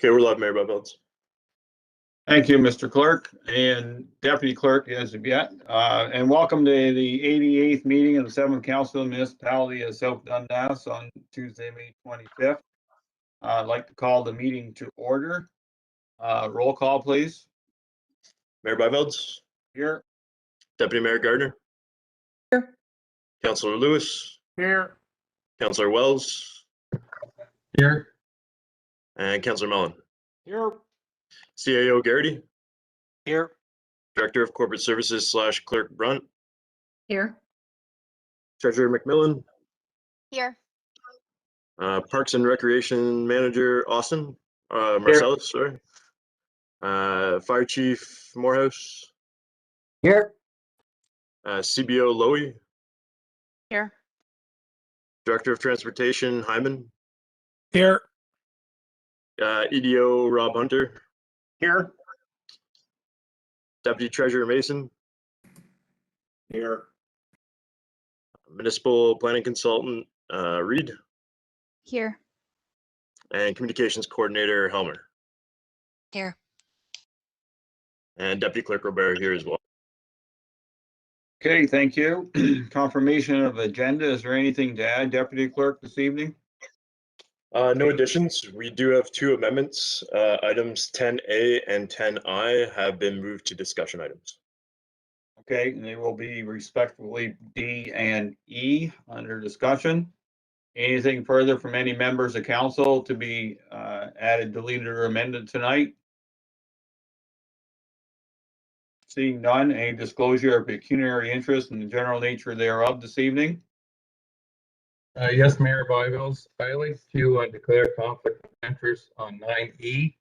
Okay, we're live, Mayor Buckles. Thank you, Mr. Clerk and Deputy Clerk as of yet. And welcome to the 88th meeting of the 7th Council of the Municipality of South Dundas on Tuesday, May 25th. I'd like to call the meeting to order. Roll call, please. Mayor Buckles. Here. Deputy Mayor Gardner. Here. Councillor Lewis. Here. Councillor Wells. Here. And Councillor Mellon. Here. CAO Garrity. Here. Director of Corporate Services / Clerk Brunt. Here. Treasurer McMillan. Here. Parks and Recreation Manager Austin. Marcellus, sorry. Fire Chief Morehouse. Here. CBO Lowy. Here. Director of Transportation Hyman. Here. EDO Rob Hunter. Here. Deputy Treasurer Mason. Here. Municipal Planning Consultant Reed. Here. And Communications Coordinator Helmer. Here. And Deputy Clerk Robert here as well. Okay, thank you. Confirmation of agenda. Is there anything to add, Deputy Clerk, this evening? No additions. We do have two amendments. Items 10A and 10I have been moved to discussion items. Okay, and they will be respectively D and E under discussion. Anything further from any members of council to be added, deleted, or amended tonight? Seeing none, any disclosure of pecuniary interest in the general nature thereof this evening? Yes, Mayor Byville's filing to declare conflict of interest on 9E.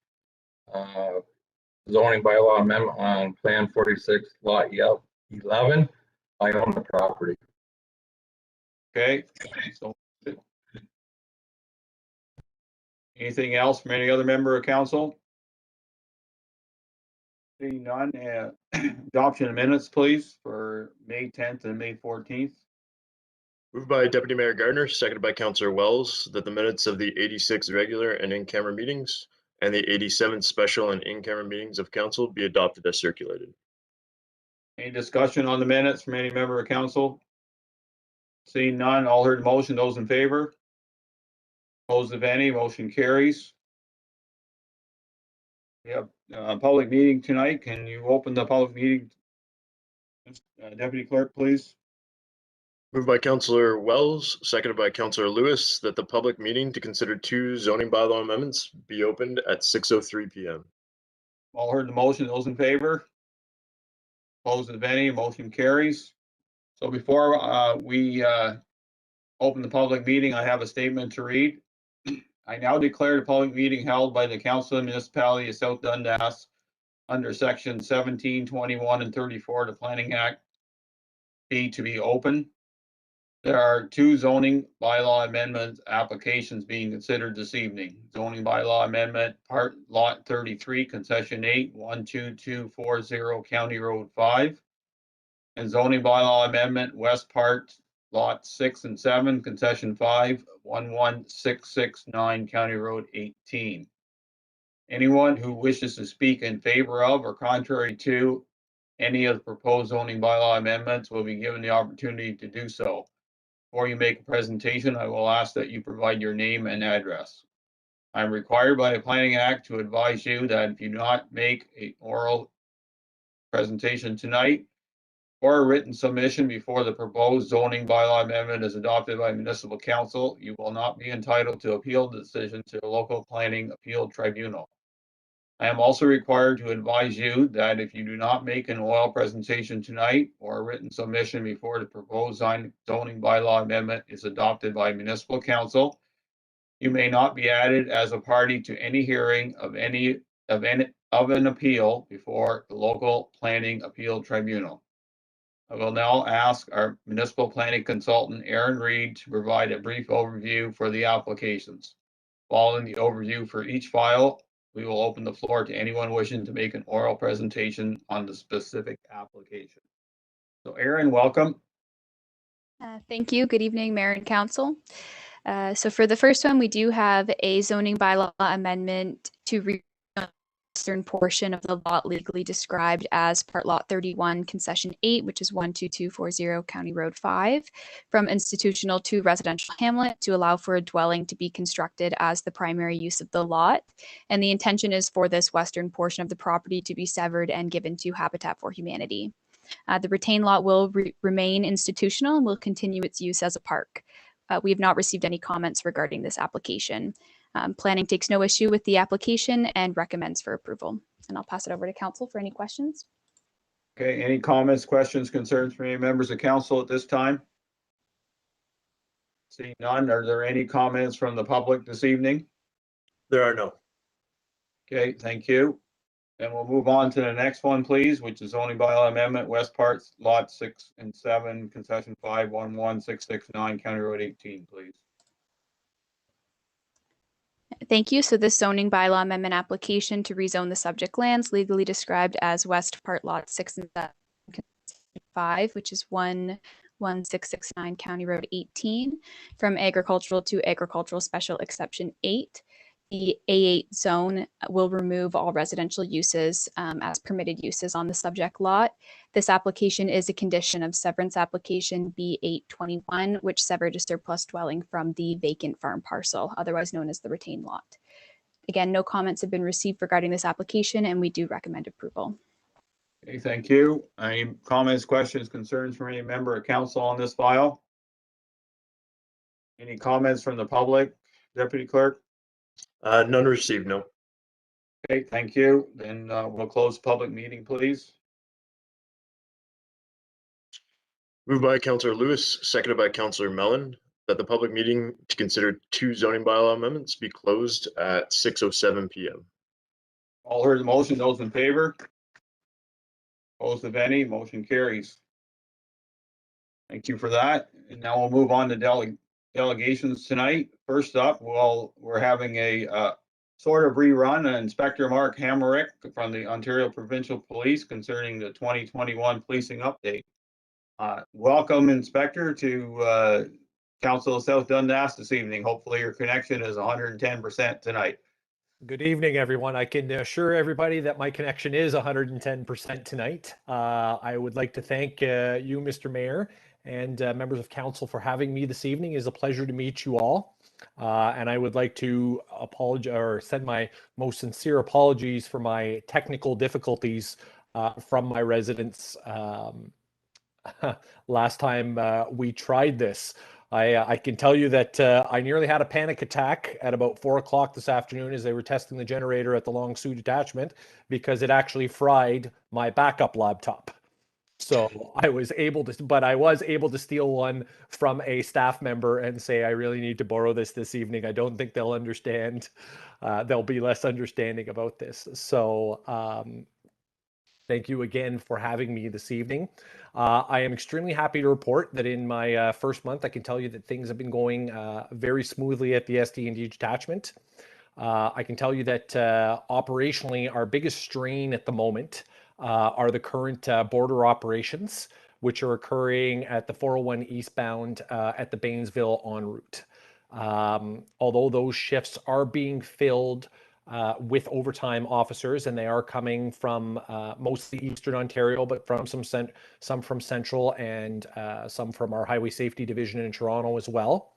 Zoning bylaw amendment on Plan 46, Lot 11. I own the property. Okay, so anything else from any other member of council? Seeing none, adoption of minutes, please, for May 10th and May 14th. Moved by Deputy Mayor Gardner, seconded by Councillor Wells, that the minutes of the 86 regular and in-camera meetings and the 87 special and in-camera meetings of council be adopted as circulated. Any discussion on the minutes from any member of council? Seeing none, all heard the motion, those in favor? Opposed, if any, motion carries. We have a public meeting tonight. Can you open the public meeting? Deputy Clerk, please. Moved by Councillor Wells, seconded by Councillor Lewis, that the public meeting to consider two zoning bylaw amendments be opened at 6:03 p.m. All heard the motion, those in favor? Opposed, if any, motion carries. So before we open the public meeting, I have a statement to read. I now declare the public meeting held by the Council of the Municipality of South Dundas under section 17, 21, and 34 of the Planning Act to be open. There are two zoning bylaw amendment applications being considered this evening. Zoning bylaw amendment, part lot 33, concession 8, 12240 County Road 5. And zoning bylaw amendment, west part, lot 6 and 7, concession 5, 11669 County Road 18. Anyone who wishes to speak in favor of or contrary to any of the proposed zoning bylaw amendments will be given the opportunity to do so. Before you make a presentation, I will ask that you provide your name and address. I'm required by the Planning Act to advise you that if you do not make an oral presentation tonight or a written submission before the proposed zoning bylaw amendment is adopted by municipal council, you will not be entitled to appeal the decision to the local planning appeal tribunal. I am also required to advise you that if you do not make an oral presentation tonight or a written submission before the proposed zoning bylaw amendment is adopted by municipal council, you may not be added as a party to any hearing of an appeal before the local planning appeal tribunal. I will now ask our municipal planning consultant, Aaron Reed, to provide a brief overview for the applications. Following the overview for each file, we will open the floor to anyone wishing to make an oral presentation on the specific application. So Aaron, welcome. Thank you. Good evening, Mayor and Council. So for the first one, we do have a zoning bylaw amendment to western portion of the lot legally described as Part Lot 31, Concession 8, which is 12240 County Road 5, from institutional to residential hamlet to allow for a dwelling to be constructed as the primary use of the lot. And the intention is for this western portion of the property to be severed and given to Habitat for Humanity. The retained lot will remain institutional and will continue its use as a park. We have not received any comments regarding this application. Planning takes no issue with the application and recommends for approval. And I'll pass it over to council for any questions. Okay, any comments, questions, concerns from any members of council at this time? Seeing none, are there any comments from the public this evening? There are no. Okay, thank you. And we'll move on to the next one, please, which is zoning bylaw amendment, West Parts, Lot 6 and 7, Concession 511669, County Road 18, please. Thank you. So this zoning bylaw amendment application to rezone the subject lands legally described as West Part Lot 6 and 7, 5, which is 11669 County Road 18, from agricultural to agricultural special exception 8. The A8 zone will remove all residential uses as permitted uses on the subject lot. This application is a condition of severance application B821, which severed a surplus dwelling from the vacant farm parcel, otherwise known as the retained lot. Again, no comments have been received regarding this application, and we do recommend approval. Okay, thank you. Any comments, questions, concerns from any member of council on this file? Any comments from the public, Deputy Clerk? None received, no. Okay, thank you. Then we'll close the public meeting, please. Moved by Councillor Lewis, seconded by Councillor Mellon, that the public meeting to consider 2 zoning bylaw amendments be closed at 6:07 p.m. All heard the motion, those in favor? Opposed, if any, motion carries. Thank you for that. And now we'll move on to delegations tonight. First up, we're having a sort of rerun, Inspector Mark Hamerick from the Ontario Provincial Police concerning the 2021 policing update. Welcome, Inspector, to Council of South Dundas this evening. Hopefully your connection is 110% tonight. Good evening, everyone. I can assure everybody that my connection is 110% tonight. I would like to thank you, Mr. Mayor, and members of council for having me this evening. It is a pleasure to meet you all. And I would like to apologize or send my most sincere apologies for my technical difficulties from my residents last time we tried this. I can tell you that I nearly had a panic attack at about 4 o'clock this afternoon as they were testing the generator at the Long Sault detachment because it actually fried my backup laptop. So I was able to steal one from a staff member and say, I really need to borrow this evening. I don't think they'll understand. They'll be less understanding about this. So thank you again for having me this evening. I am extremely happy to report that in my first month, I can tell you that things have been going very smoothly at the SD&D detachment. I can tell you that operationally, our biggest strain at the moment are the current border operations, which are occurring at the 401 eastbound at the Banesville en route. Although those shifts are being filled with overtime officers, and they are coming from mostly Eastern Ontario, but from some from Central and some from our Highway Safety Division in Toronto as well.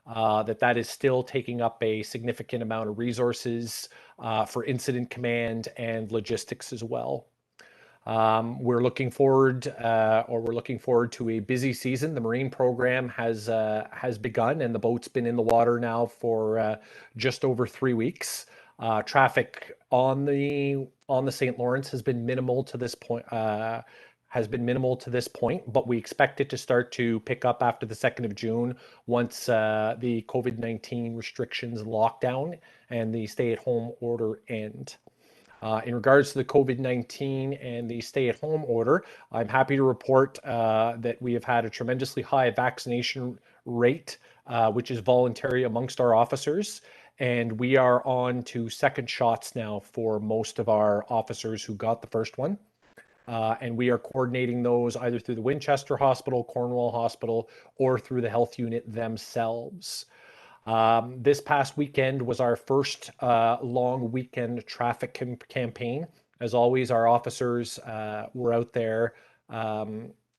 That is still taking up a significant amount of resources for incident command and logistics as well. We're looking forward to a busy season. The Marine program has begun, and the boat's been in the water now for just over 3 weeks. Traffic on the St. Lawrence has been minimal to this point. But we expect it to start to pick up after the 2nd of June once the COVID-19 restrictions, lockdown, and the stay-at-home order end. In regards to the COVID-19 and the stay-at-home order, I'm happy to report that we have had a tremendously high vaccination rate, which is voluntary amongst our officers. And we are on to second shots now for most of our officers who got the first one. And we are coordinating those either through the Winchester Hospital, Cornwall Hospital, or through the health unit themselves. This past weekend was our first long weekend traffic campaign. As always, our officers were out there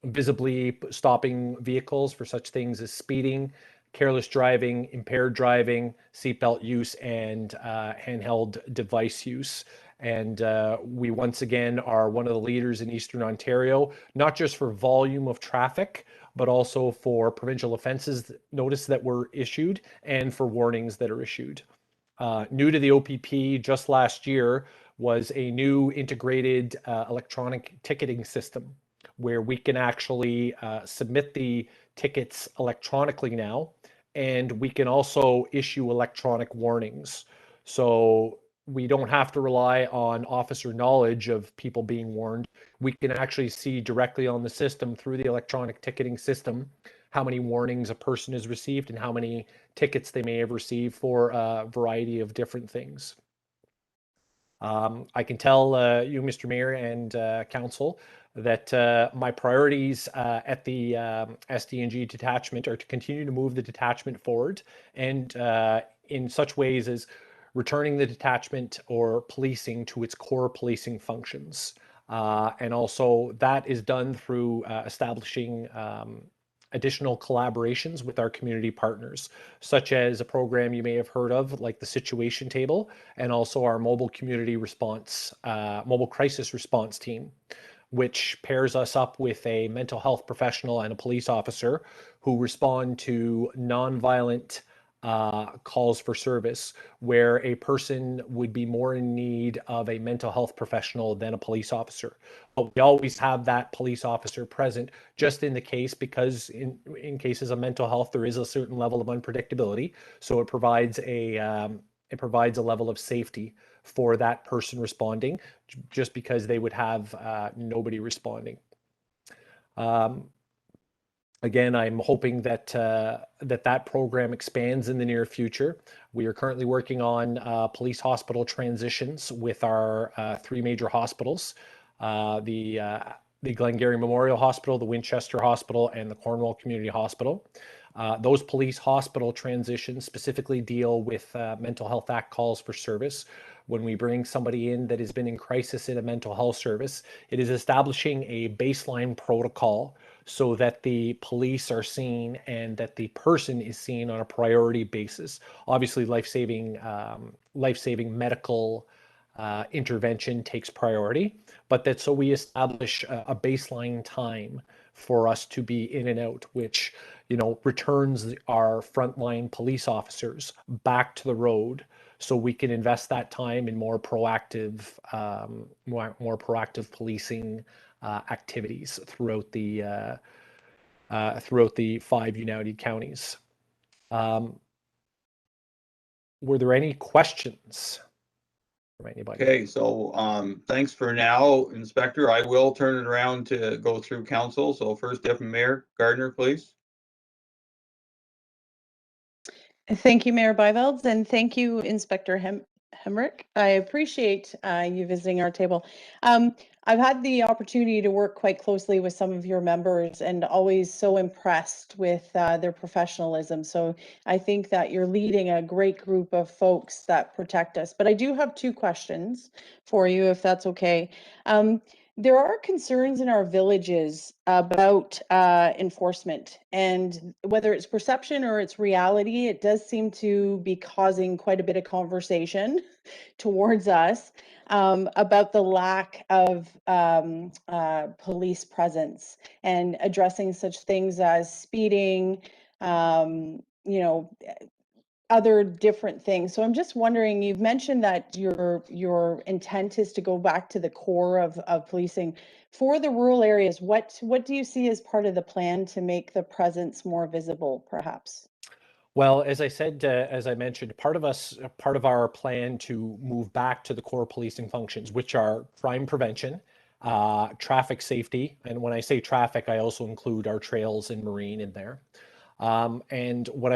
visibly stopping vehicles for such things as speeding, careless driving, impaired driving, seatbelt use, and handheld device use. And we once again are one of the leaders in Eastern Ontario, not just for volume of traffic, but also for provincial offenses notice that were issued and for warnings that are issued. New to the OPP just last year was a new integrated electronic ticketing system where we can actually submit the tickets electronically now, and we can also issue electronic warnings. So we don't have to rely on officer knowledge of people being warned. We can actually see directly on the system through the electronic ticketing system how many warnings a person has received and how many tickets they may have received for a variety of different things. I can tell you, Mr. Mayor and Council, that my priorities at the SDNG detachment are to continue to move the detachment forward, and in such ways as returning the detachment or policing to its core policing functions. And also that is done through establishing additional collaborations with our community partners, such as a program you may have heard of, like the Situation Table, and also our mobile community response, mobile crisis response team, which pairs us up with a mental health professional and a police officer who respond to nonviolent calls for service where a person would be more in need of a mental health professional than a police officer. But we always have that police officer present just in the case, because in cases of mental health, there is a certain level of unpredictability. So it provides a level of safety for that person responding, just because they would have nobody responding. Again, I'm hoping that that program expands in the near future. We are currently working on police hospital transitions with our three major hospitals, the Glengarry Memorial Hospital, the Winchester Hospital, and the Cornwall Community Hospital. Those police hospital transitions specifically deal with Mental Health Act calls for service. When we bring somebody in that has been in crisis in a mental health service, it is establishing a baseline protocol so that the police are seen and that the person is seen on a priority basis. Obviously, life-saving medical intervention takes priority, but that so we establish a baseline time for us to be in and out, which, you know, returns our frontline police officers back to the road, so we can invest that time in more proactive policing activities throughout the 5 United Counties. Were there any questions from anybody? Okay, so thanks for now, Inspector. I will turn it around to go through council. So first, Deputy Mayor Gardner, please. Thank you, Mayor Byveld, and thank you, Inspector Hemrick. I appreciate you visiting our table. I've had the opportunity to work quite closely with some of your members and always so impressed with their professionalism. So I think that you're leading a great group of folks that protect us. But I do have two questions for you, if that's okay. There are concerns in our villages about enforcement, and whether it's perception or it's reality, it does seem to be causing quite a bit of conversation towards us about the lack of police presence and addressing such things as speeding, you know, other different things. So I'm just wondering, you've mentioned that your intent is to go back to the core of policing. For the rural areas, what do you see as part of the plan to make the presence more visible, perhaps? Well, as I said, as I mentioned, part of our plan to move back to the core policing functions, which are crime prevention, traffic safety, and when I say traffic, I also include our trails and marine in there. And what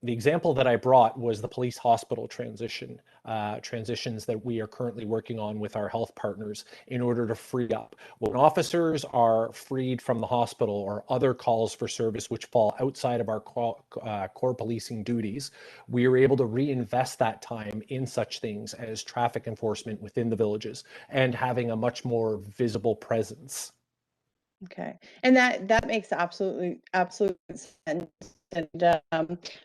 the example that I brought was the police hospital transitions that we are currently working on with our health partners in order to free up. When officers are freed from the hospital or other calls for service which fall outside of our core policing duties, we are able to reinvest that time in such things as traffic enforcement within the villages and having a much more visible presence. Okay, and that makes absolute sense. And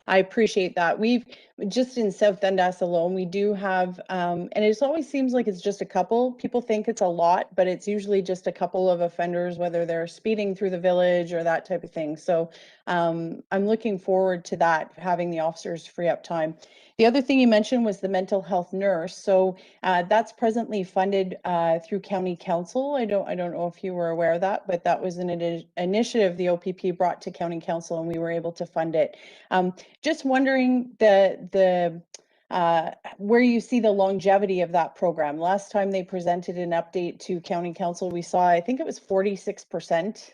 I appreciate that. We've just in South Dundas alone, we do have, and it always seems like it's just a couple. People think it's a lot, but it's usually just a couple of offenders, whether they're speeding through the village or that type of thing. So I'm looking forward to that, having the officers free up time. The other thing you mentioned was the mental health nurse. So that's presently funded through County Council. I don't know if you were aware of that, but that was an initiative the OPP brought to County Council, and we were able to fund it. Just wondering where you see the longevity of that program. Last time they presented an update to County Council, we saw, I think it was 46%,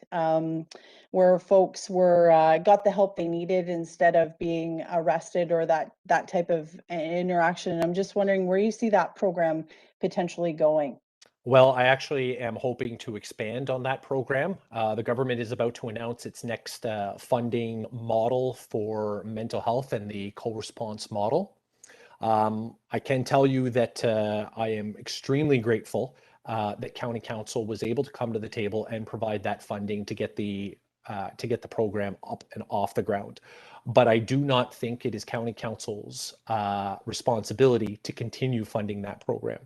where folks were got the help they needed instead of being arrested or that type of interaction. And I'm just wondering where you see that program potentially going. Well, I actually am hoping to expand on that program. The government is about to announce its next funding model for mental health and the co-response model. I can tell you that I am extremely grateful that County Council was able to come to the table and provide that funding to get the program up and off the ground. But I do not think it is County Council's responsibility to continue funding that program.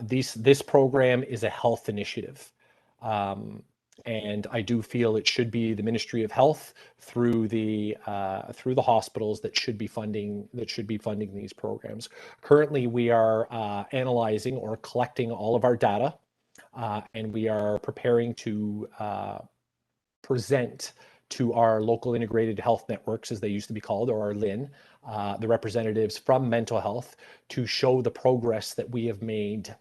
This program is a health initiative. And I do feel it should be the Ministry of Health through the hospitals that should be funding these programs. Currently, we are analyzing or collecting all of our data, and we are preparing to present to our local integrated health networks, as they used to be called, or our LIN, the representatives from mental health, to show the progress that we have made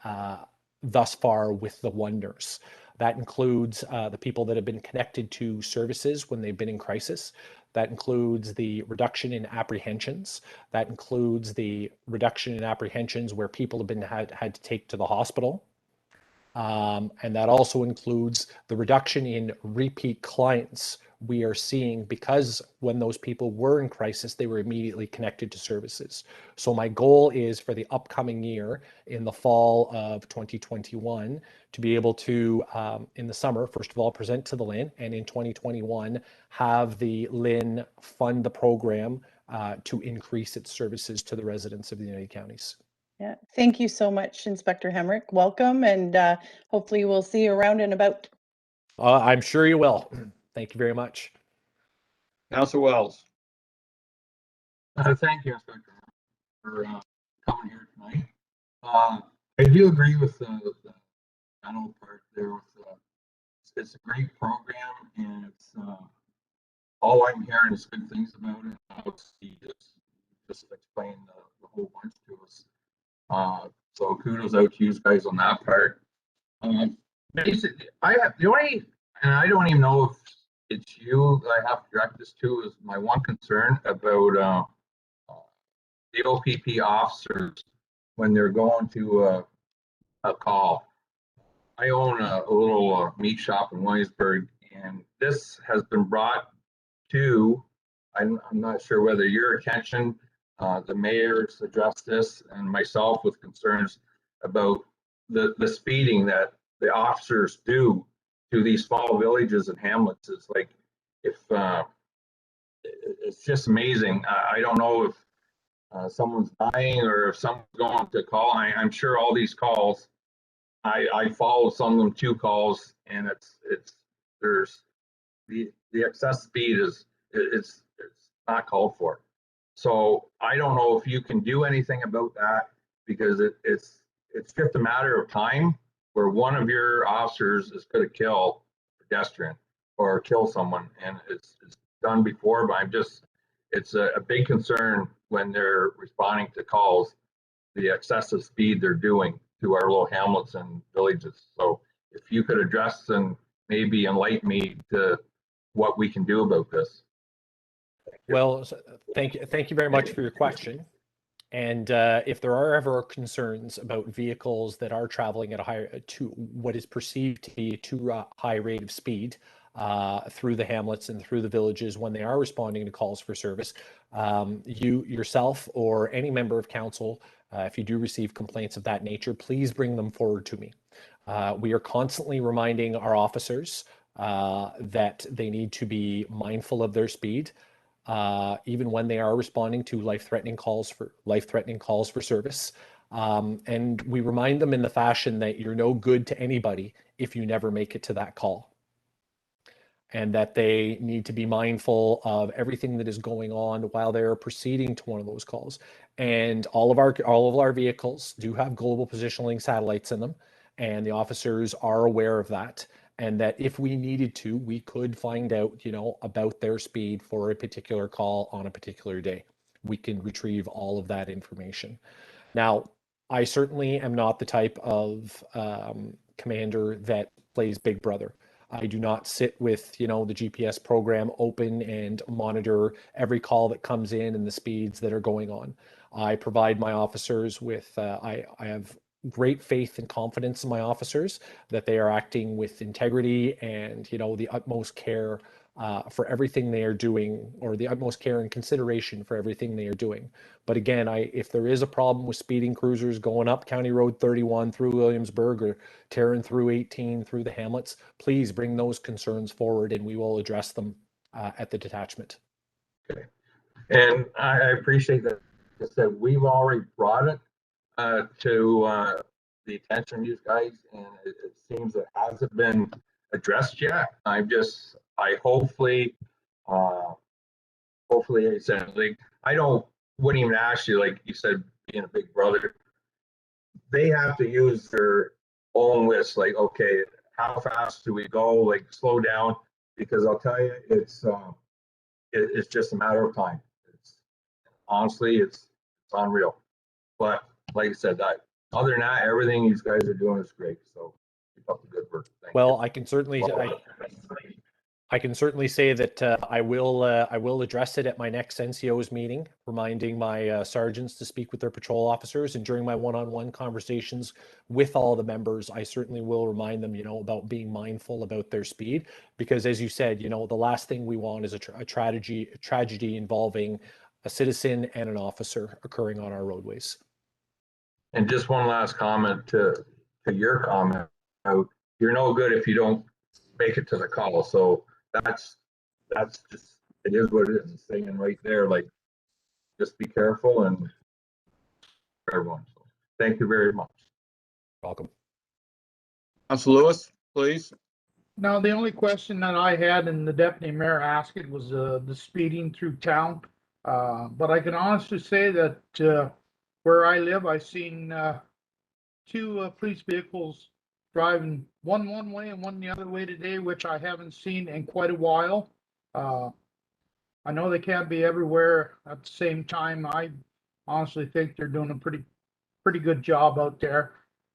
thus far with the one nurse. That includes the people that have been connected to services when they've been in crisis. That includes the reduction in apprehensions. That includes the reduction in apprehensions where people have been had to take to the hospital. And that also includes the reduction in repeat clients we are seeing, because when those people were in crisis, they were immediately connected to services. So my goal is for the upcoming year, in the fall of 2021, to be able to, in the summer, first of all, present to the LIN, and in 2021, have the LIN fund the program to increase its services to the residents of the United Counties. Yeah, thank you so much, Inspector Hemrick. Welcome, and hopefully we'll see you around and about. I'm sure you will. Thank you very much. Councilor Wells. Thank you, Inspector, for coming here tonight. I do agree with the general part there. It's a great program, and it's all I'm hearing is good things about it. Obviously, just explained the whole bunch to us. So kudos out to you guys on that part. Basically, and I don't even know if it's you that I have to direct this to, is my one concern about the OPP officers when they're going to a call. I own a little meat shop in Williamsburg, and this has been brought to, I'm not sure whether your attention, the mayor's addressed this, and myself, with concerns about the speeding that the officers do to these small villages and hamlets. It's like, if it's just amazing. I don't know if someone's dying or if someone's going to call. I'm sure all these calls, I follow some of them 2 calls, and there's the excess speed it's not called for. So I don't know if you can do anything about that, because it's just a matter of time where one of your officers is going to kill a pedestrian or kill someone, and it's done before. But it's a big concern when they're responding to calls, the excessive speed they're doing to our little hamlets and villages. So if you could address and maybe enlighten me to what we can do about this. Well, thank you very much for your question. And if there are ever concerns about vehicles that are traveling at a higher to what is perceived to be a too high rate of speed through the hamlets and through the villages when they are responding to calls for service, you yourself or any member of council, if you do receive complaints of that nature, please bring them forward to me. We are constantly reminding our officers that they need to be mindful of their speed. Even when they are responding to life-threatening calls for service. And we remind them in the fashion that you're no good to anybody if you never make it to that call. And that they need to be mindful of everything that is going on while they're proceeding to one of those calls. And all of our vehicles do have global positioning satellites in them, and the officers are aware of that. And that if we needed to, we could find out, about their speed for a particular call on a particular day. We can retrieve all of that information. Now, I certainly am not the type of commander that plays Big Brother. I do not sit with, the GPS program open and monitor every call that comes in and the speeds that are going on. I provide my officers with, I have great faith and confidence in my officers that they are acting with integrity and the utmost care for everything they are doing, or the utmost care and consideration for everything they are doing. But again, if there is a problem with speeding cruisers going up County Road 31 through Williamsburg or tearing through 18 through the hamlets, please bring those concerns forward and we will address them at the detachment. Okay. And I appreciate that. Like I said, we've already brought it to the attention of you guys, and it seems it hasn't been addressed yet. I hopefully I said, like, wouldn't even ask you, like you said, being a big brother, they have to use their own list, like, okay, how fast do we go, like, slow down, because I'll tell you, it's just a matter of time. Honestly, it's unreal. But like I said, other than that, everything these guys are doing is great. So keep up the good work. Thank Well, you. I can certainly say that I will address it at my next NCO's meeting, reminding my sergeants to speak with their patrol officers, and during my one-on-one conversations with all the members, I certainly will remind them, about being mindful about their speed, because as you said, the last thing we want is a tragedy involving a citizen and an officer occurring on our roadways. And just one last comment to your comment. You're no good if you don't make it to the call. So that's just, it is what it is. It's saying right there, like, just be careful and everyone. So thank you very much. Welcome. Council Lewis, please. Now, the only question that I had, and the deputy mayor asked it, was the speeding through town. But I can honestly say that where I live, I've seen two police vehicles driving one way and one the other way today, which I haven't seen in quite a while. I know they can't be everywhere at the same time. I honestly think they're doing a pretty good job out there.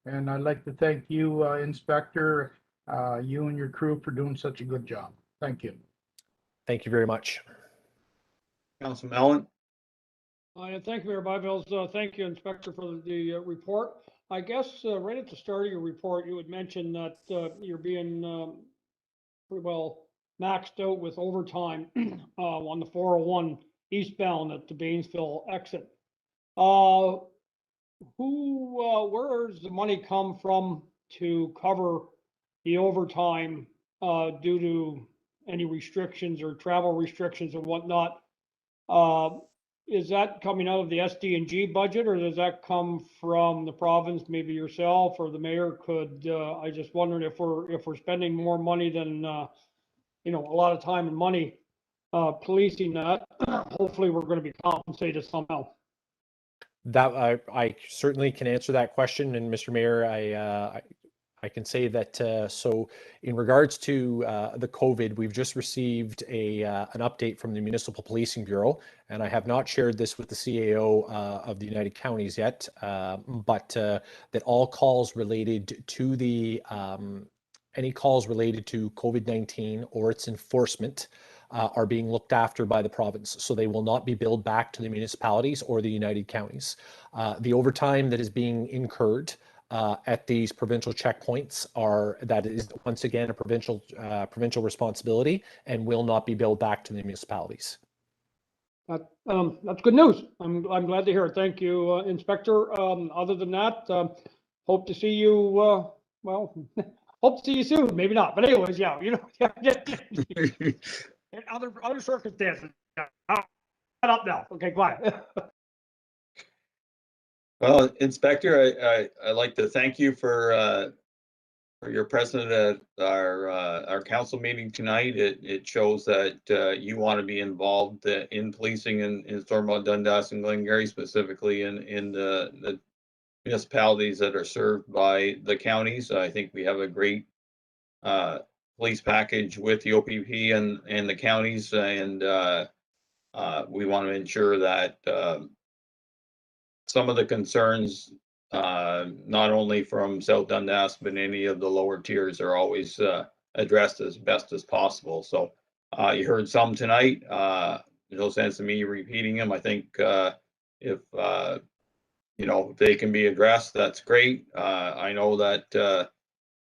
And I'd like to thank you, Inspector, you and your crew for doing such a good job. Thank you. Thank you very much. Council Mellon. Thank you, Mayor Byvelds. Thank you, Inspector, for the report. I guess right at the start of your report, you had mentioned that you're being pretty well maxed out with overtime on the 401 eastbound at the Bainesville exit. Where does the money come from to cover the overtime due to any restrictions or travel restrictions and whatnot? Is that coming out of the SD&G budget, or does that come from the province, maybe yourself or the mayor could? I just wondered if we're spending more money than a lot of time and money policing that. Hopefully, we're going to be compensated somehow. That I certainly can answer that question, and Mr. Mayor, I can say that so in regards to the COVID, we've just received an update from the Municipal Policing Bureau, and I have not shared this with the CAO of the United Counties yet, but that all calls related to the any calls related to COVID-19 or its enforcement are being looked after by the province. So they will not be billed back to the municipalities or the United Counties. The overtime that is being incurred at these provincial checkpoints that is once again a provincial responsibility and will not be billed back to the municipalities. That's good news. I'm glad to hear it. Thank you, Inspector. Other than that, hope to see you. Well, hope to see you soon. Maybe not, but anyways, yeah, you know, in other circumstances. Yeah. Shut up now. Okay, quiet. Well, Inspector, I'd like to thank you for your presence at our council meeting tonight. It shows that you want to be involved in policing in Stormont, Dundas, and Glengarry, specifically in the municipalities that are served by the counties. I think we have a great police package with the OPP and the counties, and we want to ensure that some of the concerns, not only from South Dundas, but any of the lower tiers, are always addressed as best as possible. So you heard some tonight. There's no sense in me repeating them. I think if you know, they can be addressed, that's great. I know that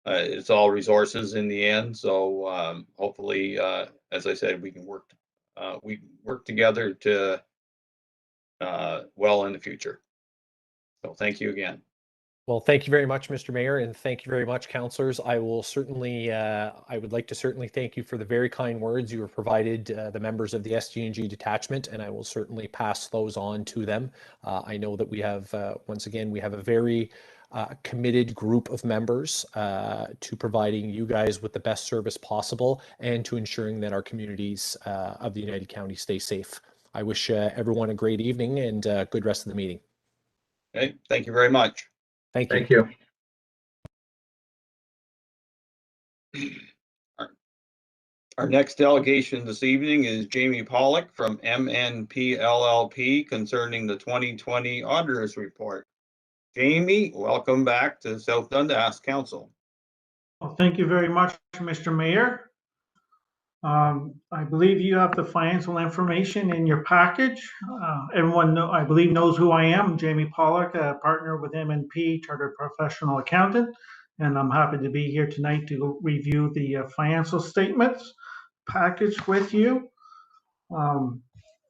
it's all resources in the end. So hopefully, as I said, we can work together to well in the future. So thank you again. Well, thank you very much, Mr. Mayor, and thank you very much, councillors. I will certainly, I would like to certainly thank you for the very kind words you have provided the members of the SG&G detachment, and I will certainly pass those on to them. I know that we have, once again, we have a very committed group of members to providing you guys with the best service possible and to ensuring that our communities of the United Counties stay safe. I wish everyone a great evening and good rest of the meeting. Okay, thank you very much. Thank you. Thank you. Our next delegation this evening is Jamie Pollock from MNP LLP concerning the 2020 Auditors Report. Jamie, welcome back to South Dundas Council. Well, thank you very much, Mr. Mayor. I believe you have the financial information in your package. Everyone, I believe, knows who I am. I'm Jamie Pollock, a partner with MNP, Chartered Professional Accountant, and I'm happy to be here tonight to review the financial statements package with you.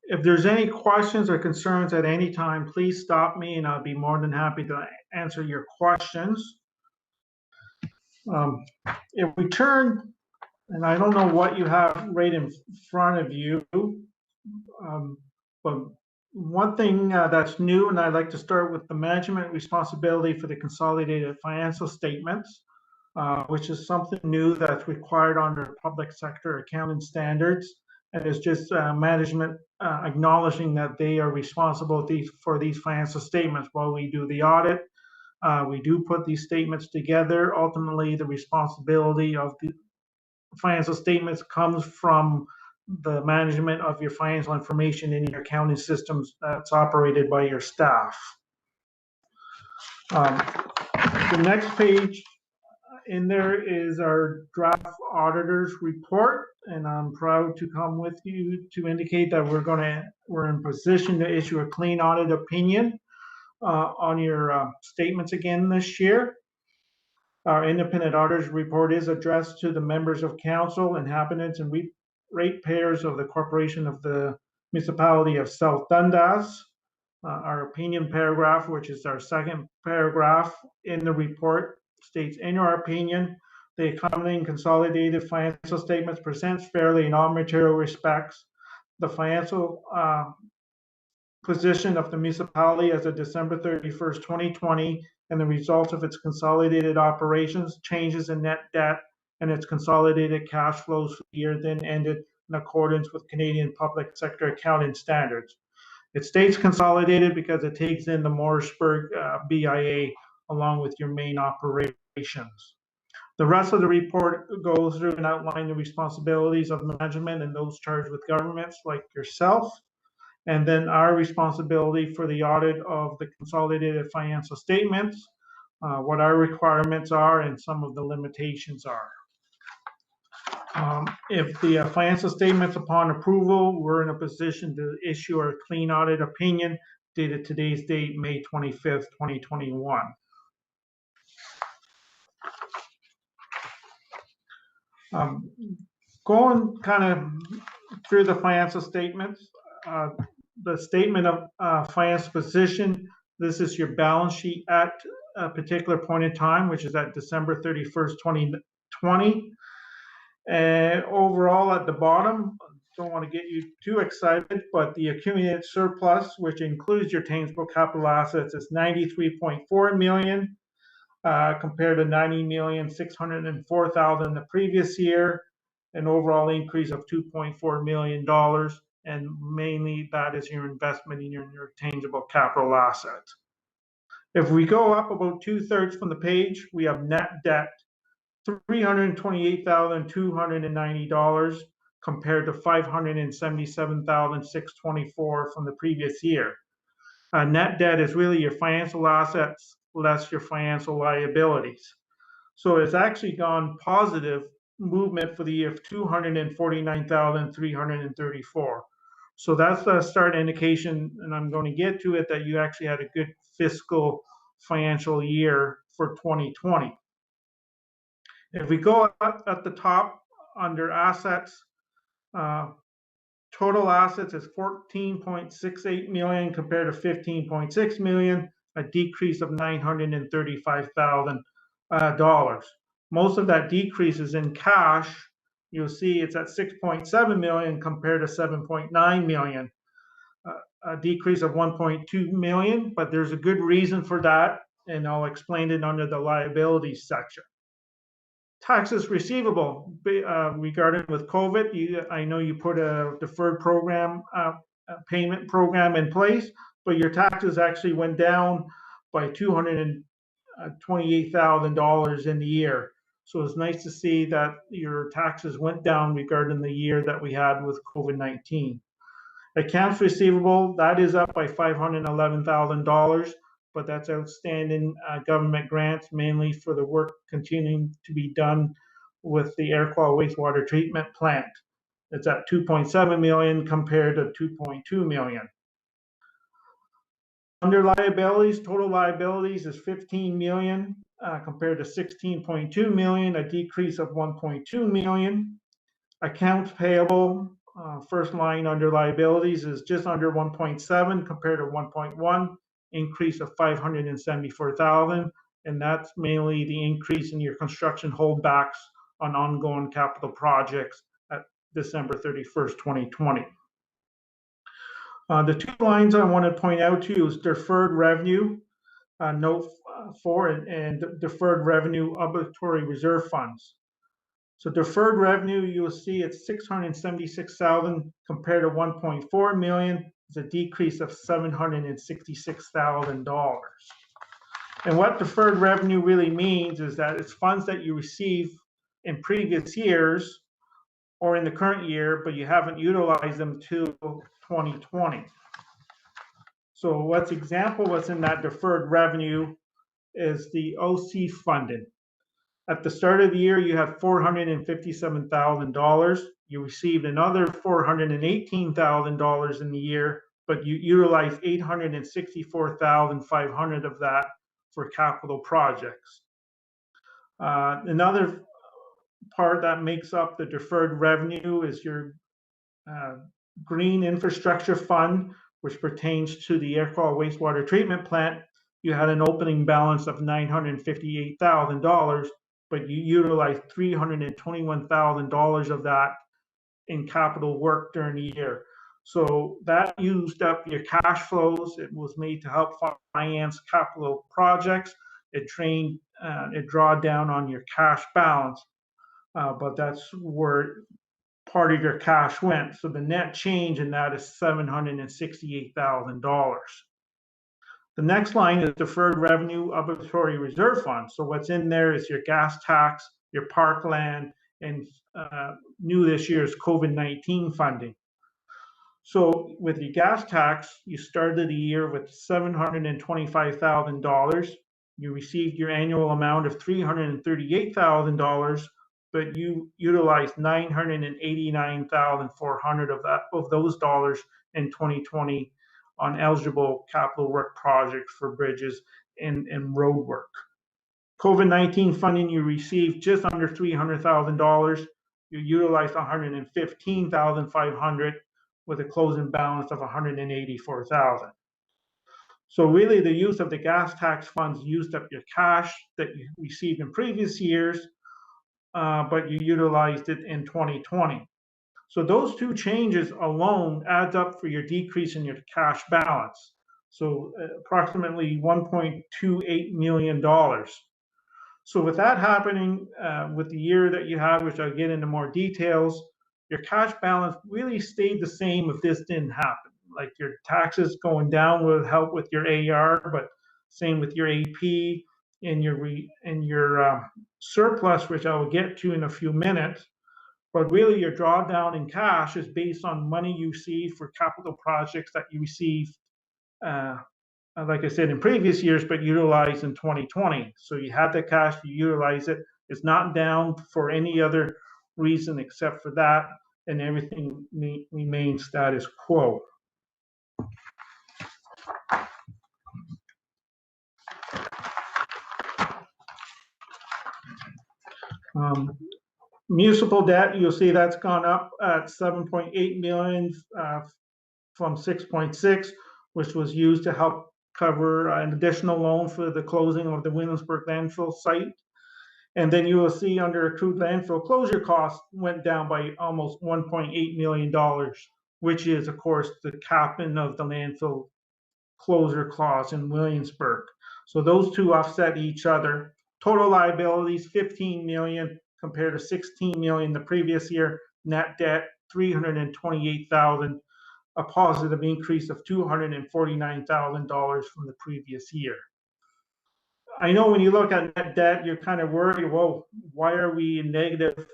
If there's any questions or concerns at any time, please stop me and I'll be more than happy to answer your questions. If we turn, and I don't know what you have right in front of you, but one thing that's new, and I'd like to start with the management responsibility for the consolidated financial statements, which is something new that's required under public sector accounting standards. And it's just management acknowledging that they are responsible for these financial statements while we do the audit. We do put these statements together. Ultimately, the responsibility of the financial statements comes from the management of your financial information in your accounting systems that's operated by your staff. The next page in there is our draft auditor's report, and I'm proud to come with you to indicate that we're in position to issue a clean audit opinion on your statements again this year. Our independent auditor's report is addressed to the members of council, inhabitants, and ratepayers of the corporation of the municipality of South Dundas. Our opinion paragraph, which is our second paragraph in the report, states, in our opinion, the accompanying consolidated financial statements presents fairly in all material respects the financial position of the municipality as of December 31st, 2020, and the results of its consolidated operations, changes in net debt, and its consolidated cash flows for the year then ended in accordance with Canadian public sector accounting standards. It states consolidated because it takes in the Morrisburg BIA along with your main operations. The rest of the report goes through and outline the responsibilities of management and those charged with governments like yourself, and then our responsibility for the audit of the consolidated financial statements, what our requirements are, and some of the limitations are. If the financial statements upon approval, we're in a position to issue our clean audit opinion dated today's date, May 25th, 2021. Going kind of through the financial statements, the statement of finance position, this is your balance sheet at a particular point in time, which is at December 31st, 2020. And overall at the bottom, don't want to get you too excited, but the accumulated surplus, which includes your tangible capital assets, is 93.4 million compared to 90,604,000 the previous year, an overall increase of $2.4 million. And mainly that is your investment in your tangible capital assets. If we go up about 2/3 from the page, we have net debt, $328,290 compared to $577,624 from the previous year. Net debt is really your financial assets less your financial liabilities. So it's actually gone positive movement for the year of $249,334. So that's the start indication, and I'm going to get to it, that you actually had a good fiscal financial year for 2020. If we go up at the top under assets, total assets is 14.68 million compared to 15.6 million, a decrease of $935,000. Most of that decrease is in cash. You'll see it's at 6.7 million compared to 7.9 million, a decrease of 1.2 million, but there's a good reason for that, and I'll explain it under the liabilities section. Taxes receivable, regarding with COVID, I know you put a deferred program, payment program in place, but your taxes actually went down by $228,000 in the year. So it's nice to see that your taxes went down regarding the year that we had with COVID-19. Accounts receivable, that is up by $511,000. But that's outstanding government grants, mainly for the work continuing to be done with the air quality wastewater treatment plant. It's at 2.7 million compared to 2.2 million. Under liabilities, total liabilities is 15 million compared to 16.2 million, a decrease of 1.2 million. Accounts payable, first line under liabilities, is just under 1.7 compared to 1.1. Increase of 574,000, and that's mainly the increase in your construction holdbacks on ongoing capital projects at December 31st, 2020. The two lines I want to point out to you is deferred revenue, note 4, and deferred revenue obligatory reserve funds. So deferred revenue, you'll see it's 676,000 compared to 1.4 million. It's a decrease of $766,000. And what deferred revenue really means is that it's funds that you receive in previous years or in the current year, but you haven't utilized them till 2020. So what's in that deferred revenue is the OC funding. At the start of the year, you had $457,000. You received another $418,000 in the year, but you utilized $864,500 of that for capital projects. Another part that makes up the deferred revenue is your green infrastructure fund, which pertains to the air quality wastewater treatment plant. You had an opening balance of $958,000, but you utilized $321,000 of that in capital work during the year. So that used up your cash flows. It was made to help finance capital projects. It draw down on your cash balance, but that's where part of your cash went. So the net change in that is $768,000. The next line is deferred revenue obligatory reserve fund. So what's in there is your gas tax, your parkland, and new this year is COVID-19 funding. So with the gas tax, you started the year with $725,000. You received your annual amount of $338,000, but you utilized 989,400 of those dollars in 2020 on eligible capital work projects for bridges and road work. COVID-19 funding, you received just under $300,000. You utilized 115,500 with a closing balance of 184,000. So really the use of the gas tax funds used up your cash that you received in previous years, but you utilized it in 2020. So those two changes alone adds up for your decrease in your cash balance. So approximately $1.28 million. So with that happening, with the year that you have, which I'll get into more details, your cash balance really stayed the same if this didn't happen. Like your taxes going down will help with your AR, but same with your AP and your surplus, which I will get to in a few minutes. But really your drawdown in cash is based on money you see for capital projects that you received, like I said, in previous years, but utilized in 2020. So you had the cash, you utilize it. It's not down for any other reason except for that, and everything remains status quo. Municipal debt, you'll see that's gone up at 7.8 million from 6.6, which was used to help cover an additional loan for the closing of the Williamsburg landfill site. And then you will see under accrued landfill closure costs went down by almost $1.8 million, which is of course the capping of the landfill closure clause in Williamsburg. So those two offset each other. Total liabilities, 15 million compared to 16 million the previous year. Net debt, 328,000, a positive increase of $249,000 from the previous year. I know when you look at net debt, you're kind of worried, well, why are we in negative?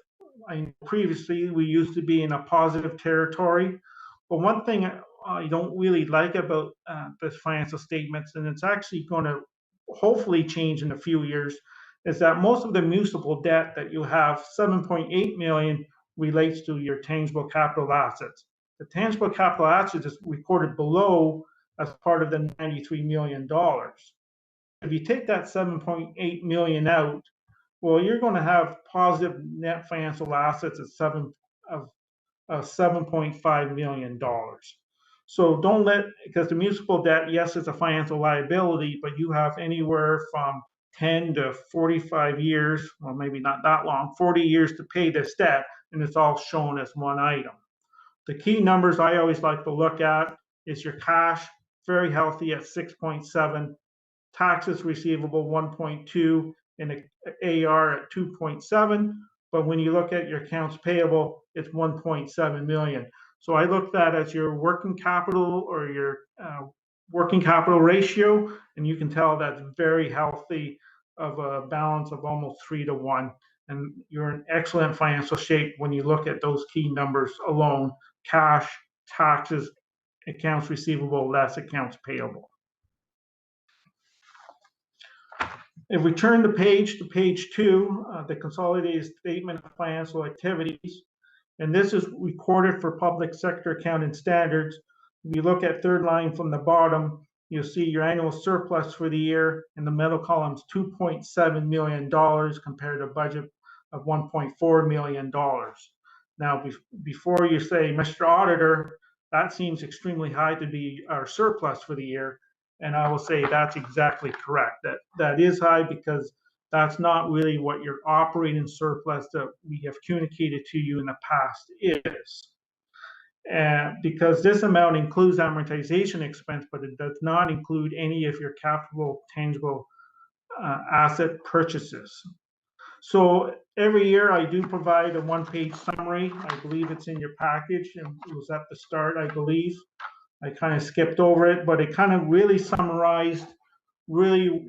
Previously, we used to be in a positive territory. But one thing I don't really like about the financial statements, and it's actually going to hopefully change in a few years, is that most of the municipal debt that you have, 7.8 million, relates to your tangible capital assets. The tangible capital assets is recorded below as part of the $93 million. If you take that 7.8 million out, well, you're going to have positive net financial assets of $7.5 million. So don't because the municipal debt, yes, it's a financial liability, but you have anywhere from 10 to 45 years, well, maybe not that long, 40 years to pay this debt, and it's all shown as one item. The key numbers I always like to look at is your cash, very healthy at 6.7, taxes receivable 1.2, and AR at 2.7. But when you look at your accounts payable, it's 1.7 million. So I looked at as your working capital or your working capital ratio, and you can tell that's very healthy of a balance of almost 3-to-1. And you're in excellent financial shape when you look at those key numbers alone: cash, taxes, accounts receivable, less accounts payable. If we turn the page to page 2, the consolidated statement of financial activities, and this is recorded for public sector accounting standards. If you look at third line from the bottom, you'll see your annual surplus for the year in the middle column is $2.7 million compared to a budget of $1.4 million. Now, before you say, Mr. Auditor, that seems extremely high to be our surplus for the year. And I will say that's exactly correct. That is high because that's not really what your operating surplus that we have communicated to you in the past is. And because this amount includes amortization expense, but it does not include any of your capital tangible asset purchases. So every year I do provide a one-page summary. I believe it's in your package, and it was at the start, I believe. I kind of skipped over it, but it kind of really summarized really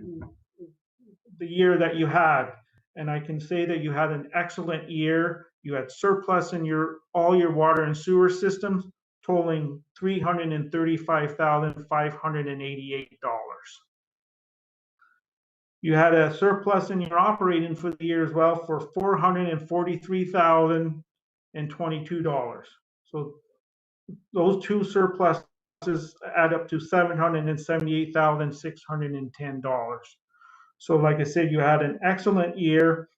the year that you had. And I can say that you had an excellent year. You had surplus in all your water and sewer systems, totaling $335,588. You had a surplus in your operating for the year as well for $443,022. So those two surpluses add up to $778,610. So like I said, you had an excellent year,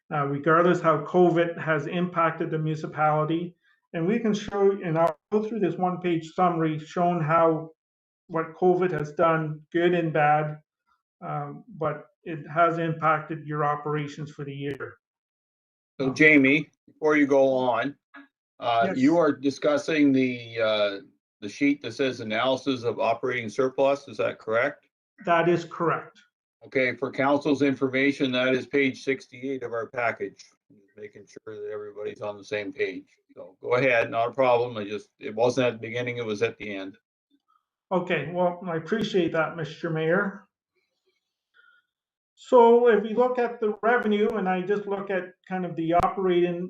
regardless how COVID has impacted the municipality. And we can show, and I'll go through this one-page summary showing how what COVID has done, good and bad, but it has impacted your operations for the year. So Jamie, before you go on, Yes. you are discussing the sheet that says analysis of operating surplus, is that correct? That is correct. Okay, for council's information, that is page 68 of our package. Just making sure that everybody's on the same page. So go ahead, not a problem. It wasn't at the beginning, it was at the end. Okay, well, I appreciate that, Mr. Mayor. So if we look at the revenue, and I just look at kind of the operating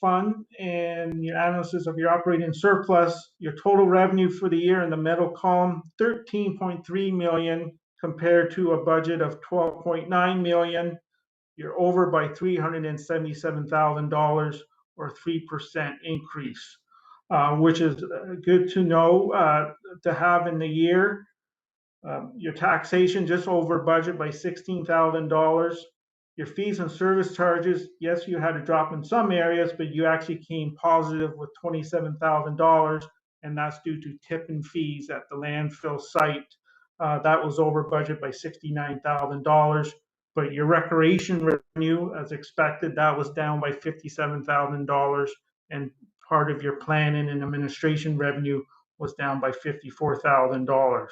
fund and your analysis of your operating surplus, your total revenue for the year in the middle column, 13.3 million compared to a budget of 12.9 million. You're over by $377,000 or 3% increase, which is good to know to have in the year. Your taxation just over budget by $16,000. Your fees and service charges, yes, you had a drop in some areas, but you actually came positive with $27,000, and that's due to tip and fees at the landfill site. That was over budget by $69,000. But your recreation revenue, as expected, that was down by $57,000, and part of your planning and administration revenue was down by $54,000.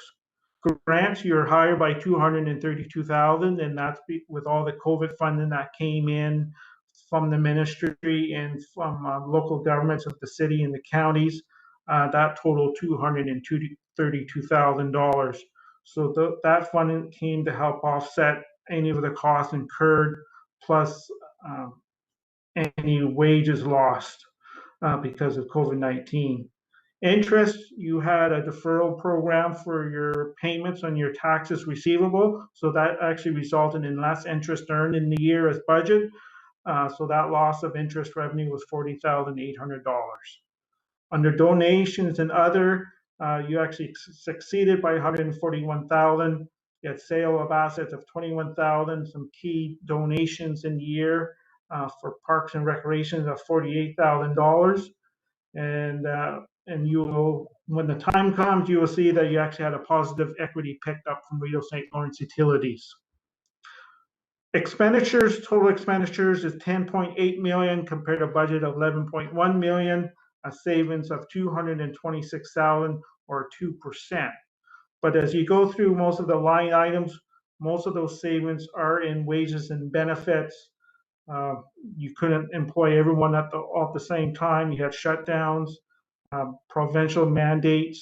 Grants, you're higher by 232,000, and that's with all the COVID funding that came in from the ministry and from local governments of the city and the counties. That totaled $232,000. So that funding came to help offset any of the costs incurred, plus any wages lost because of COVID-19. Interest, you had a deferral program for your payments on your taxes receivable. So that actually resulted in less interest earned in the year as budget. So that loss of interest revenue was $40,800. Under donations and other, you actually succeeded by $141,000. You had sale of assets of $21,000, some key donations in the year for parks and recreation of $48,000. And you will, when the time comes, you will see that you actually had a positive equity picked up from Rideau St. Lawrence Utilities. Expenditures, total expenditures is 10.8 million compared to a budget of 11.1 million, a savings of 226,000 or 2%. But as you go through most of the line items, most of those savings are in wages and benefits. You couldn't employ everyone at the same time. You had shutdowns, provincial mandates,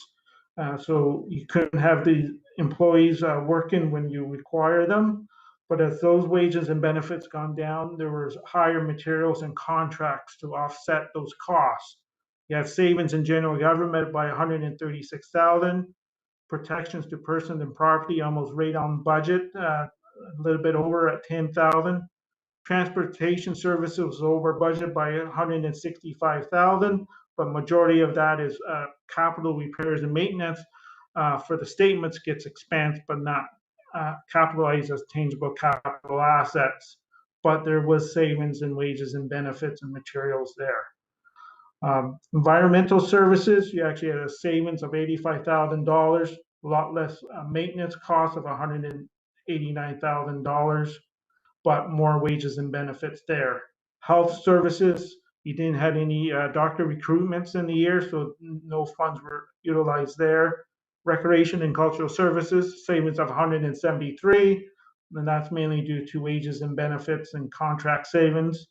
so you couldn't have the employees working when you require them. But as those wages and benefits gone down, there was higher materials and contracts to offset those costs. You have savings in general government by 136,000, protections to person and property almost right on budget, a little bit over at 10,000. Transportation services was over budget by 165,000, but majority of that is capital repairs and maintenance. For the statements gets expensed, but not capitalized as tangible capital assets. But there was savings in wages and benefits and materials there. Environmental services, you actually had a savings of $85,000, a lot less maintenance costs of $189,000. But more wages and benefits there. Health services, you didn't have any doctor recruitments in the year, so no funds were utilized there. Recreation and cultural services, savings of 173, and that's mainly due to wages and benefits and contract savings.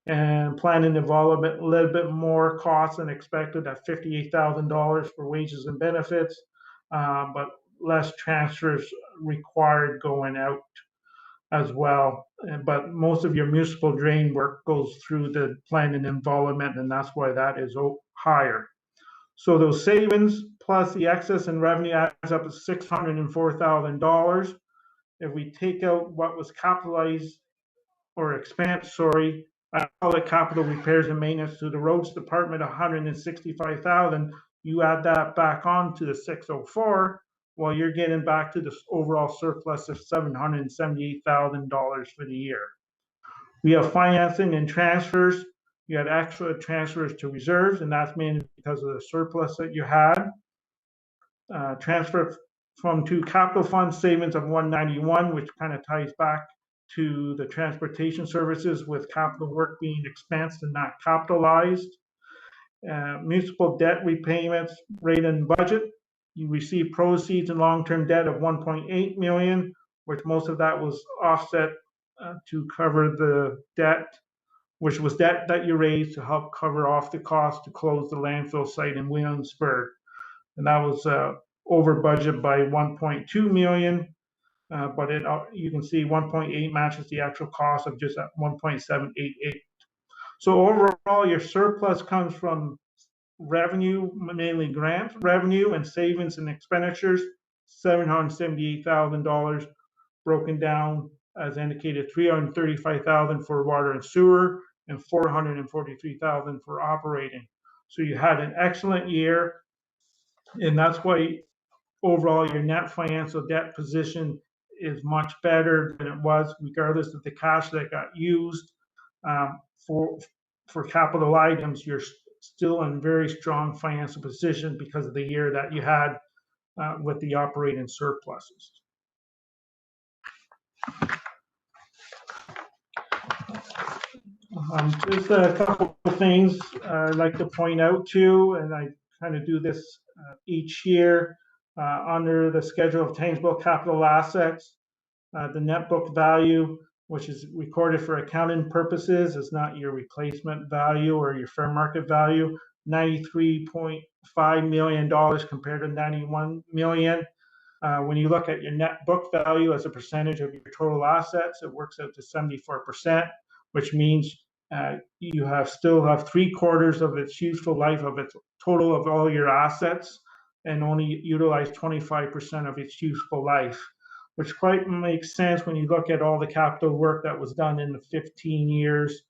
And planning development, a little bit more costs than expected at $58,000 for wages and benefits, but less transfers required going out as well. But most of your municipal drain work goes through the planning and development, and that's why that is higher. So those savings plus the excess in revenue adds up to $604,000. if we take out what was capitalized or expense, sorry, I call it capital repairs and maintenance to the roads department, 165,000. You add that back on to the 604, well, you're getting back to the overall surplus of $778,000 for the year. We have financing and transfers. You had extra transfers to reserves, and that's mainly because of the surplus that you had. Transfer from two capital fund savings of 191, which kind of ties back to the transportation services with capital work being expensed and not capitalized. Municipal debt repayments, rate and budget. You receive proceeds and long-term debt of 1.8 million, which most of that was offset to cover the debt, which was debt that you raised to help cover off the cost to close the landfill site in Williamsburg. And that was over budget by 1.2 million. But you can see 1.8 matches the actual cost of just at 1.788. So overall, your surplus comes from revenue, mainly grant revenue, and savings and expenditures, $778,000, broken down as indicated, 335,000 for water and sewer, and 443,000 for operating. So you had an excellent year, and that's why overall your net financial debt position is much better than it was, regardless of the cash that got used for capital items. You're still in very strong financial position because of the year that you had with the operating surpluses. Just a couple of things I'd like to point out too, and I kind of do this each year. Under the schedule of tangible capital assets, the net book value, which is recorded for accounting purposes, is not your replacement value or your fair market value, $93.5 million compared to $91 million. When you look at your net book value as a percentage of your total assets, it works out to 74%, which means you still have 3/4 of its useful life of its total of all your assets, and only utilize 25% of its useful life, which quite makes sense when you look at all the capital work that was done in the 15 years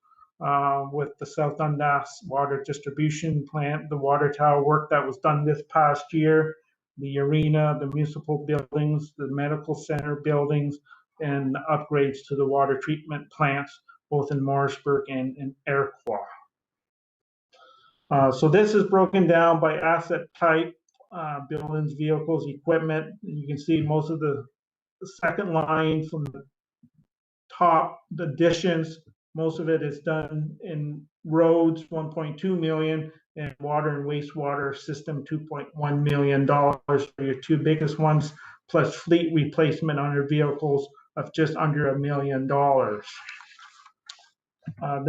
with the South Dundas water distribution plant, the water tower work that was done this past year, the arena, the municipal buildings, the medical center buildings, and the upgrades to the water treatment plants, both in Morrisburg and in Iroquois. So this is broken down by asset type, buildings, vehicles, equipment. And you can see most of the second line from the top, the additions, most of it is done in roads, 1.2 million, and water and wastewater system, $2.1 million for your two biggest ones, plus fleet replacement on your vehicles of just under $1 million. The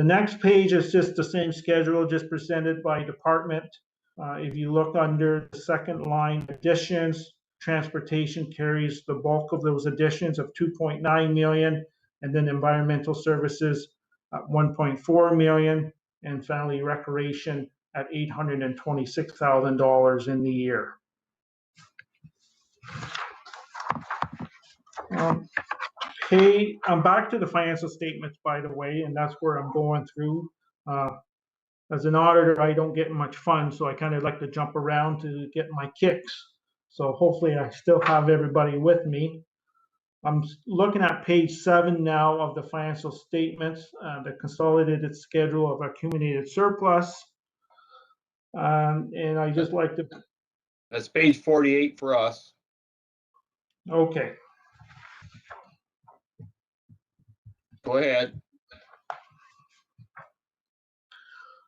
next page is just the same schedule, just presented by department. If you look under the second line, additions, transportation carries the bulk of those additions of 2.9 million, and then environmental services at 1.4 million, and family recreation at $826,000 in the year. Okay, I'm back to the financial statements, by the way, and that's where I'm going through. As an auditor, I don't get much fun, so I kind of like to jump around to get my kicks. So hopefully I still have everybody with me. I'm looking at page 7 now of the financial statements, the consolidated schedule of accumulated surplus. And I just like to... That's page 48 for us. Okay. Go ahead.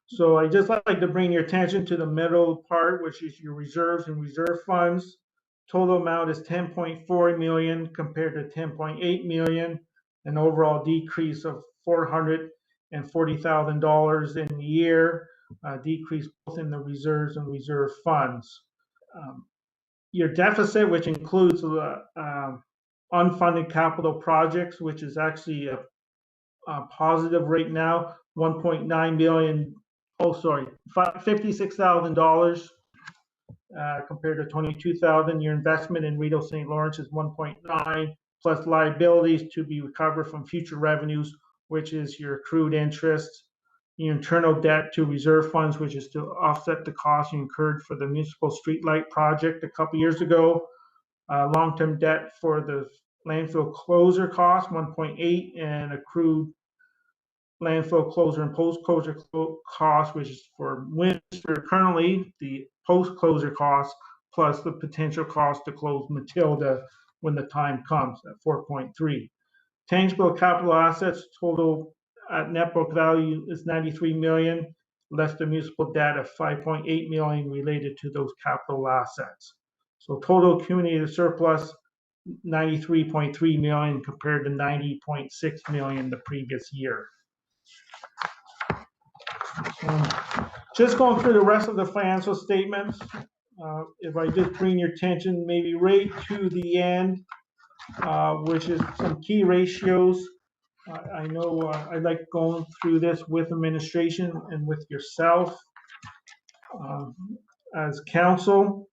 So I just like to bring your attention to the middle part, which is your reserves and reserve funds. Total amount is 10.4 million compared to 10.8 million, an overall decrease of $440,000 in the year, decrease both in the reserves and reserve funds. Your deficit, which includes unfunded capital projects, which is actually a positive right now, 1.9 billion. Oh, sorry, $56,000 compared to 22,000. Your investment in Rideau St. Lawrence is 1.9, plus liabilities to be recovered from future revenues, which is your accrued interest, your internal debt to reserve funds, which is to offset the cost you incurred for the municipal streetlight project a couple years ago, long-term debt for the landfill closure cost, 1.8, and accrued landfill closure and post-closure cost, which is for Winster currently, the post-closure cost, plus the potential cost to close Matilda when the time comes at 4.3. Tangible capital assets total at net book value is 93 million, less the municipal debt of 5.8 million related to those capital assets. So total accumulated surplus 93.3 million compared to 90.6 million the previous year. Just going through the rest of the financial statements, if I just bring your attention maybe right to the end, which is some key ratios. I know I like going through this with administration and with yourself as council.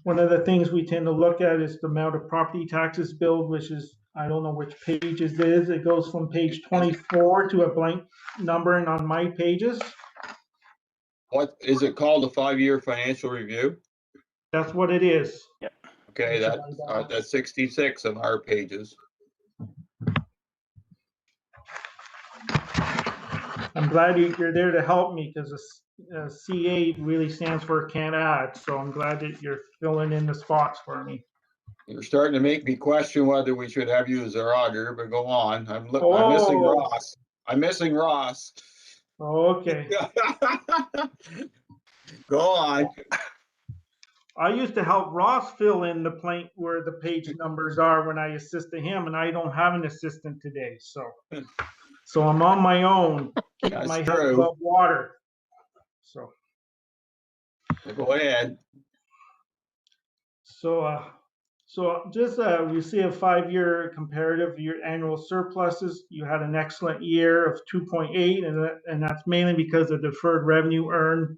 One of the things we tend to look at is the amount of property taxes billed, which is, I don't know which pages it is. It goes from page 24 to a blank numbering on my pages. What is it called? A 5-year financial review? That's what it is. Okay, that's 66 of our pages. I'm glad you're there to help me because the CA really stands for can't add. So I'm glad that you're filling in the spots for me. You're starting to make me question whether we should have you as our auditor, but go on. I'm missing Oh. Ross. I'm missing Ross. Okay. Go on. I used to help Ross fill in the blank where the page numbers are when I assisted him, and I don't have an assistant today. So I'm on my own, keeping That's my head true. above water. So Go ahead. So just we see a 5-year comparative, your annual surpluses. You had an excellent year of 2.8, and that's mainly because of deferred revenue earned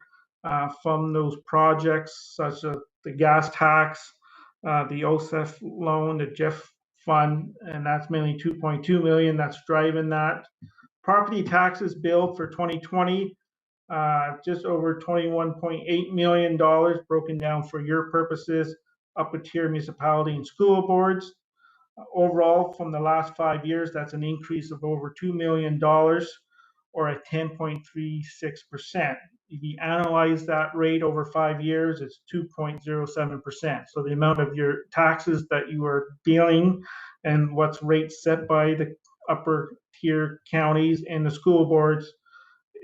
from those projects such as the gas tax, the OSEF loan, the JEF fund, and that's mainly 2.2 million that's driving that. Property taxes billed for 2020, just over $21.8 million, broken down for your purposes, upper tier municipality and school boards. Overall, from the last 5 years, that's an increase of over $2 million or a 10.36%. If you analyze that rate over 5 years, it's 2.07%. So the amount of your taxes that you are dealing and what's rate set by the upper tier counties and the school boards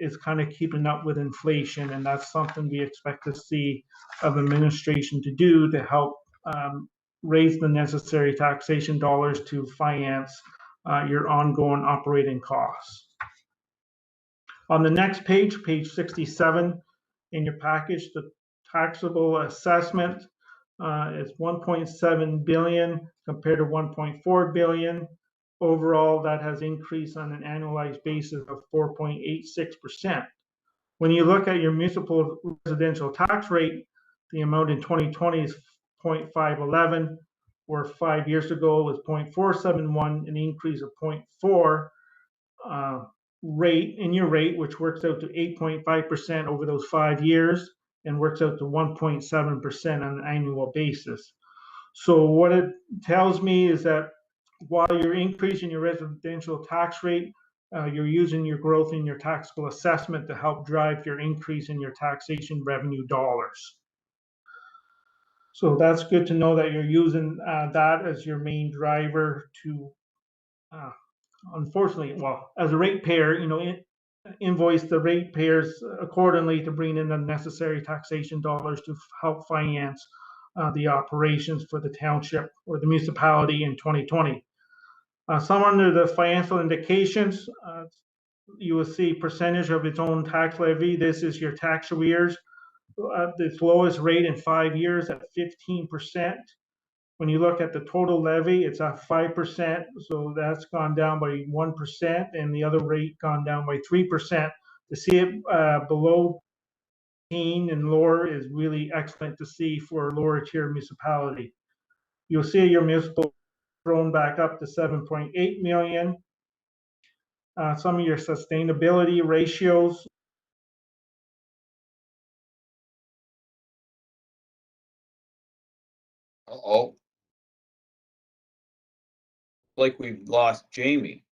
is kind of keeping up with inflation, and that's something we expect to see of administration to do to help raise the necessary taxation dollars to finance your ongoing operating costs. On the next page, page 67 in your package, the taxable assessment is 1.7 billion compared to 1.4 billion. Overall, that has increased on an annualized basis of 4.86%. When you look at your municipal residential tax rate, the amount in 2020 is 0.511, where 5 years ago was 0.471, an increase of 0.4 rate in your rate, which works out to 8.5% over those 5 years and works out to 1.7% on an annual basis. So what it tells me is that while you're increasing your residential tax rate, you're using your growth in your taxable assessment to help drive your increase in your taxation revenue dollars. So that's good to know that you're using that as your main driver to, unfortunately, well, as a ratepayer, invoice the ratepayers accordingly to bring in the necessary taxation dollars to help finance the operations for the township or the municipality in 2020. Some under the financial indications, you will see percentage of its own tax levy. This is your tax arrears. Its lowest rate in 5 years at 15%. When you look at the total levy, it's at 5%, so that's gone down by 1%, and the other rate gone down by 3%. To see it below and lower is really excellent to see for a lower tier municipality. You'll see your municipal thrown back up to 7.8 million. Some of your sustainability ratios. Uh-oh. Like we've lost Jamie.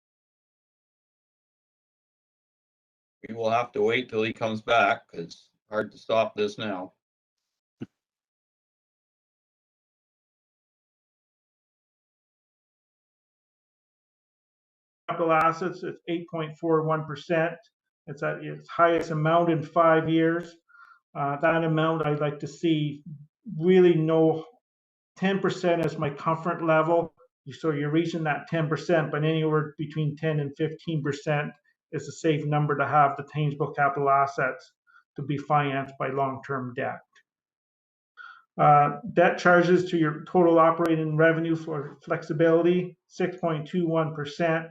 We will have to wait till he comes back, because it's hard to stop this now. Capital assets, it's 8.41%. It's at its highest amount in 5 years. That amount I'd like to see really no 10% as my comfort level. So you're reaching that 10%, but anywhere between 10 and 15% is a safe number to have the tangible capital assets to be financed by long-term debt. Debt charges to your total operating revenue for flexibility, 6.21%.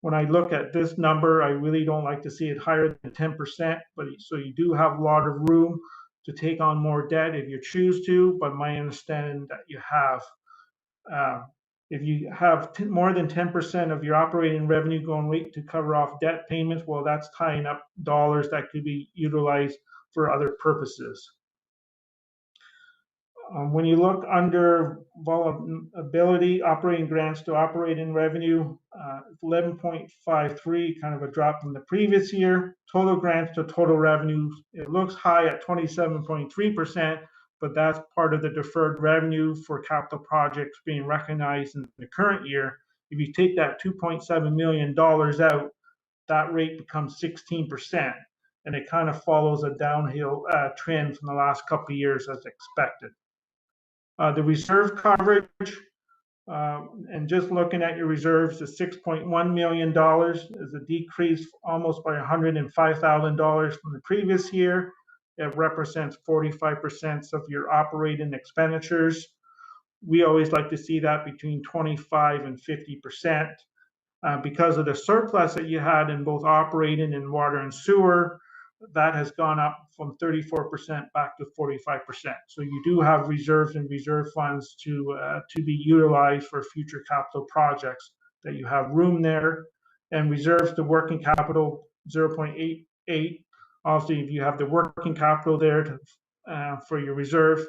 When I look at this number, I really don't like to see it higher than 10%, but so you do have a lot of room to take on more debt if you choose to, but my understanding that you have, if you have more than 10% of your operating revenue going right to cover off debt payments, well, that's tying up dollars that could be utilized for other purposes. When you look under vulnerability, operating grants to operating revenue, 11.53, kind of a drop from the previous year. Total grants to total revenues, it looks high at 27.3%, but that's part of the deferred revenue for capital projects being recognized in the current year. If you take that $2.7 million out, that rate becomes 16%, and it kind of follows a downhill trend from the last couple of years as expected. The reserve coverage, and just looking at your reserves, the $6.1 million is a decrease almost by $105,000 from the previous year. It represents 45% of your operating expenditures. We always like to see that between 25 and 50%. Because of the surplus that you had in both operating and water and sewer, that has gone up from 34% back to 45%. So you do have reserves and reserve funds to be utilized for future capital projects, that you have room there. And reserves to working capital, 0.88. Obviously, if you have the working capital there to, for your reserve,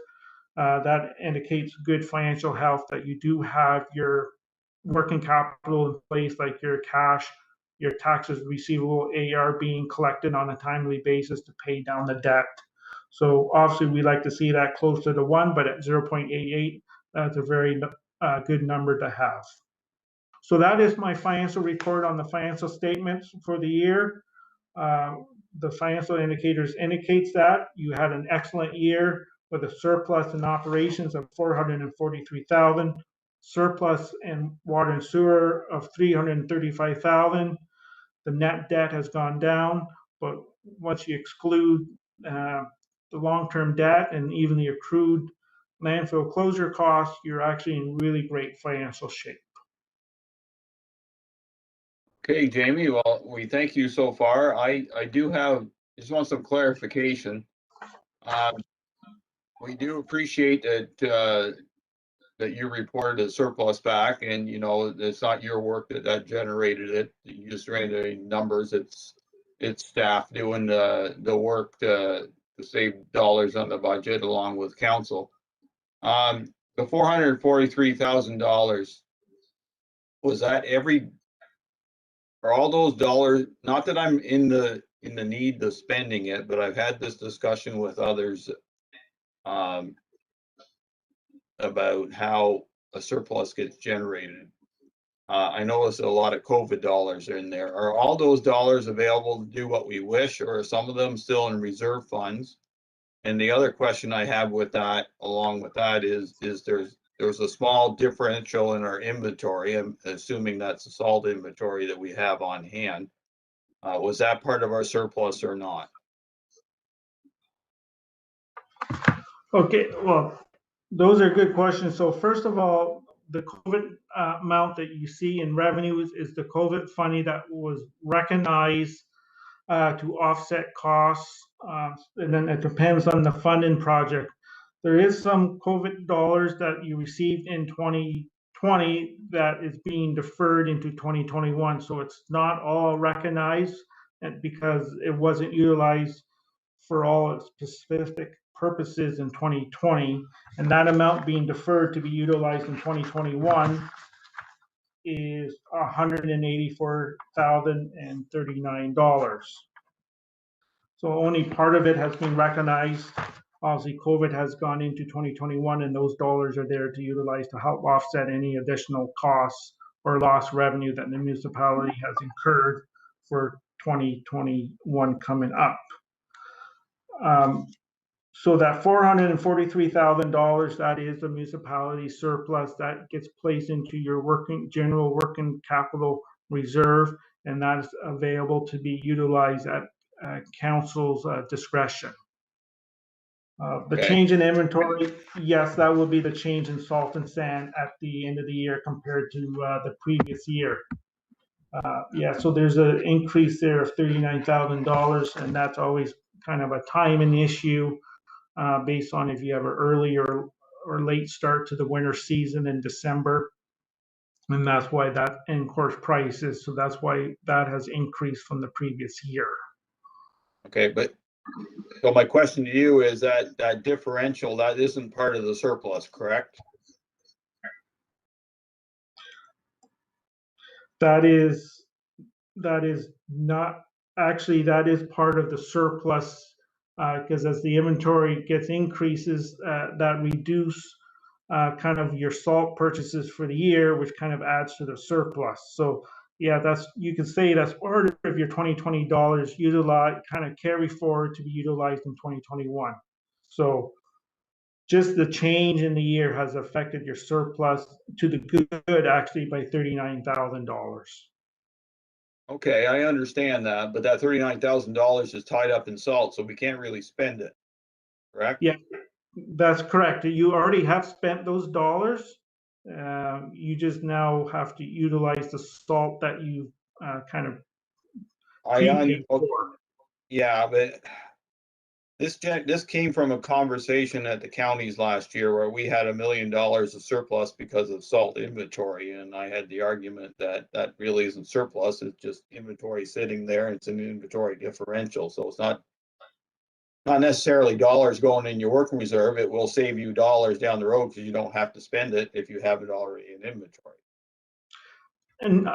that indicates good financial health, that you do have your working capital in place, like your cash, your taxes receivable, AR being collected on a timely basis to pay down the debt. So obviously we like to see that closer to 1, but at 0.88, that's a very good number to have. So that is my financial report on the financial statements for the year. The financial indicators indicates that you had an excellent year with a surplus in operations of $443,000, surplus in water and sewer of $335,000. The net debt has gone down, but once you exclude the long-term debt and even the accrued landfill closure costs, you're actually in really great financial shape. Okay, Jamie, well, we thank you so far. I do have, just want some clarification. We do appreciate that that you reported a surplus back, and you know it's not your work that generated it. You just ran the numbers. It's staff doing the work to save dollars on the budget along with council. The $443,000, was that are all those dollars? Not that I'm in the need of spending it, but I've had this discussion with others about how a surplus gets generated. I noticed a lot of COVID dollars are in there. Are all those dollars available to do what we wish, or are some of them still in reserve funds? And the other question I have with that, along with that, is there's a small differential in our inventory. I'm assuming that's the salt inventory that we have on hand. Was that part of our surplus or not? Okay, well, those are good questions. So first of all, the COVID amount that you see in revenues is the COVID funding that was recognized to offset costs and then it depends on the funding project. There is some COVID dollars that you received in 2020 that is being deferred into 2021. So it's not all recognized, and because it wasn't utilized for all its specific purposes in 2020, and that amount being deferred to be utilized in 2021 is $184,039. So only part of it has been recognized. Obviously, COVID has gone into 2021, and those dollars are there to utilize to help offset any additional costs or lost revenue that the municipality has incurred for 2021 coming up. So that $443,000, that is the municipality surplus that gets placed into your general working capital reserve, and that is available to be utilized at council's discretion. The change in inventory, yes, that will be the change in salt and sand at the end of the year compared to the previous year. Yeah, so there's an increase there of $39,000, and that's always kind of a timing issue based on if you have an early or late start to the winter season in December. And that's why that, and of course prices, so that's why that has increased from the previous year. Okay, but so my question to you is that differential, that isn't part of the surplus, correct? That is not, actually, that is part of the surplus, because as the inventory gets increases, that reduce kind of your salt purchases for the year, which kind of adds to the surplus. So yeah, that's, you could say that's part of your 2020 dollars utilized, kind of carry forward to be utilized in 2021. So just the change in the year has affected your surplus to the good actually by $39,000. Okay, I understand that, but that $39,000 is tied up in salt, so we can't really spend it, correct? Yeah, that's correct. You already have spent those dollars. You just now have to utilize the salt that you kind of prepaid for. Yeah, but this came from a conversation at the counties last year where we had $1 million of surplus because of salt inventory, and I had the argument that that really isn't surplus, it's just inventory sitting there, it's an inventory differential, so it's not necessarily dollars going in your working reserve. It will save you dollars down the road because you don't have to spend it if you have it already in inventory. And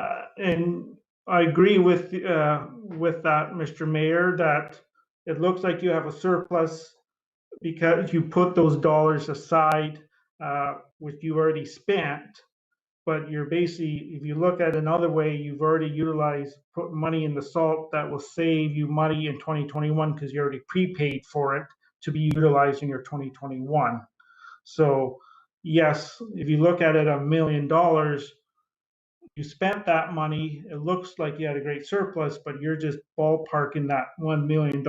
I agree with that, Mr. Mayor, that it looks like you have a surplus because you put those dollars aside, which you already spent. But you're basically, if you look at another way, you've already utilized, put money in the salt that will save you money in 2021 because you already prepaid for it to be utilized in your 2021. So yes, if you look at it, $1 million, you spent that money, it looks like you had a great surplus, but you're just ballparking that $1 million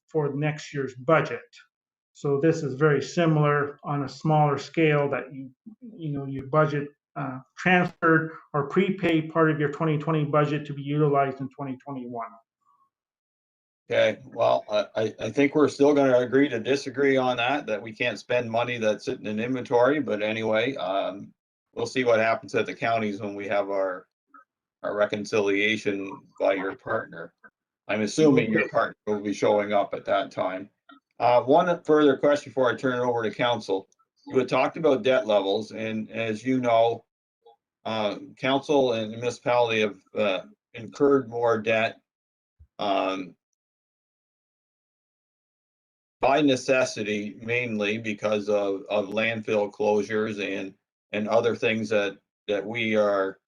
for next year's budget. So this is very similar on a smaller scale that you budget transferred or prepaid part of your 2020 budget to be utilized in 2021. Okay, well, I think we're still going to agree to disagree on that we can't spend money that's sitting in inventory, but anyway, we'll see what happens at the counties when we have our reconciliation by your partner. I'm assuming your partner will be showing up at that time. One further question before I turn it over to council. You had talked about debt levels, and as you know, council and the municipality have incurred more debt by necessity, mainly because of landfill closures and other things that we are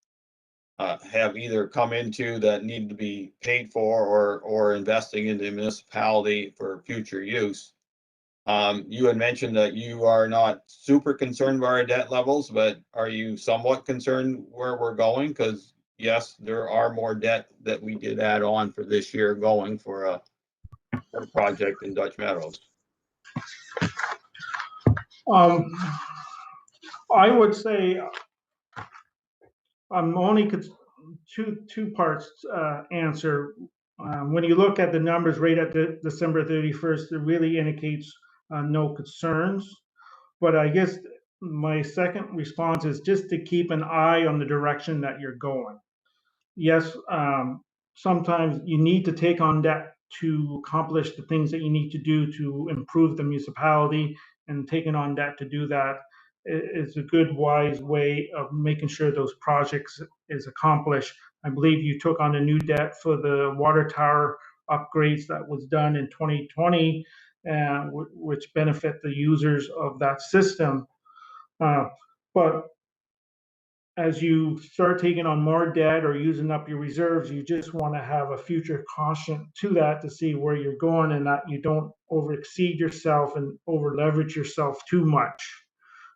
have either come into that need to be paid for or investing in the municipality for future use. You had mentioned that you are not super concerned by our debt levels, but are you somewhat concerned where we're going? Because yes, there are more debt that we did add on for this year going for a project in Dutch Meadows. I would say I'm only two parts answer. When you look at the numbers right at the December 31st, it really indicates no concerns. But I guess my second response is just to keep an eye on the direction that you're going. Yes, sometimes you need to take on debt to accomplish the things that you need to do to improve the municipality, and taking on debt to do that is a good, wise way of making sure those projects is accomplished. I believe you took on a new debt for the water tower upgrades that was done in 2020, which benefit the users of that system. But as you start taking on more debt or using up your reserves, you just want to have a future caution to that to see where you're going, and that you don't over exceed yourself and over leverage yourself too much.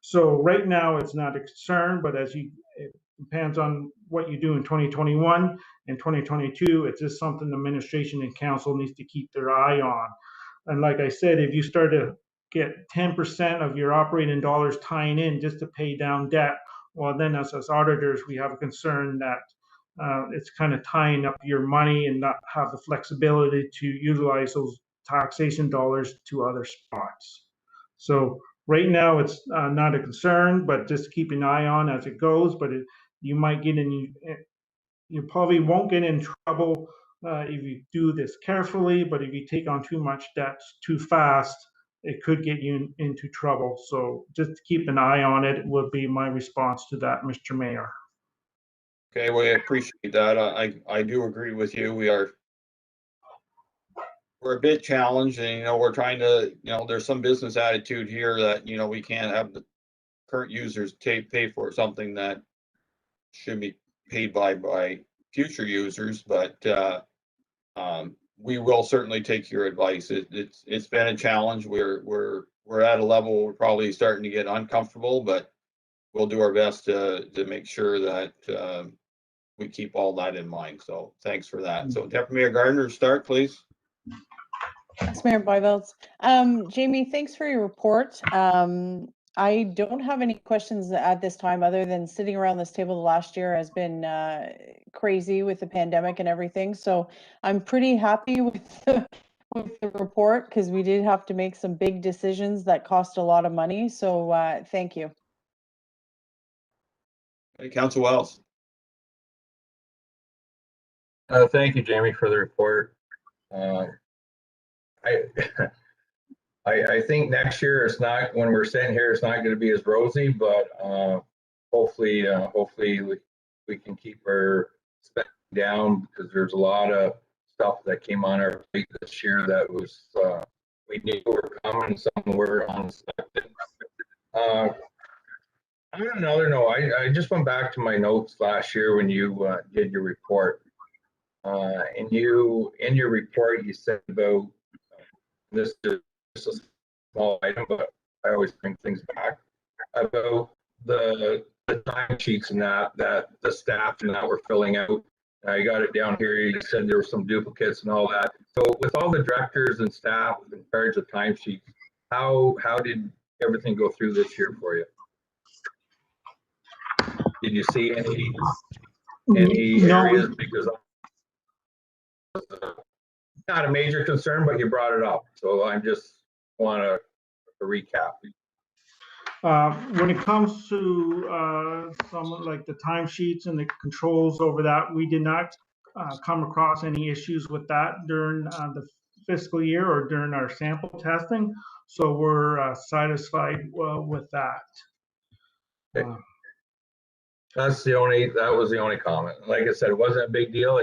So right now it's not a concern, but it depends on what you do in 2021 and 2022. It's just something the administration and council needs to keep their eye on. And like I said, if you start to get 10% of your operating dollars tying in just to pay down debt, well, then as auditors, we have a concern that it's kind of tying up your money and not have the flexibility to utilize those taxation dollars to other spots. So right now, it's not a concern, but just keep an eye on as it goes. But you might get in, you probably won't get in trouble if you do this carefully, but if you take on too much debt too fast, it could get you into trouble. So just keep an eye on it would be my response to that, Mr. Mayor. Okay, well, I appreciate that. I do agree with you. We're a bit challenged, and we're trying to, there's some business attitude here that, we can't have the current users pay for something that should be paid by future users, but we will certainly take your advice. It's been a challenge. We're at a level we're probably starting to get uncomfortable, but we'll do our best to make sure that we keep all that in mind. So thanks for that. So Deputy Mayor Gardner, start, please. Thanks, Mayor Byvelds. Jamie, thanks for your report. I don't have any questions at this time, other than sitting around this table the last year has been crazy with the pandemic and everything. So I'm pretty happy with the report, because we did have to make some big decisions that cost a lot of money. So thank you. Hey, Council Wells. Thank you, Jamie, for the report. I think next year it's not, when we're sitting here, it's not going to be as rosy, but hopefully we can keep our spending down, because there's a lot of stuff that came on our plate this year that was we knew were coming, some were unexpected. On another note, I just went back to my notes last year when you did your report. And in your report, you said about this is just a small item, but I always bring things back about the time sheets and that the staff and that were filling out. I got it down here. You said there were some duplicates and all that. So with all the directors and staff in charge of timesheets, how did everything go through this year for you? Did you see any areas? Because not a major concern, but you brought it up, so I just want to recap. When it comes to some like the timesheets and the controls over that, we did not come across any issues with that during the fiscal year or during our sample testing. So we're satisfied with that. Okay. That was the only comment. Like I said, it wasn't a big deal.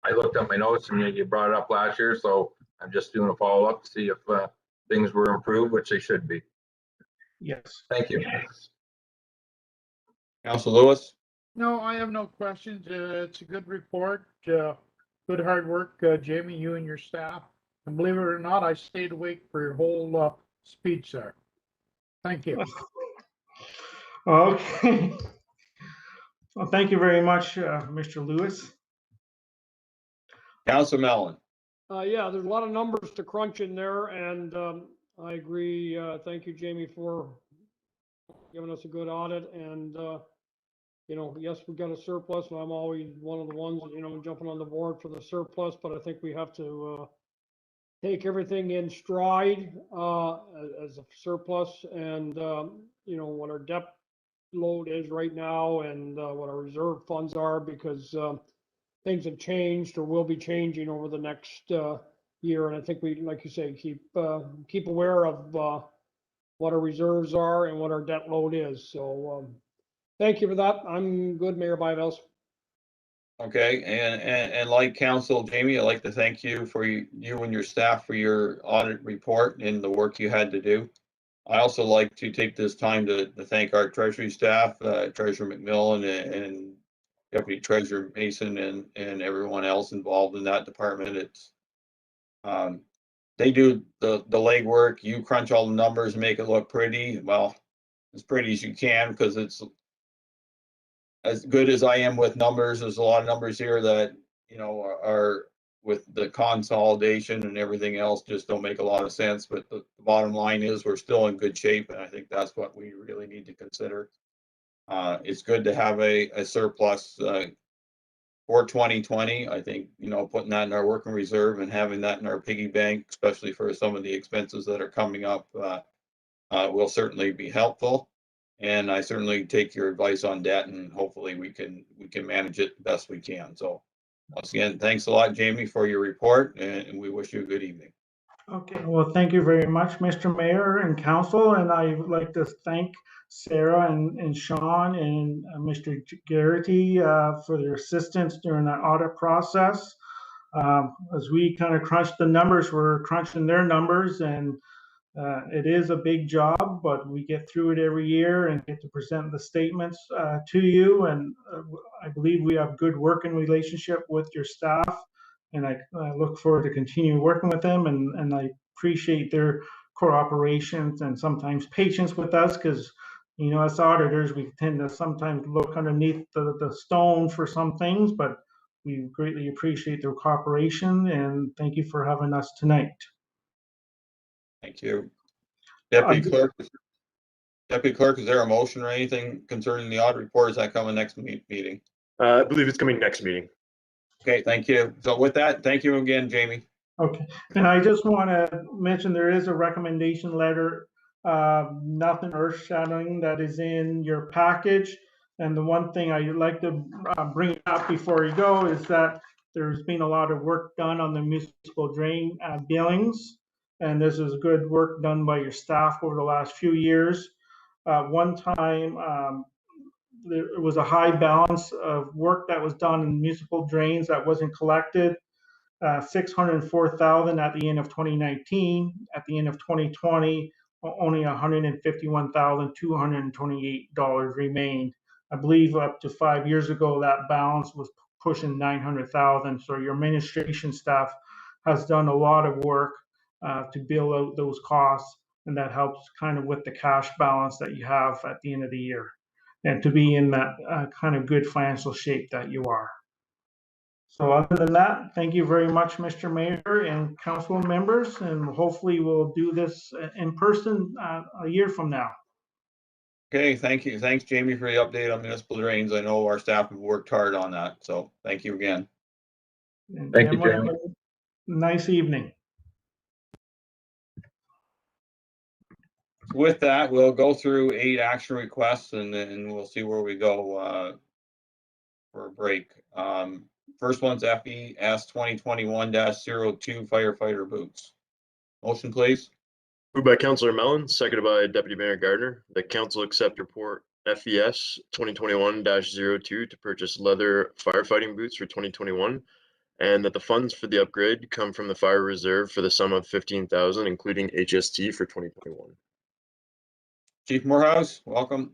I looked up my notes and you brought it up last year, so I'm just doing a follow up to see if things were improved, which they should be. Yes. Thank you. Council Lewis. No, I have no questions. It's a good report. Good hard work, Jamie, you and your staff. And believe it or not, I stayed awake for your whole speech there. Thank you. Okay. Well, thank you very much, Mr. Lewis. Council Mellon. Yeah, there's a lot of numbers to crunch in there, and I agree. Thank you, Jamie, for giving us a good audit. And you know, yes, we got a surplus, and I'm always one of the ones, you know, jumping on the board for the surplus, but I think we have to, take everything in stride, as a surplus and, you know, what our debt load is right now and, what our reserve funds are, because, things have changed or will be changing over the next, year. And I think we, like you say, keep aware of, what our reserves are and what our debt load is. So, thank you for that. I'm good, Mayor Byvells. Okay, and like Council Jamie, I'd like to thank you for you and your staff for your audit report and the work you had to do. I also like to take this time to thank our treasury staff, Treasurer McMillan and Deputy Treasurer Mason and everyone else involved in that department. It's they do the legwork. You crunch all the numbers and make it look pretty. Well, as pretty as you can, because it's as good as I am with numbers. There's a lot of numbers here that, you know, are with the consolidation and everything else just don't make a lot of sense. But the bottom line is we're still in good shape, and I think that's what we really need to consider. It's good to have a surplus for 2020. I think, you know, putting that in our working reserve and having that in our piggy bank, especially for some of the expenses that are coming up, will certainly be helpful. And I certainly take your advice on debt, and hopefully we can manage it the best we can. So once again, thanks a lot, Jamie, for your report, and we wish you a good evening. Okay, well, thank you very much, Mr. Mayor and Council, and I would like to thank Sarah and Sean and Mr. Garrity for their assistance during that audit process. As we kind of crunch the numbers, we're crunching their numbers, and it is a big job, but we get through it every year and get to present the statements to you. And I believe we have good working relationship with your staff, and I look forward to continue working with them. And I appreciate their cooperation and sometimes patience with us, because, you know, as auditors, we tend to sometimes look underneath the stone for some things, but we greatly appreciate their cooperation, and thank you for having us tonight. Thank you. Deputy Clerk, is there a motion or anything concerning the audit report? Is that coming next meeting? I believe it's coming next meeting. Okay, thank you. So with that, thank you again, Jamie. Okay, and I just want to mention there is a recommendation letter, nothing earth-shattering, that is in your package. And the one thing I'd like to bring up before you go is that there's been a lot of work done on the municipal drain billings. And this is good work done by your staff over the last few years. One time, there was a high balance of work that was done in municipal drains that wasn't collected. 604,000 at the end of 2019. At the end of 2020, only $151,228 remained. I believe up to 5 years ago, that balance was pushing 900,000. So your administration staff has done a lot of work to bill out those costs, and that helps kind of with the cash balance that you have at the end of the year, and to be in that kind of good financial shape that you are. So other than that, thank you very much, Mr. Mayor and council members, and hopefully we'll do this in person a year from now. Okay, thank you. Thanks, Jamie, for the update on municipal drains. I know our staff have worked hard on that, so thank you again. And Thank you, everyone have Jamie. a nice evening. With that, we'll go through 8 action requests, and then we'll see where we go for a break. First one's FES 2021-02 firefighter boots. Motion, please. Moved by Councillor Mellon, seconded by Deputy Mayor Gardner, that council accept report FES 2021-02 to purchase leather firefighting boots for 2021, and that the funds for the upgrade come from the fire reserve for the sum of $15,000, including HST for 2021. Chief Morehouse, welcome.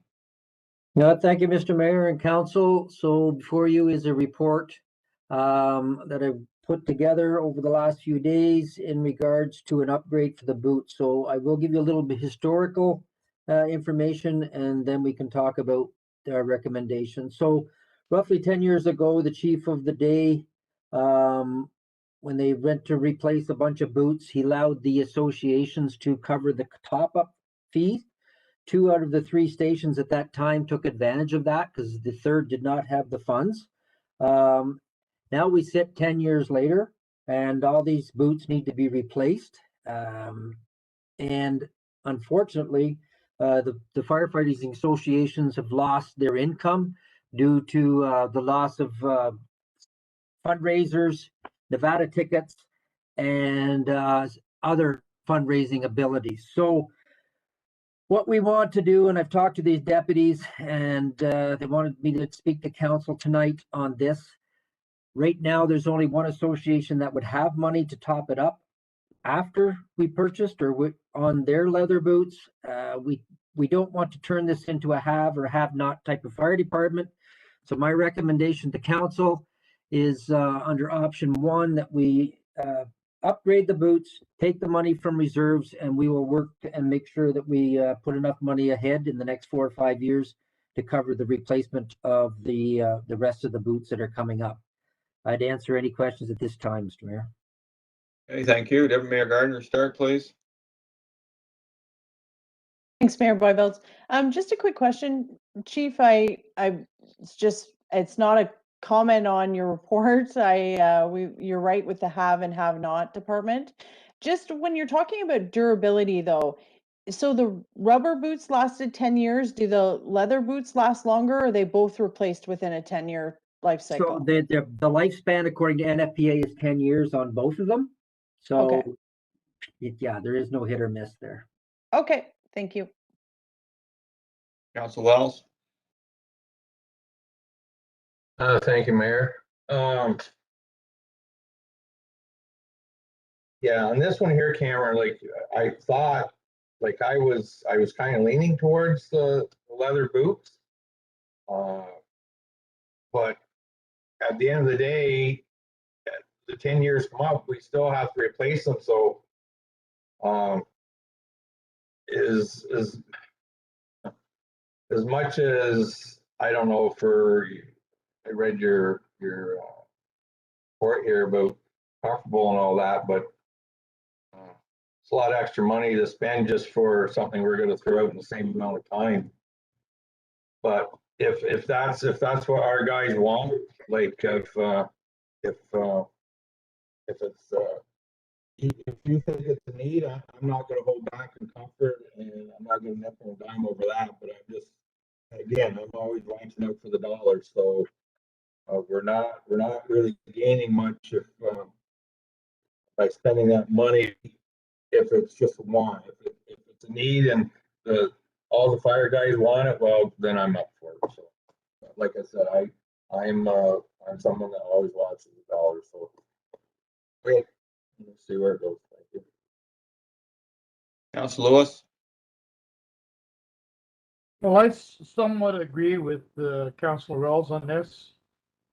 Thank you, Mr. Mayor and Council. So before you is a report that I've put together over the last few days in regards to an upgrade for the boots. So I will give you a little bit historical information, and then we can talk about our recommendations. So roughly 10 years ago, the chief of the day, when they went to replace a bunch of boots, he allowed the associations to cover the top-up fee 2 out of the 3 stations at that time took advantage of that because the third did not have the funds. Now we sit 10 years later and all these boots need to be replaced. And unfortunately, the firefighting associations have lost their income due to the loss of fundraisers, Nevada tickets, and other fundraising abilities. So what we want to do, and I've talked to these deputies, and they wanted me to speak to council tonight on this. Right now, there's only one association that would have money to top it up after we purchased or on their leather boots. We don't want to turn this into a have or have not type of fire department. So my recommendation to council is under option 1 that we upgrade the boots, take the money from reserves, and we will work and make sure that we put enough money ahead in the next 4 or 5 years to cover the replacement of the rest of the boots that are coming up. I'd answer any questions at this time, Mr. Mayor. Okay, thank you. Deputy Mayor Gardner, start, please. Thanks, Mayor Boyveld. Just a quick question, Chief. It's not a comment on your report. You're right with the have and have not department. Just when you're talking about durability though, so the rubber boots lasted 10 years. Do the leather boots last longer, or are they both replaced within a 10-year life cycle? So the lifespan according to NFPA is 10 years on both of them. So Okay. Yeah, there is no hit or miss there. Okay, thank you. Council Wells. Thank you, Mayor. Yeah, on this one here, Cameron, like I thought, like I was kind of leaning towards the leather boots. But at the end of the day, the 10 years come up, we still have to replace them. So is as much as I don't know I read your report here about comfortable and all that, but it's a lot of extra money to spend just for something we're going to throw out in the same amount of time. But if that's what our guys want, like if you think it's a need, I'm not going to hold back in comfort, and I'm not going to nickel and dime over that. But I'm always watching out for the dollar. So we're not really gaining much by spending that money if it's just a want. If it's a need and all the fire guys want it, well, then I'm up for it. So, like I said, I'm someone that always watches the dollar. So, okay, let's see where it goes. Thank you. Council Lewis. Well, I somewhat agree with Councilor Wells on this.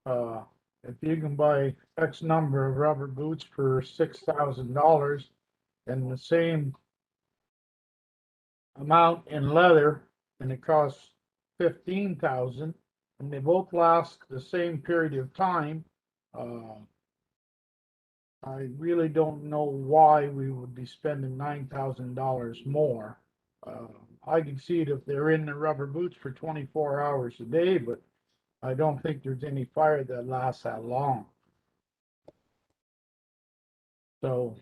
If you can buy X number of rubber boots for $6,000 and the same amount in leather, and it costs $15,000, and they both last the same period of time, I really don't know why we would be spending $9,000 more. I can see it if they're in the rubber boots for 24 hours a day, but I don't think there's any fire that lasts that long. So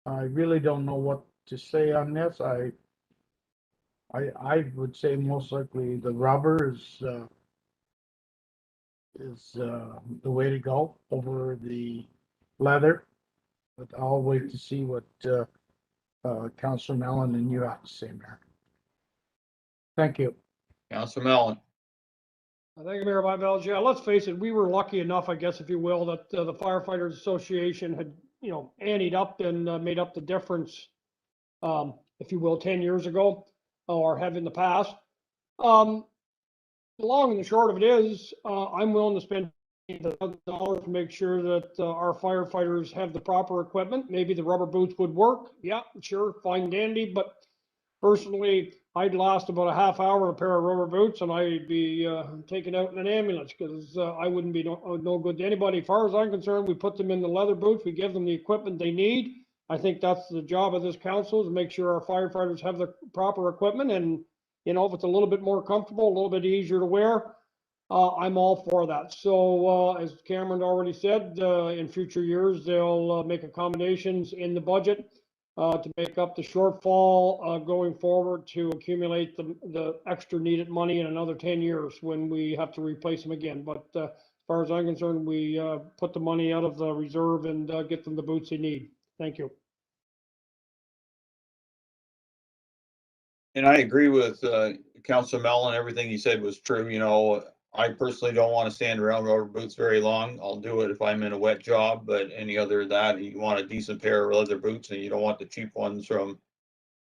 I really don't know what to say on this. I would say most likely the rubber is the way to go over the leather. But I'll wait to see what Councilor Mellon and you have to say, Mayor. Thank you. Councilor Mellon. Thank you, Mayor Boyveld. Yeah, let's face it, we were lucky enough, I guess, if you will, that the Firefighters Association had, anteed up and made up the difference, if you will, 10 years ago, or have in the past. The long and the short of it is, I'm willing to spend $1,000 to make sure that our firefighters have the proper equipment. Maybe the rubber boots would work. Yeah, sure, fine dandy, but personally, I'd last about a half hour in a pair of rubber boots, and I'd be taken out in an ambulance because I wouldn't be no good to anybody. As far as I'm concerned, we put them in the leather boots, we give them the equipment they need, I think that's the job of this council, is to make sure our firefighters have the proper equipment, and, you know, if it's a little bit more comfortable, a little bit easier to wear, I'm all for that. So, as Cameron already said, in future years, they'll make accommodations in the budget to make up the shortfall going forward, to accumulate the extra needed money in another 10 years when we have to replace them again. But as far as I'm concerned, we put the money out of the reserve and get them the boots they need. Thank you. And I agree with Councilor Mellon. Everything he said was true. You know, I personally don't want to stand around rubber boots very long. I'll do it if I'm in a wet job, but any other than that, you want a decent pair of leather boots, and you don't want the cheap ones from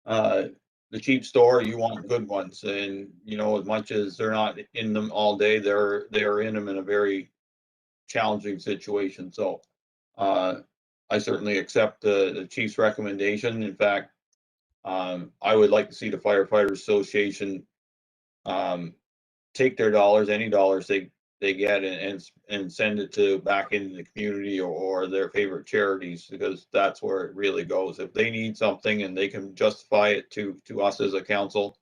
the cheap store. You want good ones. And, you know, as much as they're not in them all day, they are in them in a very challenging situation. So I certainly accept the chief's recommendation. In fact, I would like to see the Firefighters Association take their dollars, any dollars they get, and send it to back into the community or their favorite charities, because that's where it really goes. If they need something and they can justify it to us as a council,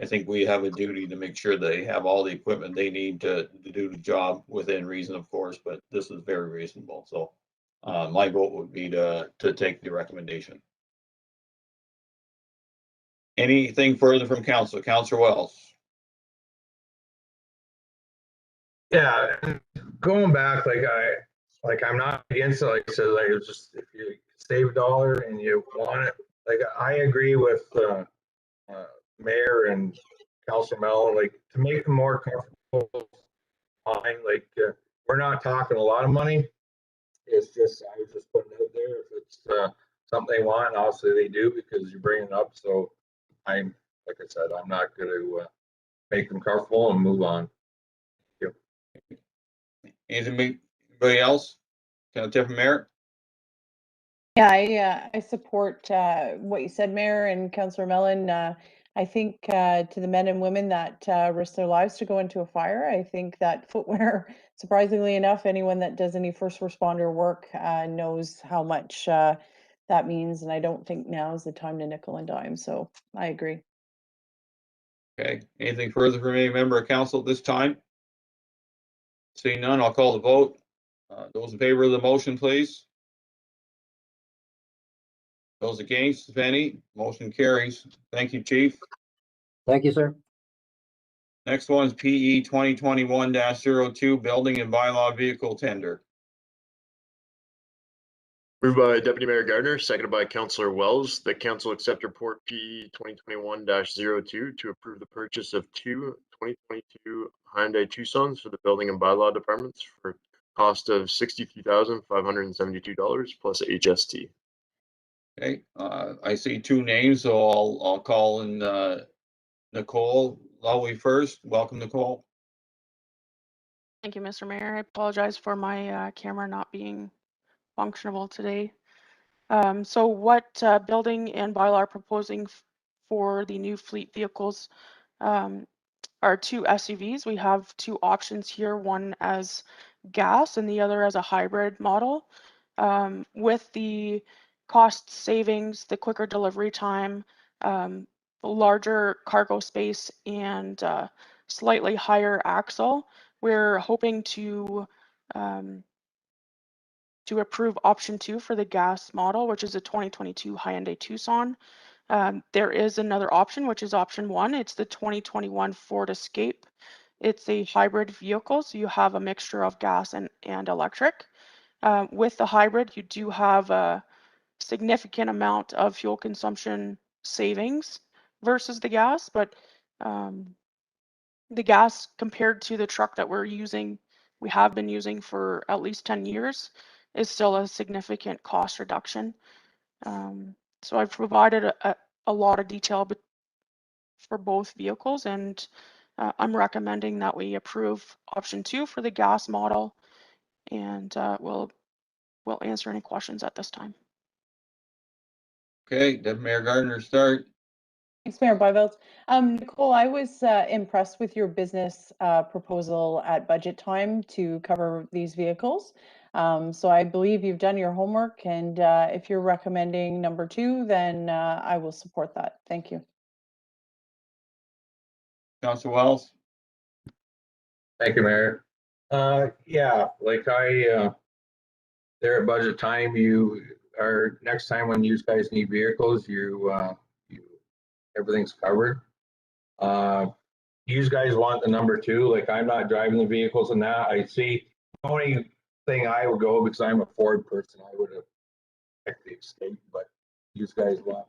I think we have a duty to make sure they have all the equipment they need to do the job, within reason, of course, but this is very reasonable. So my vote would be to take the recommendation. Anything further from council? Councilor Wells? Yeah, and going back, I'm not against it. Like I said, like it's just, if you save a dollar and you want it, like I agree with Mayor and Councilor Mellon, like to make them more comfortable. Fine, like we're not talking a lot of money. It's just, I was just putting it out there. If it's something they want, obviously they do, because you bring it up. So I'm, like I said, I'm not going to make them comfortable and move on. Anybody else? Councilor Mayor? Yeah, I support what you said, Mayor and Councillor Mellon. I think to the men and women that risk their lives to go into a fire, I think that footwear, surprisingly enough, anyone that does any first responder work knows how much that means. And I don't think now is the time to nickel and dime. So I agree. Okay, anything further from any member of council at this time? Seeing none, I'll call the vote. Those in favor of the motion, please. Those against, if any, motion carries. Thank you, Chief. Thank you, sir. Next one is PE 2021-02, Building and Bylaw Vehicle Tender. Moved by Deputy Mayor Gardner, seconded by Councillor Wells, that council accept report PE 2021-02 to approve the purchase of two 2022 Hyundai Tucsons for the Building and Bylaw departments for cost of $63,572 plus HST. Okay, I see two names, so I'll call in Nicole Lowy first. Welcome, Nicole. Thank you, Mr. Mayor. I apologize for my camera not being functional today. So what building and bylaw are proposing for the new fleet vehicles are two SUVs. We have two options here, one as gas and the other as a hybrid model. With the cost savings, the quicker delivery time, larger cargo space, and slightly higher axle, we're hoping to approve option 2 for the gas model, which is a 2022 Hyundai Tucson. There is another option, which is option 1. It's the 2021 Ford Escape. It's a hybrid vehicle, so you have a mixture of gas and electric. With the hybrid, you do have a significant amount of fuel consumption savings versus the gas, but the gas, compared to the truck that we have been using for at least 10 years, is still a significant cost reduction. So I've provided a lot of detail for both vehicles, and I'm recommending that we approve option 2 for the gas model, and we'll answer any questions at this time. Okay, Deputy Mayor Gardner, start. Thanks, Mayor Byveld. Nicole, I was impressed with your business proposal at budget time to cover these vehicles. So I believe you've done your homework, and if you're recommending number 2, then I will support that. Thank you. Councilor Wells? Thank you, Mayor. Yeah, like there at budget time, next time when you guys need vehicles, everything's covered. You guys want the number 2, like I'm not driving the vehicles and that. I see the only thing I would go, because I'm a Ford person, I would have picked the Escape, but you guys want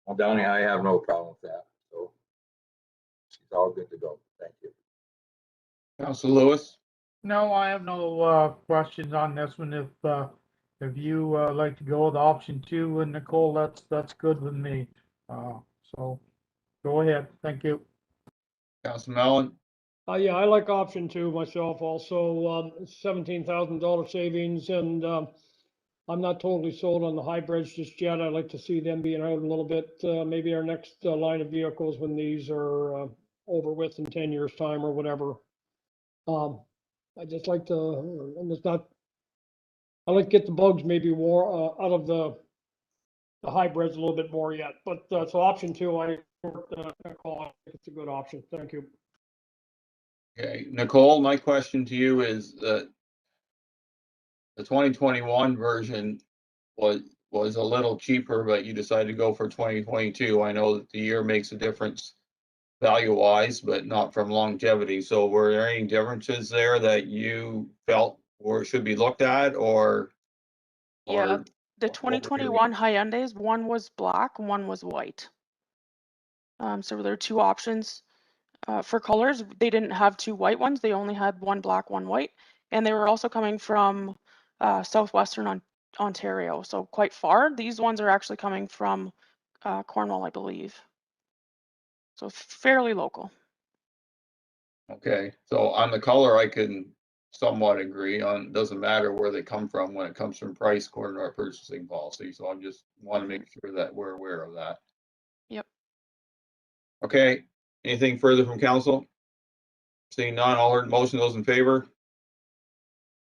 well, Donnie, I have no problem with that. So she's all good to go. Thank you. Councilor Lewis? No, I have no questions on this one. If you like to go with option 2, and Nicole, that's good with me. So go ahead. Thank you. Councilor Mellon? Yeah, I like option 2 myself also, $17,000 savings, and I'm not totally sold on the hybrids just yet. I'd like to see them being out a little bit, maybe our next line of vehicles when these are over with in 10 years' time or whatever. I just like to, I like to get the bugs maybe more out of the hybrids a little bit more yet. But so option 2, I call. I think it's a good option. Thank you. Okay, Nicole, my question to you is that the 2021 version was a little cheaper, but you decided to go for 2022. I know that the year makes a difference value-wise, but not from longevity. So were there any differences there that you felt or should be looked at, or? Yeah, the what were your 2021 Hyundais, one was black, one was white. So there are 2 options. For colors, they didn't have 2 white ones. They only had 1 black, 1 white. And they were also coming from southwestern Ontario, so quite far. These ones are actually coming from Cornwall, I believe. So fairly local. Okay, so on the color, I can somewhat agree on, doesn't matter where they come from when it comes from price according to our purchasing policy. So I just want to make sure that we're aware of that. Yep. Okay, anything further from council? Seeing none, all heard the motion, those in favor?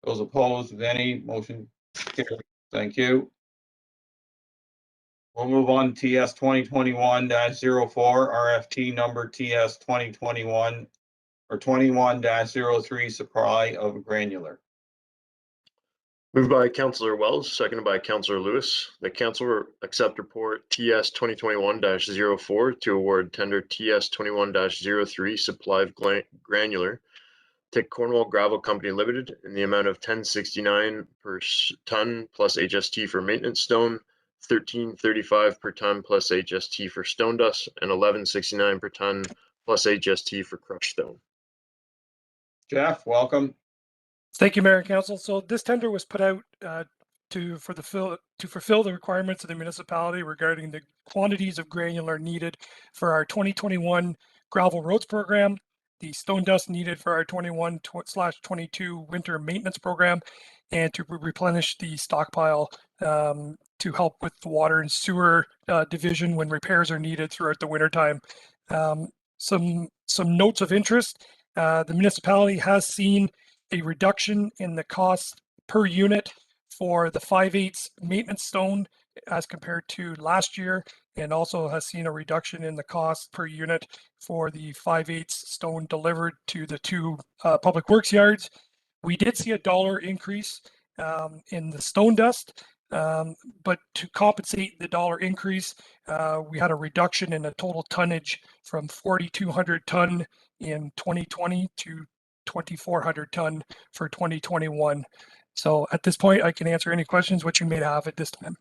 Those opposed, if any, motion carried. Thank you. We'll move on to TS 2021-04, RFT number TS 2021 or 21-03, supply of granular. Moved by Councillor Wells, seconded by Councillor Lewis. The council accept report TS 2021-04 to award tender TS 21-03 supply of granular to Cornwall Gravel Company Limited in the amount of $10.69 per ton plus HST for maintenance stone, $13.35 per ton plus HST for stone dust, and $11.69 per ton plus HST for crushed stone. Jeff, welcome. Thank you, Mayor and Council. So this tender was put out to fulfill the requirements of the municipality regarding the quantities of granular needed for our 2021 gravel roads program, the stone dust needed for our 21/22 winter maintenance program, and to replenish the stockpile to help with the water and sewer division when repairs are needed throughout the wintertime. Some notes of interest. The municipality has seen a reduction in the cost per unit for the 5/8 maintenance stone as compared to last year, and also has seen a reduction in the cost per unit for the 5/8 stone delivered to the 2 public works yards. We did see a $1 increase in the stone dust, but to compensate the $1 increase, we had a reduction in the total tonnage from 4,200 ton in 2020 to 2,400 ton for 2021. So at this point, I can answer any questions which you may have at this time.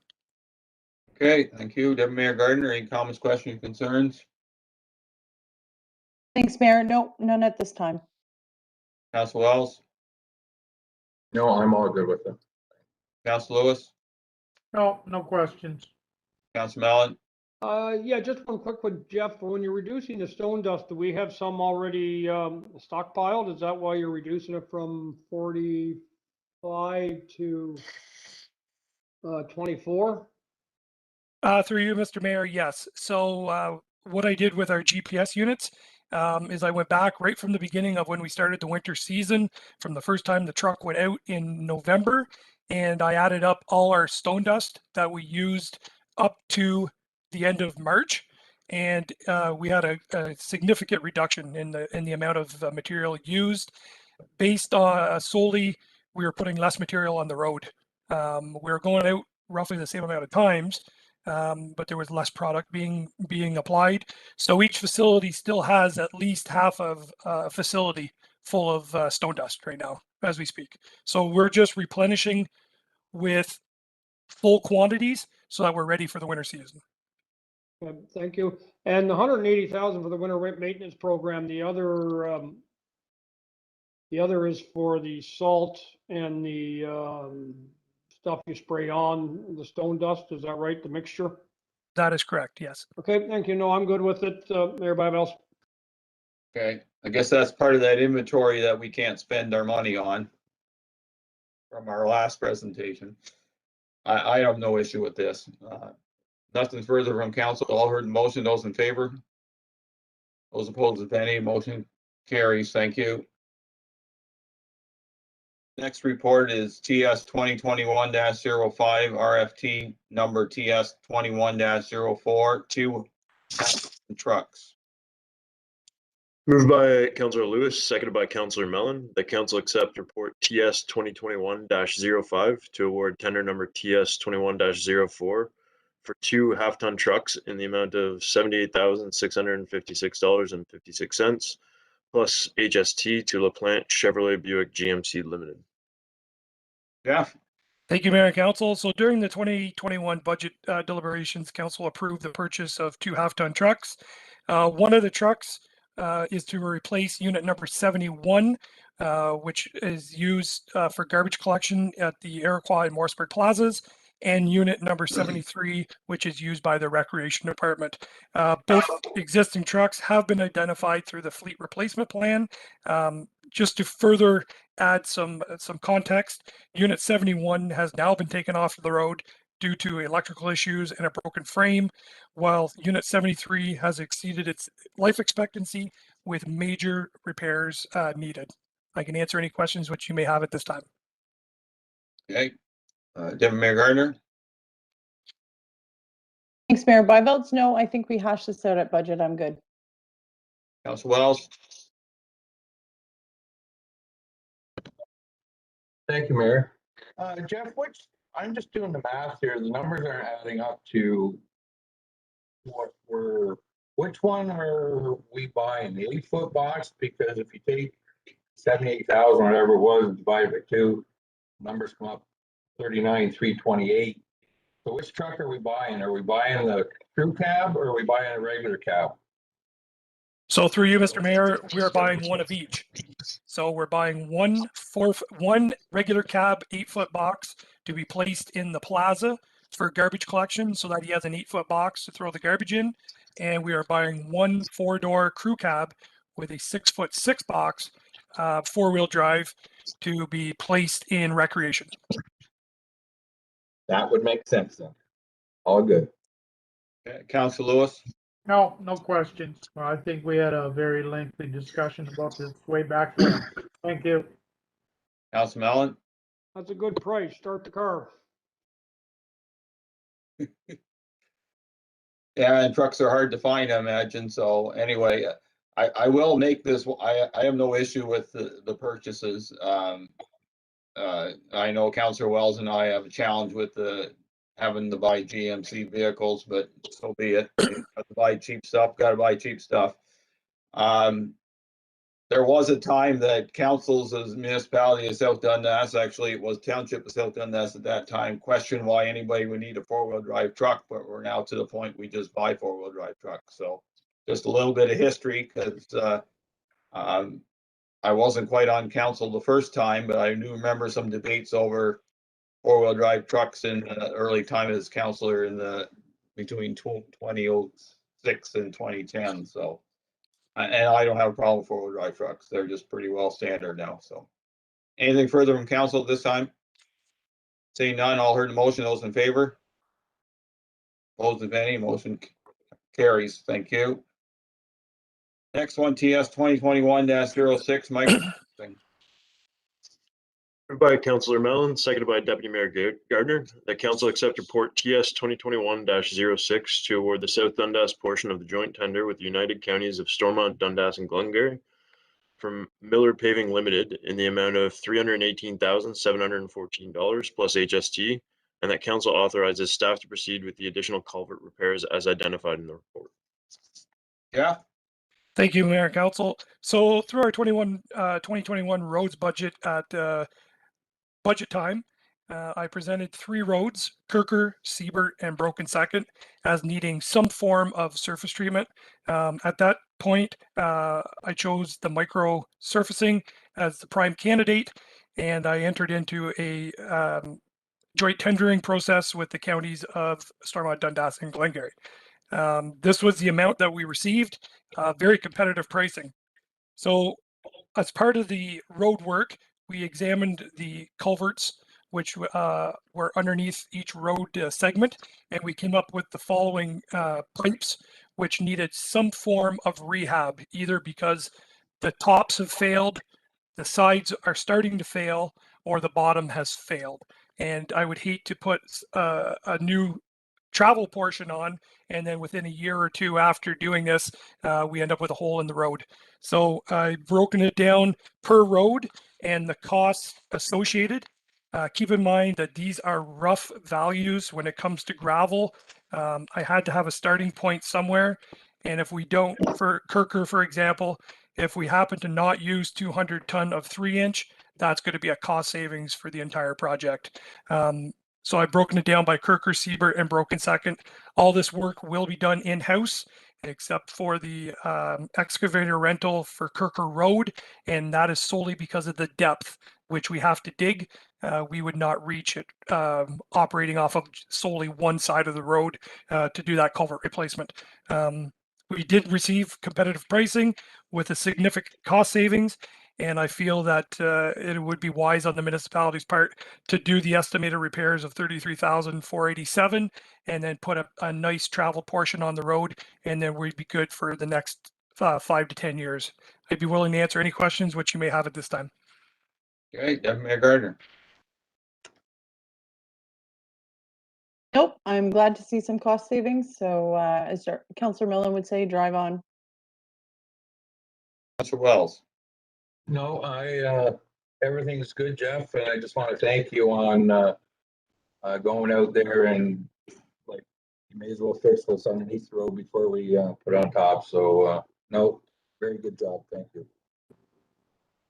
Okay, thank you. Deputy Mayor Gardner, any comments, questions, concerns? Thanks, Mayor. No, none at this time. Councilor Wells? No, I'm all good with them. Councilor Lewis? No, no questions. Councilor Mellon? Yeah, just one quick one, Jeff. When you're reducing the stone dust, do we have some already stockpiled? Is that why you're reducing it from 45 to 24? Through you, Mr. Mayor, yes. So what I did with our GPS units is I went back right from the beginning of when we started the winter season, from the first time the truck went out in November, and I added up all our stone dust that we used up to the end of March, and we had a significant reduction in the amount of material used, based on solely we were putting less material on the road. We were going out roughly the same amount of times, but there was less product being applied. So each facility still has at least half of a facility full of stone dust right now as we speak. So we're just replenishing with full quantities so that we're ready for the winter season. Thank you. And the 180,000 for the winter maintenance program, the other is for the salt and the stuff you spray on the stone dust. Is that right? The mixture? That is correct, yes. Okay, thank you. No, I'm good with it, Mayor Byvelds. Okay, I guess that's part of that inventory that we can't spend our money on from our last presentation. I have no issue with this. Nothing further from council. All heard the motion. Those in favor? Those opposed, if any, motion carries. Thank you. Next report is TS 2021-05 RFT number TS 21-04, 2 trucks. Moved by Councillor Lewis, seconded by Councillor Mellon, that council accept report TS 2021-05 to award tender number TS 21-04 for 2 half-ton trucks in the amount of $78,656.56 plus HST to LaPlante Chevrolet Buick GMC Limited. Jeff? Thank you, Mayor and Council. So during the 2021 budget deliberations, Council approved the purchase of 2 half-ton trucks. One of the trucks is to replace unit number 71, which is used for garbage collection at the Iroquois and Morrisburg plazas, and unit number 73, which is used by the Recreation Department. Both existing trucks have been identified through the fleet replacement plan. Just to further add some context, unit 71 has now been taken off the road due to electrical issues and a broken frame, while unit 73 has exceeded its life expectancy with major repairs needed. I can answer any questions which you may have at this time. Okay. Deputy Mayor Gardner? Thanks, Mayor Byvelds. No, I think we hashed this out at budget. I'm good. Council Wells? Thank you, Mayor. Jeff, I'm just doing the math here. The numbers aren't adding up to which one are we buying? The 8-foot box? Because if you take 78,000, whatever it was, and divide by 2, numbers come up 39,328. So which truck are we buying? Are we buying the crew cab or are we buying a regular cab? So through you, Mr. Mayor, we are buying one of each. So we're buying one regular cab 8-foot box to be placed in the plaza for garbage collection so that he has an 8-foot box to throw the garbage in. And we are buying one 4-door crew cab with a 6'6" box, 4-wheel drive to be placed in recreation. That would make sense then. All good. Okay. Council Lewis? No, no questions. I think we had a very lengthy discussion about this way back when. Thank you. Council Mellon? That's a good price. Start the car. Yeah, and trucks are hard to find, I imagine. So anyway, I will make this, I have no issue with the purchases. I know Councillor Wells and I have a challenge with having to buy GMC vehicles, but so be it. You got to buy cheap stuff, got to buy cheap stuff. There was a time that councils as municipality of South Dundas, actually it was Township of South Dundas at that time, questioned why anybody would need a 4-wheel drive truck, but we're now to the point we just buy 4-wheel drive trucks. So just a little bit of history, because I wasn't quite on council the first time, but I do remember some debates over 4-wheel drive trucks in the early time as councillor between 2006 and 2010. So. And I don't have a problem with 4-wheel drive trucks. They're just pretty well standard now. So anything further from council at this time? Seeing none, all heard the motion. Those in favor? Opposed, if any, motion carries. Thank you. Next one, TS 2021-06, Mike. Moved by Councillor Mellon, seconded by Deputy Mayor Gardner, that council accept report TS 2021-06 to award the South Dundas portion of the joint tender with the United Counties of Stormont, Dundas, and Glengarry from Miller Paving Limited in the amount of $318,714 plus HST, and that council authorizes staff to proceed with the additional culvert repairs as identified in the report. Yeah. Thank you, Mayor and Council. So through our 2021 roads budget at budget time, I presented 3 roads, Kirker, Siebert, and Broken Second, as needing some form of surface treatment. At that point, I chose the micro surfacing as the prime candidate, and I entered into a joint tendering process with the counties of Stormont, Dundas, and Glengarry. This was the amount that we received, very competitive pricing. So as part of the road work, we examined the culverts which were underneath each road segment, and we came up with the following pipes which needed some form of rehab, either because the tops have failed, the sides are starting to fail, or the bottom has failed. And I would hate to put a new travel portion on, and then within a year or two after doing this, we end up with a hole in the road. So I've broken it down per road and the costs associated. Keep in mind that these are rough values when it comes to gravel. I had to have a starting point somewhere. And if we don't, for Kirker, for example, if we happen to not use 200 ton of 3-inch, that's going to be a cost savings for the entire project. So I've broken it down by Kirker, Siebert, and Broken Second. All this work will be done in-house, except for the excavator rental for Kirker Road, and that is solely because of the depth which we have to dig. We would not reach it operating off of solely one side of the road to do that culvert replacement. We did receive competitive pricing with a significant cost savings, and I feel that it would be wise on the municipality's part to do the estimated repairs of 33,487 and then put a nice travel portion on the road, and then we'd be good for the next 5 to 10 years. I'd be willing to answer any questions which you may have at this time. Okay, Deputy Mayor Gardner. Nope, I'm glad to see some cost savings. So as Councillor Millen would say, drive on. Councillor Wells. No, everything's good, Jeff, and I just want to thank you on going out there and like you may as well fix what's underneath the road before we put it on top. So no, very good job. Thank you.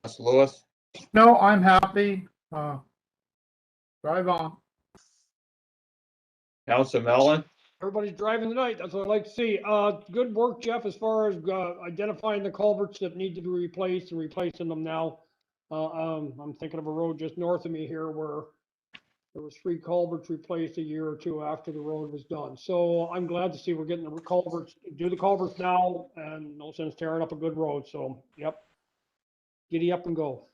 Councillor Lewis. No, I'm happy. Drive on. Councillor Mellon. Everybody's driving tonight. That's what I'd like to see. Good work, Jeff, as far as identifying the culverts that need to be replaced and replacing them now. I'm thinking of a road just north of me here where there was 3 culverts replaced a year or 2 after the road was done. So I'm glad to see we're getting the culverts, do the culverts now, and no sense tearing up a good road. So, yep. Giddy up and go.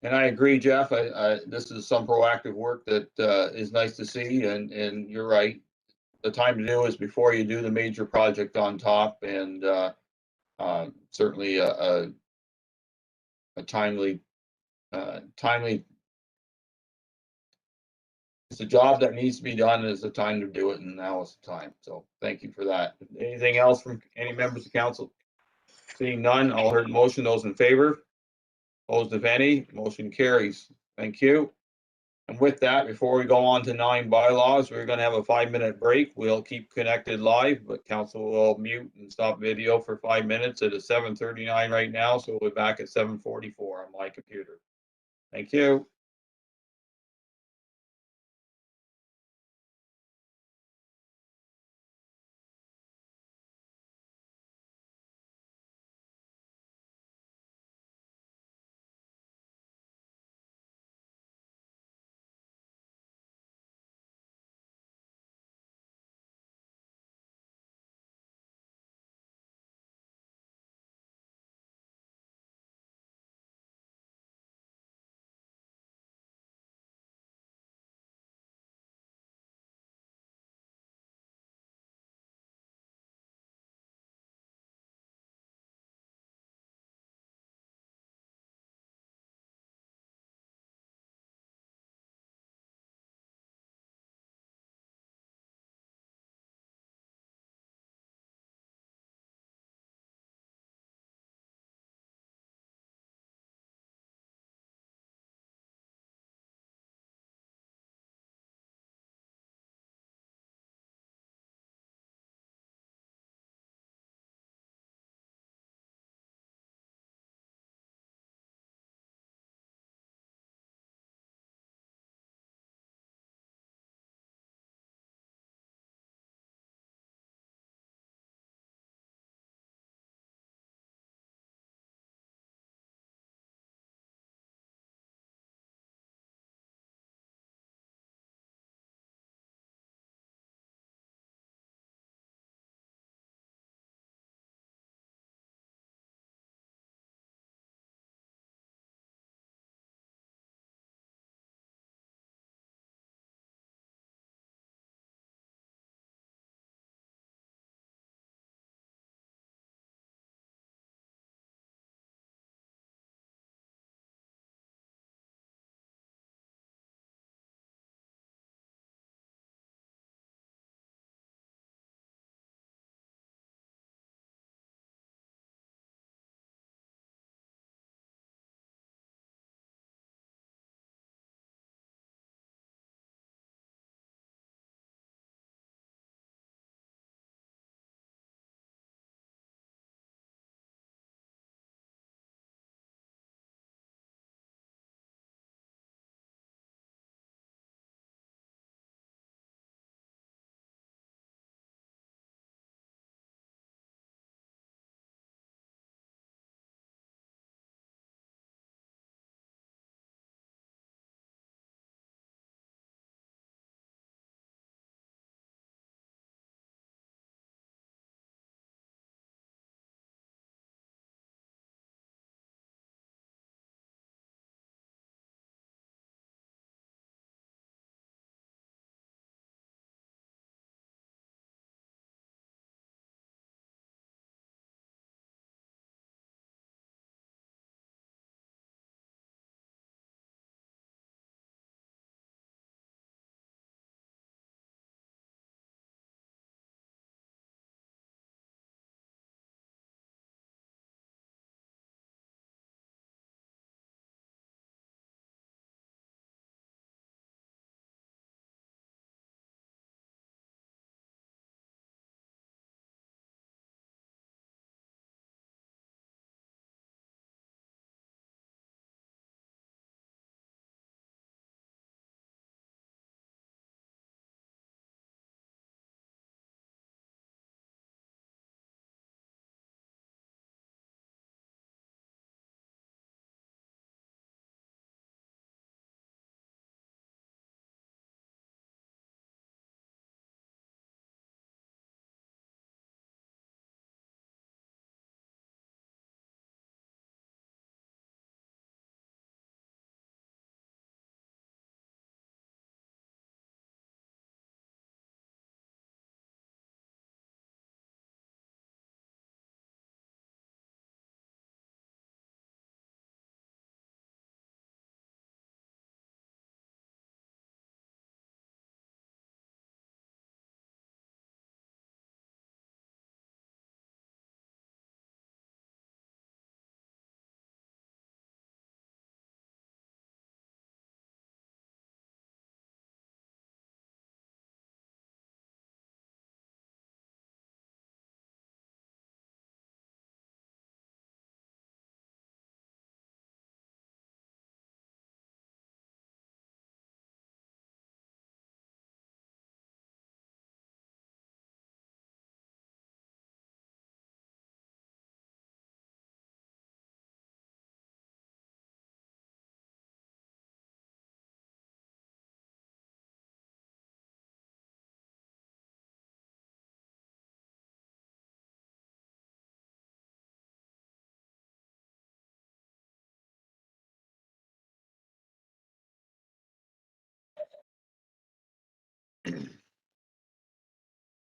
And I agree, Jeff. This is some proactive work that is nice to see, and you're right. The time to do is before you do the major project on top, and certainly a timely. It's a job that needs to be done. It's the time to do it, and now is the time. So thank you for that. Anything else from any members of council? Seeing none, I'll hear the motion. Those in favor? Opposed, if any, motion carries. Thank you. And with that, before we go on to 9 bylaws, we're going to have a 5-minute break. We'll keep connected live, but council will mute and stop video for 5 minutes. It is 7:39 right now, so we'll be back at 7:44 on my computer. Thank you.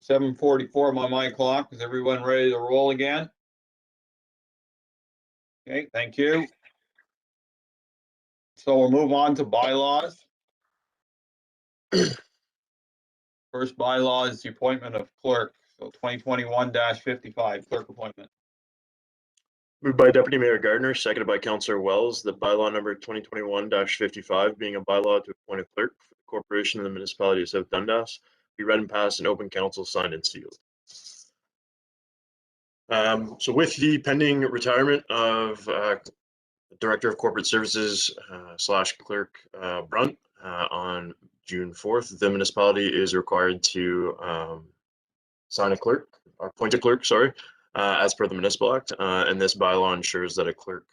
7:44 on my clock. Is everyone ready to roll again? Okay, thank you. So we'll move on to bylaws. First bylaw is the appointment of clerk. So 2021-55 clerk appointment. Moved by Deputy Mayor Gardner, seconded by Councillor Wells, that bylaw number 2021-55, being a bylaw to appoint a clerk for the corporation of the municipality of South Dundas, be read and passed in open council, signed and sealed. So with the pending retirement of Director of Corporate Services / Clerk Brunt on June 4th, the municipality is required to sign a clerk, or appoint a clerk, sorry, as per the Municipal Act. And this bylaw ensures that a clerk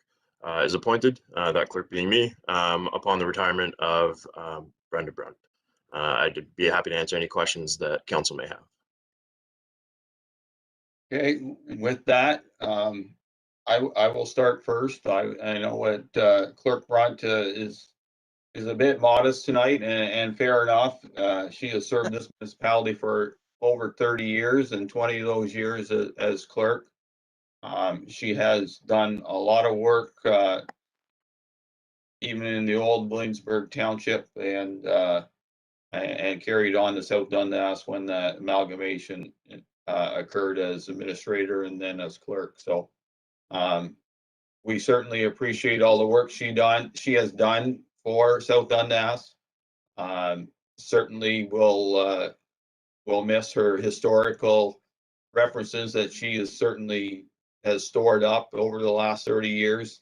is appointed, that clerk being me, upon the retirement of Brenda Brunt. I'd be happy to answer any questions that council may have. Okay, and with that, I will start first. I know what Clerk Brunt is a bit modest tonight, and fair enough. She has served this municipality for over 30 years, and 20 of those years as clerk. She has done a lot of work, even in the old Williamsburg Township, and carried on to South Dundas when the amalgamation occurred as administrator and then as clerk. So we certainly appreciate all the work she has done for South Dundas. Certainly will miss her historical references that she has stored up over the last 30 years.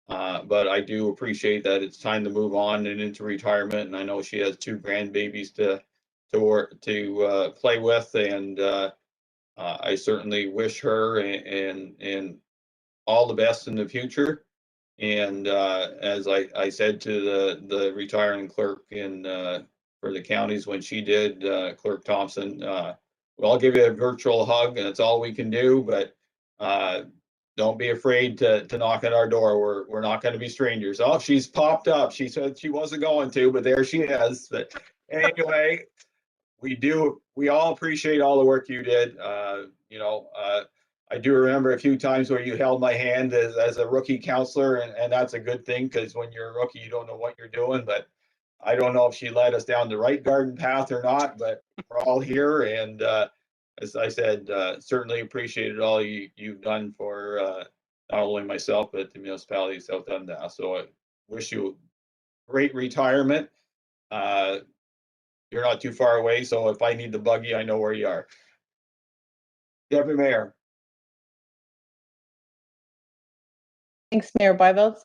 But I do appreciate that it's time to move on and into retirement. And I know she has 2 grandbabies to play with, and I certainly wish her and all the best in the future. And as I said to the retiring clerk for the counties when she did, Clerk Thompson, well, I'll give you a virtual hug, and it's all we can do. But don't be afraid to knock at our door. We're not going to be strangers. Oh, she's popped up. She said she wasn't going to, but there she is. But anyway, we all appreciate all the work you did. I do remember a few times where you held my hand as a rookie counselor, and that's a good thing, because when you're a rookie, you don't know what you're doing. But I don't know if she led us down the right garden path or not, but we're all here. And as I said, certainly appreciated all you've done for not only myself, but the municipality of South Dundas. So I wish you a great retirement. You're not too far away, so if I need the buggy, I know where you are. Deputy Mayor. Thanks, Mayor Byvelds.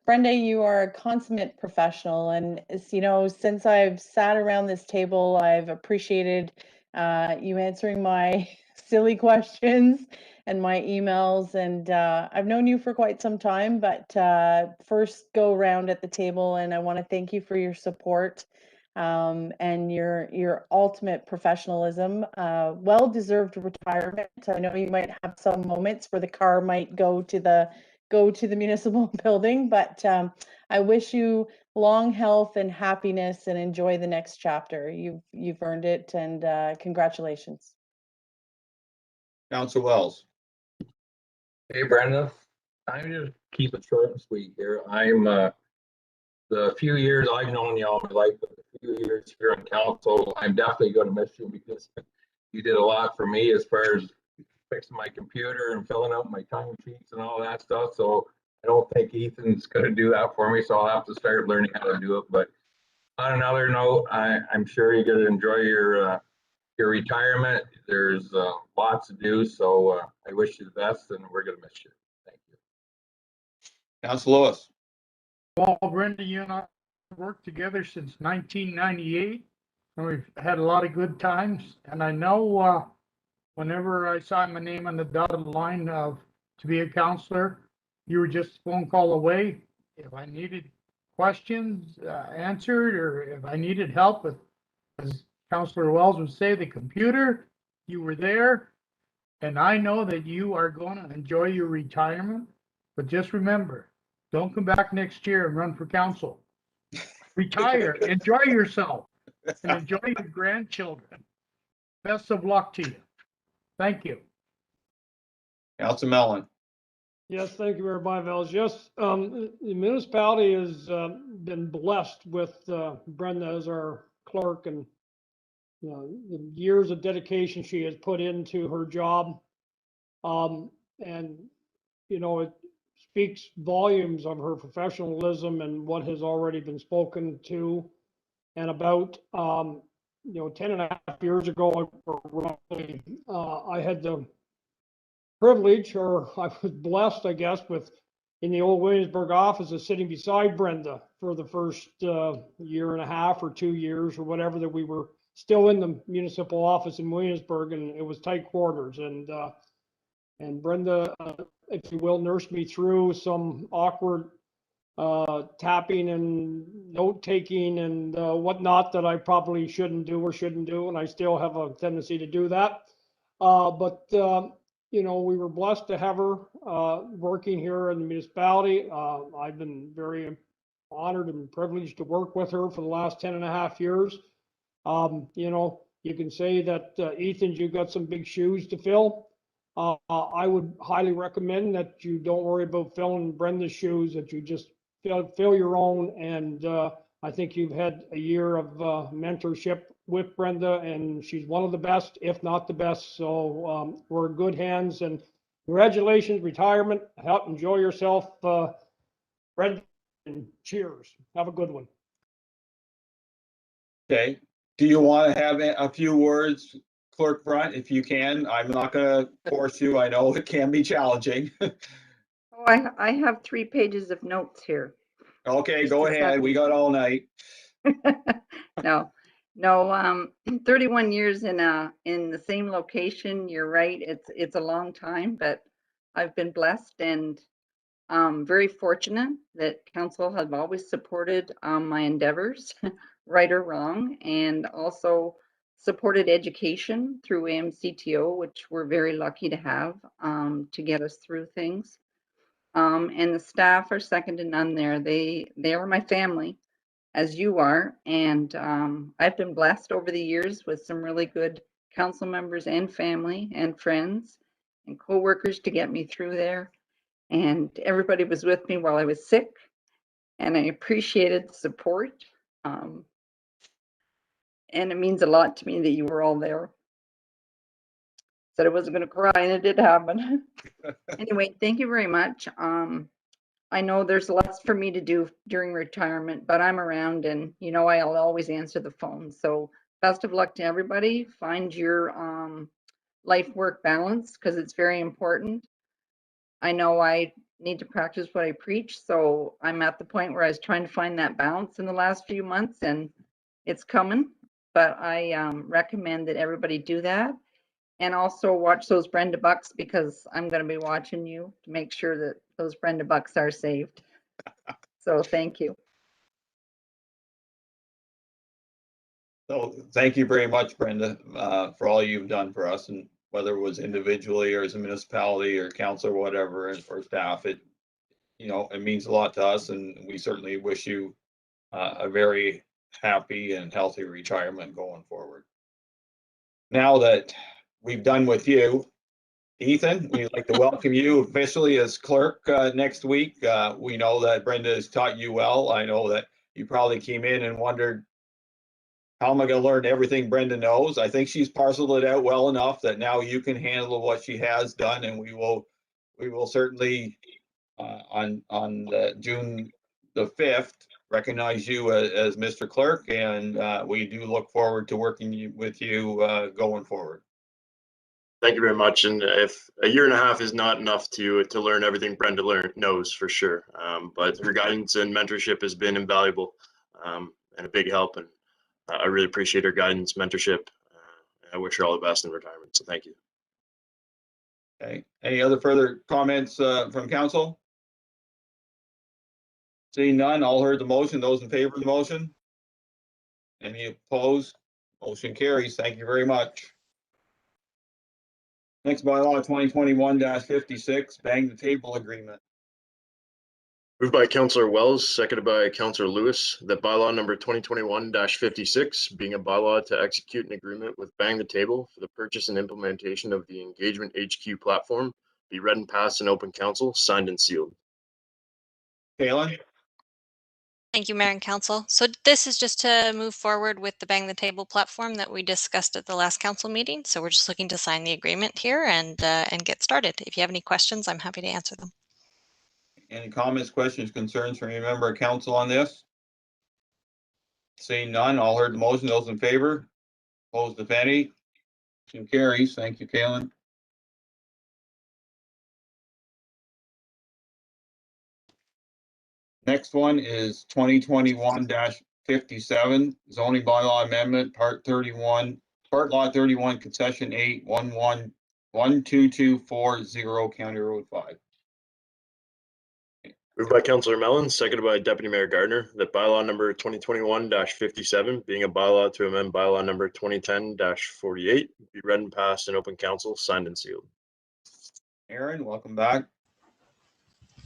Brenda, you are a consummate professional, and since I've sat around this table, I've appreciated you answering my silly questions and my emails, and I've known you for quite some time, but first go around at the table, and I want to thank you for your support and your ultimate professionalism. Well-deserved retirement. I know you might have some moments where the car might go to the municipal building, but I wish you long health and happiness, and enjoy the next chapter. You've earned it, and congratulations. Councilor Wells. Hey, Brenda. I'm just keep it short and sweet here. I'm the few years I've known you all my life, but the few years here on council, I'm definitely going to miss you, because you did a lot for me as far as fixing my computer and filling out my time sheets and all that stuff. So I don't think Ethan's going to do that for me. So I'll have to start learning how to do it. But on another note, I'm sure you're going to enjoy your retirement. There's lots to do. So I wish you the best, and we're going to miss you. Thank you. Councilor Lewis. Well, Brenda, you and I worked together since 1998, and we've had a lot of good times. And I know whenever I saw my name on the dotted line to be a counselor, you were just a phone call away. If I needed questions answered, or if I needed help with, as Councilor Wells would say, the computer, you were there. And I know that you are going to enjoy your retirement. But just remember, don't come back next year and run for council. Retire, enjoy yourself. and enjoy your grandchildren. Best of luck to you. Thank you. Councilor Mellon. Yes, thank you, Mayor Byvelds. Yes, the municipality has been blessed with Brenda as our clerk, and the years of dedication she has put into her job. And, it speaks volumes of her professionalism and what has already been spoken to and about. 10 and a half years ago, roughly, I had the privilege, or I was blessed, I guess, with in the old Williamsburg office of sitting beside Brenda for the first year and a half or 2 years or whatever, that we were still in the municipal office in Williamsburg, and it was tight quarters. And Brenda, if you will, nursed me through some awkward tapping and note taking and whatnot that I probably shouldn't do, and I still have a tendency to do that. But we were blessed to have her working here in the municipality. I've been very honored and privileged to work with her for the last 10 and a half years. You can say that Ethan, you've got some big shoes to fill. I would highly recommend that you don't worry about filling Brenda's shoes, that you just fill your own. And I think you've had a year of mentorship with Brenda, and she's one of the best, if not the best. So we're in good hands, and congratulations, retirement. Enjoy yourself, Brenda, and cheers. Have a good one. Okay. Do you want to have a few words, Clerk Brunt, if you can? I'm not going to force you. I know it can be challenging. Oh, I have 3 pages of notes here. Okay, go ahead. We got all night. No, 31 years in the same location. You're right. It's a long time, but I've been blessed and very fortunate that council have always supported my endeavors, right or wrong, and also supported education through AMCTO, which we're very lucky to have to get us through things. And the staff are second to none there. They are my family, as you are. And I've been blessed over the years with some really good council members and family and friends and co-workers to get me through there. And everybody was with me while I was sick, and I appreciated the support. And it means a lot to me that you were all there. Said I wasn't going to cry, and it did happen. Anyway, thank you very much. I know there's lots for me to do during retirement, but I'm around, and I'll always answer the phone. So best of luck to everybody. Find your life-work balance, because it's very important. I know I need to practice what I preach, so I'm at the point where I was trying to find that balance in the last few months, and it's coming. But I recommend that everybody do that. And also watch those Brenda Bucks, because I'm going to be watching you to make sure that those Brenda Bucks are saved. So thank you. So thank you very much, Brenda, for all you've done for us, and whether it was individually or as a municipality or council or whatever, and for staff, it means a lot to us, and we certainly wish you a very happy and healthy retirement going forward. Now that we've done with you, Ethan, we'd like to welcome you officially as clerk next week. We know that Brenda has taught you well. I know that you probably came in and wondered, how am I going to learn everything Brenda knows? I think she's parceled it out well enough that now you can handle what she has done, and we will certainly on June the 5th recognize you as Mr. Clerk, and we do look forward to working with you going forward. Thank you very much. And if a year and a half is not enough to learn everything Brenda knows, for sure. But her guidance and mentorship has been invaluable and a big help. And I really appreciate her guidance, mentorship. I wish her all the best in retirement. So thank you. Okay. Any other further comments from council? Seeing none, all heard the motion. Those in favor of the motion? Any opposed? Motion carries. Thank you very much. Next bylaw 2021-56, bang the table agreement. Moved by Councillor Wells, seconded by Councillor Lewis, that bylaw number 2021-56, being a bylaw to execute an agreement with Bang the Table for the purchase and implementation of the Engagement HQ platform, be read and passed in open council, signed and sealed. Kayla? Thank you, Mayor and Council. So this is just to move forward with the Bang the Table platform that we discussed at the last council meeting. So we're just looking to sign the agreement here and get started. If you have any questions, I'm happy to answer them. Any comments, questions, concerns from any member of council on this? Seeing none, all heard the motion. Those in favor? Opposed, if any? Motion carries. Thank you, Kalen. Next one is 2021-57 zoning bylaw amendment, part lot 31, concession 8, 12240 County Road 5. Moved by Councillor Mellon, seconded by Deputy Mayor Gardner, that bylaw number 2021-57, being a bylaw to amend bylaw number 2010-48, be read and passed in open council, signed and sealed. Aaron, welcome back.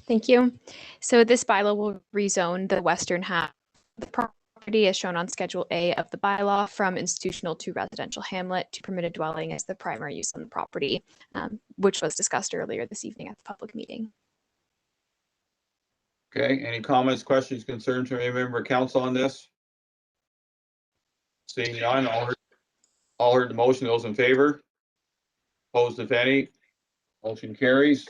Thank you. So this bylaw will rezone the western half of the property as shown on Schedule A of the bylaw from institutional to residential hamlet to permitted dwelling as the primary use on the property, which was discussed earlier this evening at the public meeting. Okay, any comments, questions, concerns from any member of council on this? Seeing none, all heard the motion. Those in favor? Opposed, if any? Motion carries.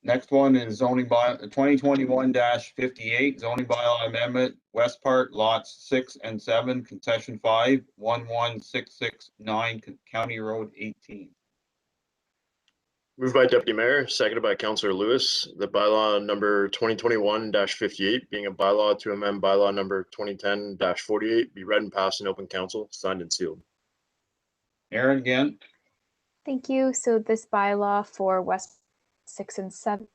Next one is zoning by 2021-58 zoning bylaw amendment, west part lots 6 and 7, concession 5, 11669 County Road 18. Moved by Deputy Mayor, seconded by Councillor Lewis, the bylaw number 2021-58, being a bylaw to amend bylaw number 2010-48, be read and passed in open council, signed and sealed. Aaron again. Thank you. So this bylaw for West 6 and 7,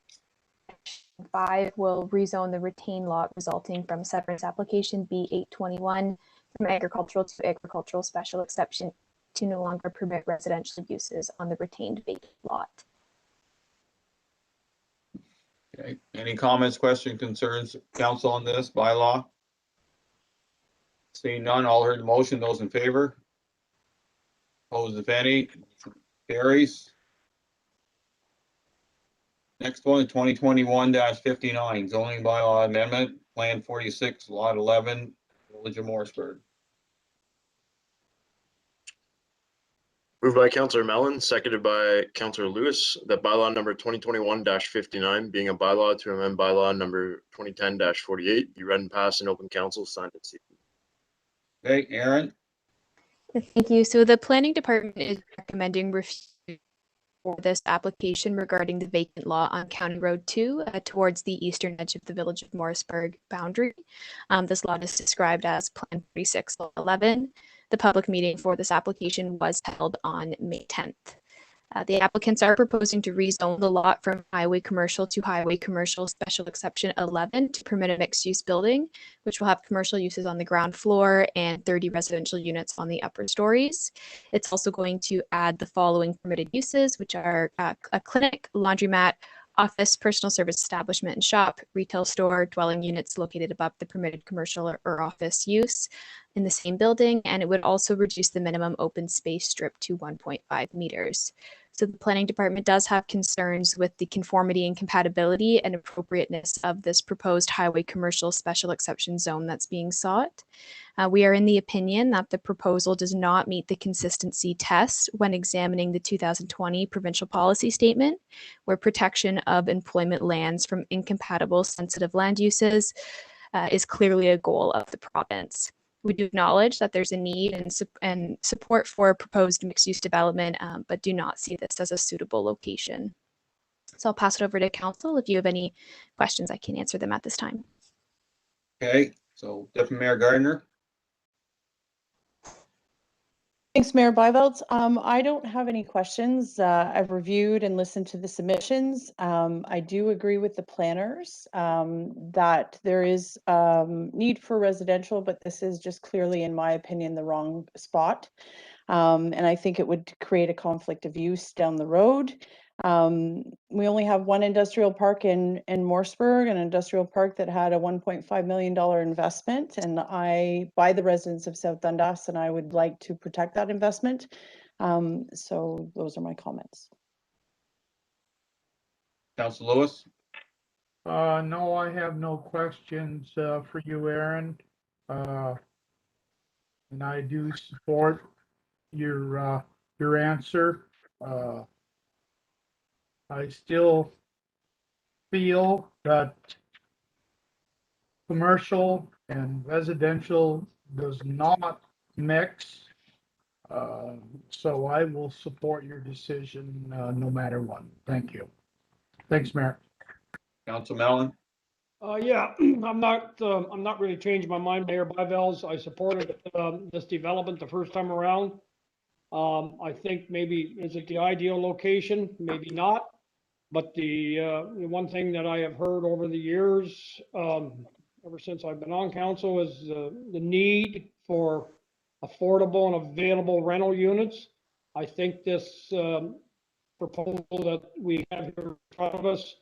5 will rezone the retained lot resulting from severance application B821 from agricultural to agricultural special exception to no longer permit residential uses on the retained vacant lot. Okay, any comments, questions, concerns, council on this bylaw? Seeing none, all heard the motion. Those in favor? Opposed, if any? Carries. Next one, 2021-59 zoning bylaw amendment, Plan 46, Lot 11, Village of Morrisburg. Moved by Councillor Mellon, seconded by Councillor Lewis, that bylaw number 2021-59, being a bylaw to amend bylaw number 2010-48, be read and passed in open council, signed and sealed. Okay, Aaron. Thank you. So the planning department is recommending review for this application regarding the vacant lot on County Road 2 towards the eastern edge of the Village of Morrisburg boundary. This lot is described as Plan 46 Lot 11. The public meeting for this application was held on May 10th. The applicants are proposing to rezone the lot from highway commercial to highway commercial special exception 11 to permit a mixed use building, which will have commercial uses on the ground floor and 30 residential units on the upper stories. It's also going to add the following permitted uses, which are a clinic, laundromat, office, personal service establishment and shop, retail store, dwelling units located above the permitted commercial or office use in the same building, and it would also reduce the minimum open space strip to 1.5 meters. So the planning department does have concerns with the conformity and compatibility and appropriateness of this proposed highway commercial special exception zone that's being sought. We are in the opinion that the proposal does not meet the consistency test when examining the 2020 provincial policy statement, where protection of employment lands from incompatible sensitive land uses is clearly a goal of the province. We do acknowledge that there's a need and support for proposed mixed-use development, but do not see this as a suitable location. So I'll pass it over to council. If you have any questions, I can answer them at this time. Okay, so Deputy Mayor Gardner. Thanks, Mayor Byveld. I don't have any questions. I've reviewed and listened to the submissions. I do agree with the planners that there is need for residential, but this is just clearly, in my opinion, the wrong spot. And I think it would create a conflict of use down the road. We only have one industrial park in Morseburg, an industrial park that had a $1.5 million investment, and by the residents of South Dundas, and I would like to protect that investment. So those are my comments. Council Lewis? No, I have no questions for you, Aaron. And I do support your answer. I still feel that commercial and residential does not mix. So I will support your decision no matter what. Thank you. Thanks, Mayor. Council Mellon? Yeah, I'm not really changing my mind, Mayor Byvelds. I supported this development the first time around. I think maybe, is it the ideal location? Maybe not. But the one thing that I have heard over the years, ever since I've been on council, is the need for affordable and available rental units. I think this proposal that we have here in front of us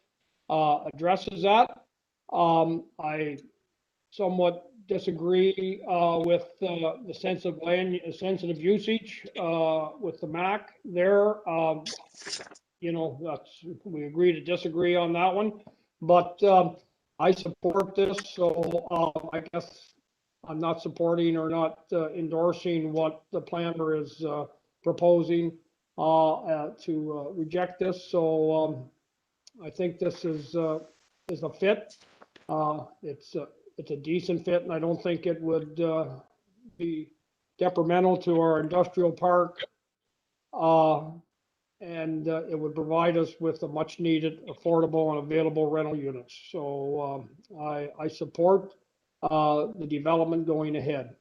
addresses that. I somewhat disagree with the sensitive usage with the MAC there. You know, we agree to disagree on that one, but I support this, so I guess I'm not supporting or not endorsing what the planner is proposing to reject this. So I think this is a fit. It's a decent fit, and I don't think it would be detrimental to our industrial park. And it would provide us with a much needed, affordable and available rental units. So I support the development going ahead.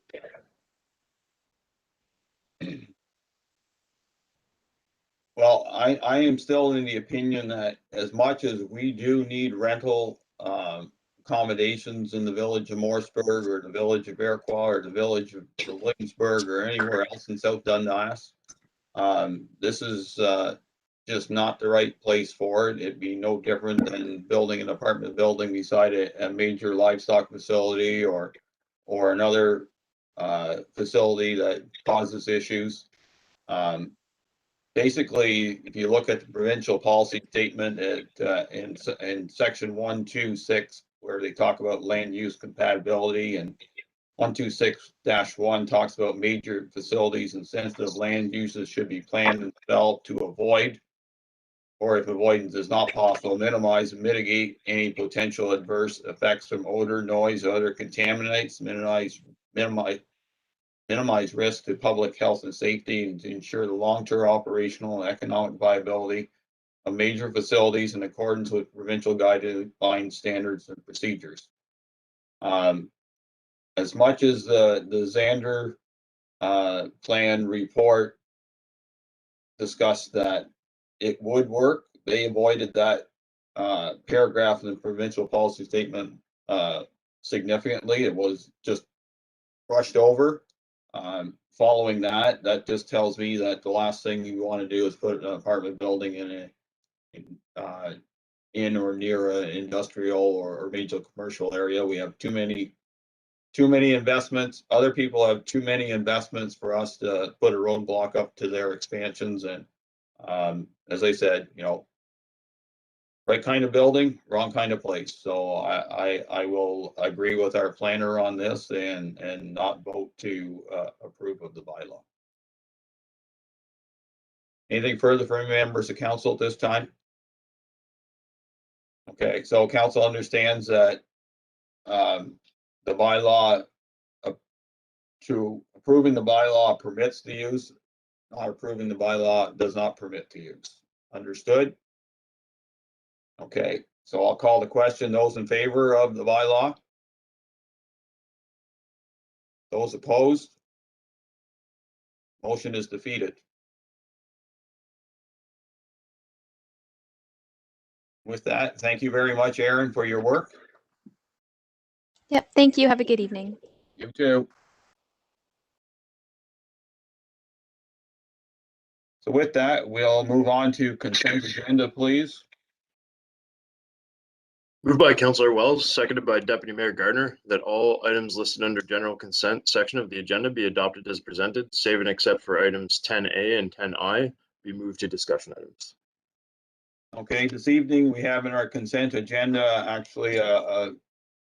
Well, I am still in the opinion that as much as we do need rental accommodations in the village of Morseburg or the village of Iroquois or the village of Williamsburg or anywhere else in South Dundas, this is just not the right place for it. It'd be no different than building an apartment building beside a major livestock facility or another facility that causes issues. Basically, if you look at the provincial policy statement in section 126, where they talk about land use compatibility, and 126-1 talks about major facilities and sensitive land uses should be planned and developed to avoid, or if avoidance is not possible, minimize and mitigate any potential adverse effects from odor, noise, or other contaminants, minimize risk to public health and safety, and to ensure the long-term operational and economic viability of major facilities in accordance with provincial guidelines, standards, and procedures. As much as the Zander plan report discussed that it would work, they avoided that paragraph in the provincial policy statement significantly. It was just brushed over. Following that just tells me that the last thing you want to do is put an apartment building in or near an industrial or major commercial area. We have too many investments. Other people have too many investments for us to put a roadblock up to their expansions. And as I said, you know, right kind of building, wrong kind of place. So I will agree with our planner on this and not vote to approve of the bylaw. Anything further from members of council at this time? Okay, so council understands that the bylaw to approving the bylaw permits the use, not approving the bylaw does not permit the use. Understood? Okay, so I'll call the question. Those in favor of the bylaw? Those opposed? Motion is defeated. With that, thank you very much, Aaron, for your work. Yep. Thank you. Have a good evening. You too. So with that, we'll move on to consent agenda, please. Moved by Councillor Wells, seconded by Deputy Mayor Gardner, that all items listed under general consent section of the agenda be adopted as presented, save and except for items 10A and 10I be moved to discussion items. Okay, this evening we have in our consent agenda actually a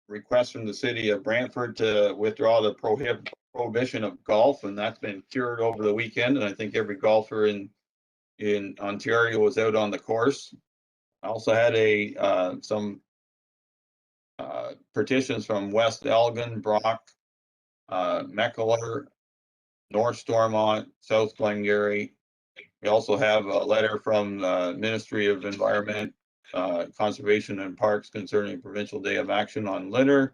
request from the city of Brantford to withdraw the prohibition of golf, and that's been cured over the weekend. And I think every golfer in Ontario was out on the course. I also had some petitions from West Elgin, Brock, Meckler, North Stormont, South Glengarry. We also have a letter from Ministry of Environment, Conservation and Parks concerning Provincial Day of Action on Litter.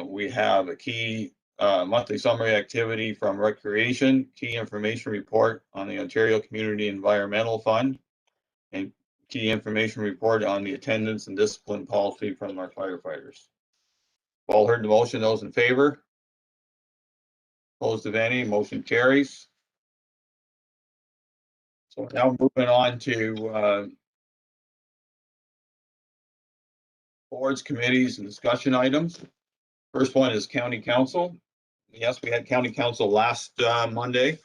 We have a key monthly summary activity from Recreation, key information report on the Ontario Community Environmental Fund, and key information report on the attendance and discipline policy from our firefighters. All heard the motion. Those in favor? Opposed of any? Motion carries. So now moving on to boards, committees, and discussion items. First one is County Council. Yes, we had County Council last Monday.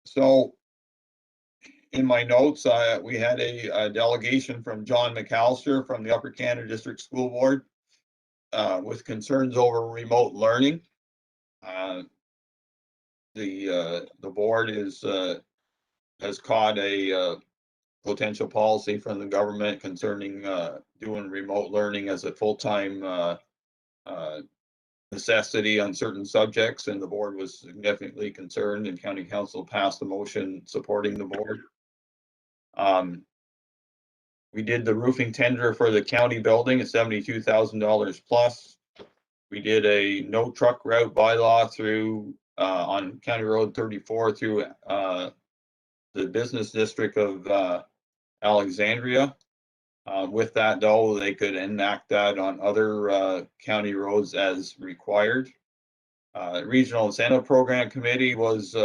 So in my notes, we had a delegation from John McAllister from the Upper Canada District School Board with concerns over remote learning. The board has caught a potential policy from the government concerning doing remote learning as a full-time necessity on certain subjects, and the board was significantly concerned, and County Council passed a motion supporting the board. We did the roofing tender for the county building at $72,000 plus. We did a no truck route bylaw through on County Road 34 through the business district of Alexandria. With that, though, they could enact that on other county roads as required. Regional Incentive Program Committee was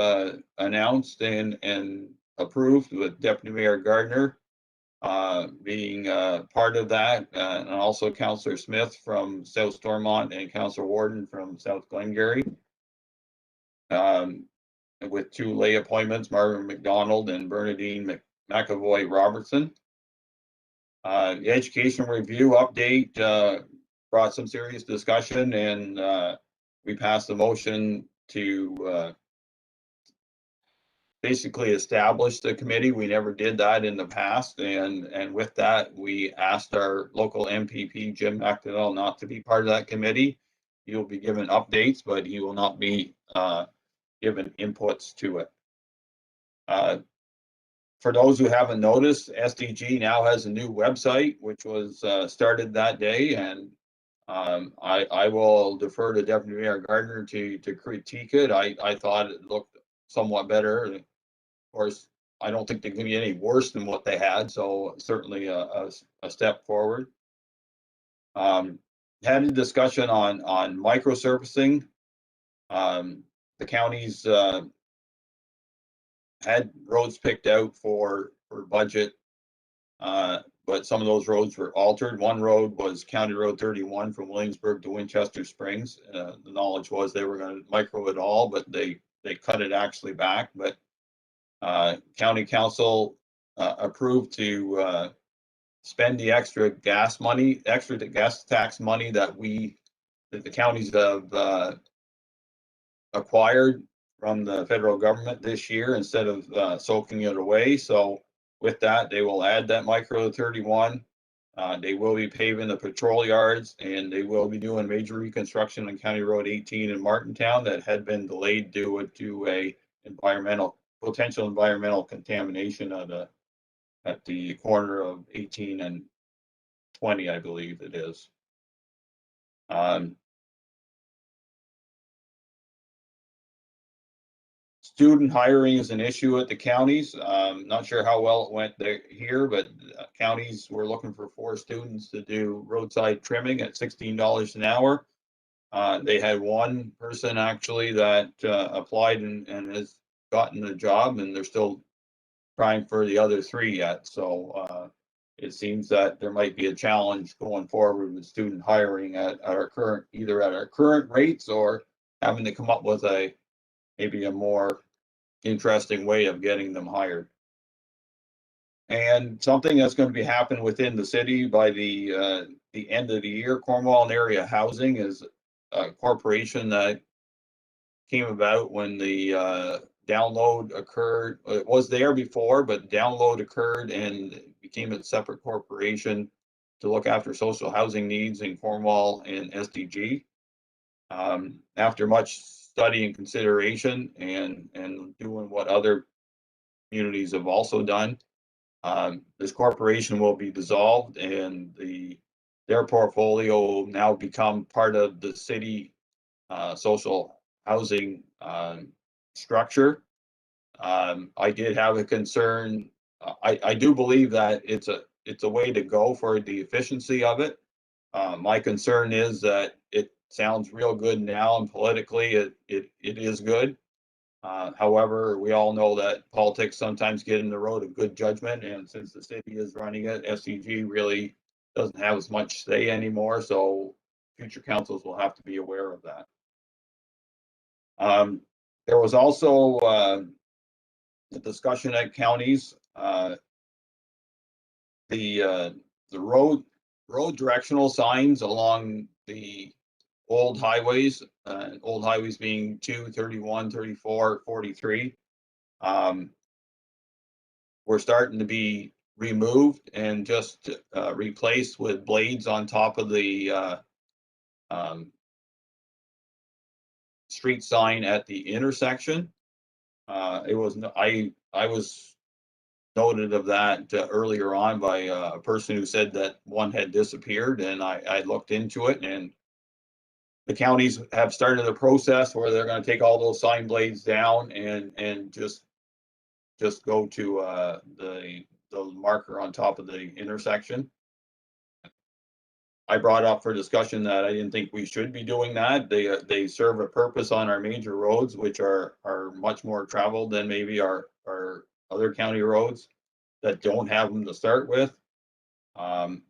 announced and approved with Deputy Mayor Gardner being part of that, and also Councillor Smith from South Stormont and Councillor Warden from South Glengarry. With two lay appointments, Marvin McDonald and Bernadine McAvoy Robertson. The education review update brought some serious discussion, and we passed a motion to basically establish the committee. We never did that in the past, and with that, we asked our local MPP, Jim McDonnell, not to be part of that committee. He will be given updates, but he will not be given inputs to it. For those who haven't noticed, SDG now has a new website, which was started that day, and I will defer to Deputy Mayor Gardner to critique it. I thought it looked somewhat better. Of course, I don't think they can be any worse than what they had, so certainly a step forward. Had a discussion on microservicing. The counties had roads picked out for budget, but some of those roads were altered. One road was County Road 31 from Williamsburg to Winchester Springs. The knowledge was they were going to micro it all, but they cut it actually back. But County Council approved to spend the extra gas tax money that the counties have acquired from the federal government this year instead of soaking it away. So with that, they will add that micro 31. They will be paving the patrol yards, and they will be doing major reconstruction on County Road 18 in Martintown that had been delayed due to a potential environmental contamination at the corner of 18 and 20, I believe it is. Student hiring is an issue at the counties. Not sure how well it went there here, but counties were looking for 4 students to do roadside trimming at $16 an hour. They had one person actually that applied and has gotten the job, and they're still trying for the other 3 yet. So it seems that there might be a challenge going forward with student hiring at our current, either at our current rates or having to come up with maybe a more interesting way of getting them hired. And something that's going to be happening within the city by the end of the year, Cornwall and Area Housing is a corporation that came about when the download occurred. It was there before, but download occurred and became a separate corporation to look after social housing needs in Cornwall and SDG. After much study and consideration and doing what other communities have also done, this corporation will be dissolved, and their portfolio will now become part of the city social housing structure. I did have a concern. I do believe that it's a way to go for the efficiency of it. My concern is that it sounds real good now, and politically it is good. However, we all know that politics sometimes get in the road of good judgment, and since the city is running it, SCG really doesn't have as much say anymore, so future councils will have to be aware of that. There was also the discussion at counties. The road directional signs along the old highways being 2, 31, 34, 43. We're starting to be removed and just replaced with blades on top of the street sign at the intersection. I was noted of that earlier on by a person who said that one had disappeared, and I looked into it, and the counties have started a process where they're going to take all those sign blades down and just go to the marker on top of the intersection. I brought up for discussion that I didn't think we should be doing that. They serve a purpose on our major roads, which are much more traveled than maybe our other county roads that don't have them to start with. And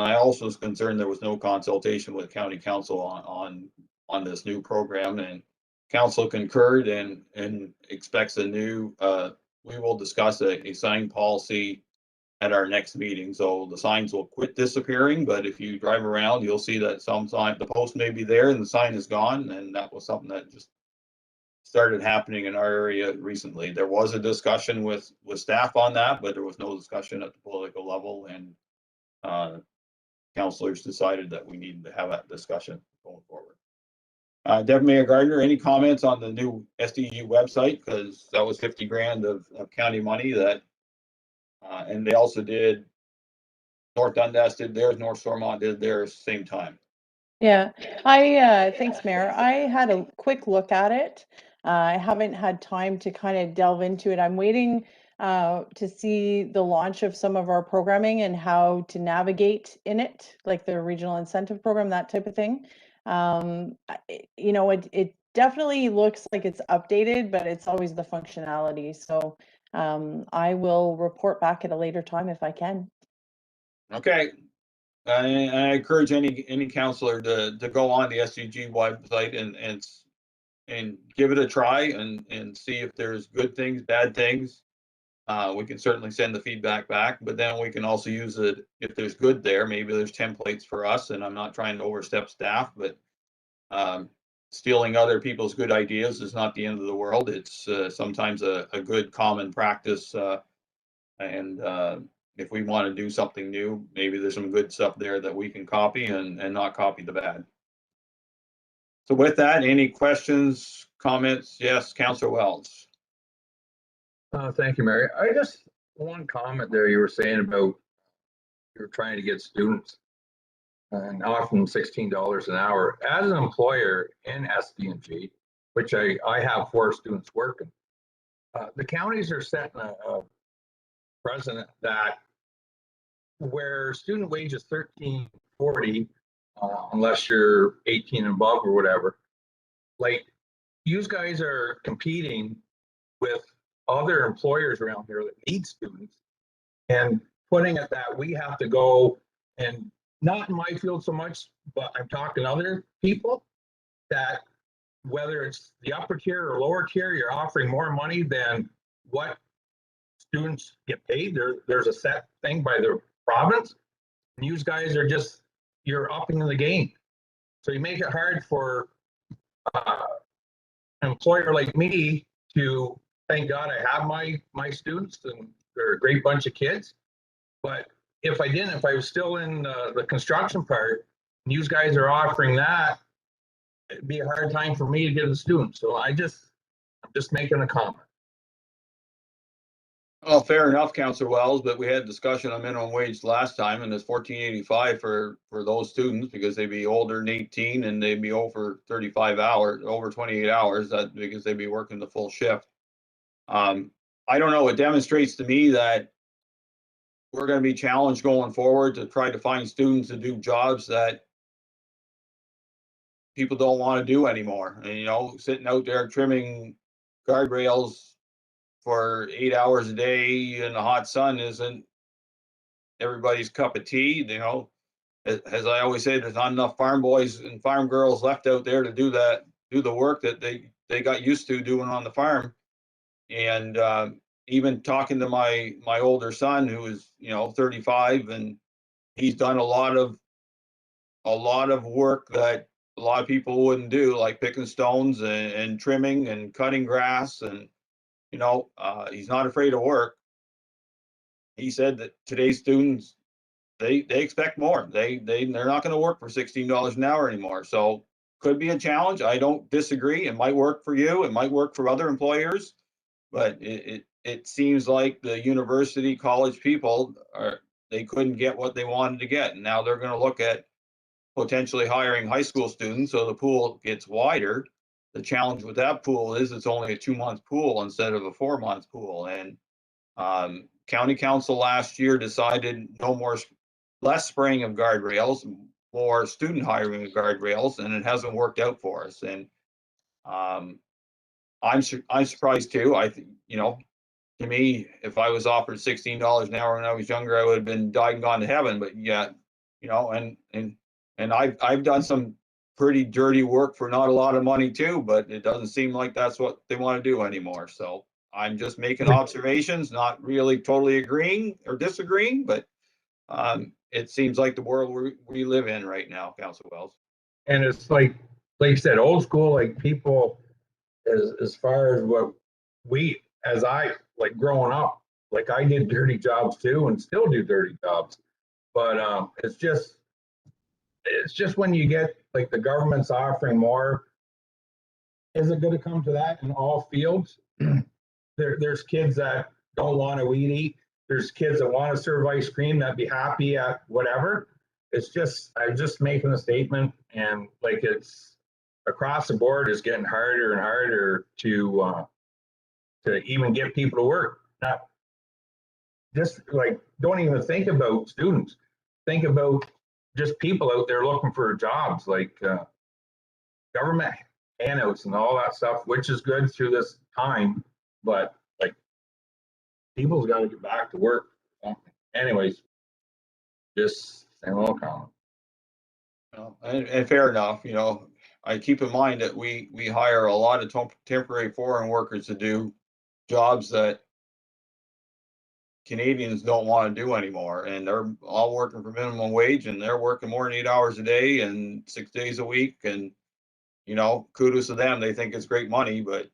I also was concerned there was no consultation with county council on this new program, and council concurred and expects a new, we will discuss a sign policy at our next meeting. So the signs will quit disappearing, but if you drive around, you'll see that some sign, the post may be there and the sign is gone. And that was something that just started happening in our area recently. There was a discussion with staff on that, but there was no discussion at the political level, and councilors decided that we needed to have that discussion going forward. Deputy Mayor Gardner, any comments on the new SDG website? Because that was 50 grand of county money that, and they also did, North Dundas did theirs, North Stormont did theirs same time. Yeah, thanks, Mayor. I had a quick look at it. I haven't had time to kind of delve into it. I'm waiting to see the launch of some of our programming and how to navigate in it, like the regional incentive program, that type of thing. You know, it definitely looks like it's updated, but it's always the functionality. So I will report back at a later time if I can. Okay. I encourage any counselor to go on the SCG website and give it a try and see if there's good things, bad things. We can certainly send the feedback back, but then we can also use it if there's good there. Maybe there's templates for us, and I'm not trying to overstep staff, but stealing other people's good ideas is not the end of the world. It's sometimes a good common practice, and if we want to do something new, maybe there's some good stuff there that we can copy and not copy the bad. So with that, any questions, comments? Yes, Councillor Wells. Thank you, Mary. I just, one comment there you were saying about you're trying to get students and offer them $16 an hour. As an employer in SDG, which I have 4 students working, the counties are setting a precedent that where student wage is $13.50 40, unless you're 18 and above or whatever. Like, you guys are competing with other employers around here that need students, and putting it that we have to go, and not in my field so much, but I'm talking other people, that whether it's the upper tier or lower tier, you're offering more money than what students get paid. There's a set thing by the province. And you guys are just, you're upping the game. So you make it hard for an employer like me to, thank God I have my students, and they're a great bunch of kids. But if I didn't, if I was still in the construction part, and you guys are offering that, it'd be a hard time for me to get a student. So I'm just making a comment. Well, fair enough, Councillor Wells, but we had discussion on minimum wage last time, and it's $14.85 for those students because they'd be older than 18 and they'd be over 35 hours, over 28 hours, that because they'd be working the full shift. I don't know. It demonstrates to me that we're going to be challenged going forward to try to find students to do jobs that people don't want to do anymore. And, you know, sitting out there trimming guardrails for 8 hours a day in the hot sun isn't everybody's cup of tea. You know, as I always say, there's not enough farm boys and farm girls left out there to do the work that they got used to doing on the farm. And even talking to my older son, who is, you know, 35, and he's done a lot of work that a lot of people wouldn't do, like picking stones and trimming and cutting grass, and you know, he's not afraid of work. He said that today's students, they expect more. They're not going to work for $16 an hour anymore. So could be a challenge. I don't disagree. It might work for you. It might work for other employers, but it seems like the university college people they couldn't get what they wanted to get, and now they're going to look at potentially hiring high school students, so the pool gets wider. The challenge with that pool is it's only a 2-month pool instead of a 4-month pool. And county council last year decided less spraying of guardrails, more student hiring of guardrails, and it hasn't worked out for us. And I'm surprised too. I think, you know, to me, if I was offered $16 an hour when I was younger, I would have been died and gone to heaven. But yeah, you know, and I've done some pretty dirty work for not a lot of money too, but it doesn't seem like that's what they want to do anymore. So I'm just making observations, not really totally agreeing or disagreeing, but it seems like the world we live in right now, Councilor Wells. And it's like you said, old school, like people, as far as what we, as I, like growing up, like I did dirty jobs too and still do dirty jobs. But it's just when you get, like, the government's offering more, is it going to come to that in all fields? There's kids that don't want to weed eat. There's kids that want to serve ice cream that be happy at whatever. It's just, I'm just making a statement, and like, it's across the board is getting harder and harder to even get people to work. Not just like, don't even think about students. Think about just people out there looking for jobs, like government handouts and all that stuff, which is good through this time, but like, people's got to get back to work. Anyways, just saying a little comment. And fair enough. You know, I keep in mind that we hire a lot of temporary foreign workers to do jobs that Canadians don't want to do anymore, and they're all working for minimum wage, and they're working more than 8 hours a day and 6 days a week. And you know, kudos to them. They think it's great money, but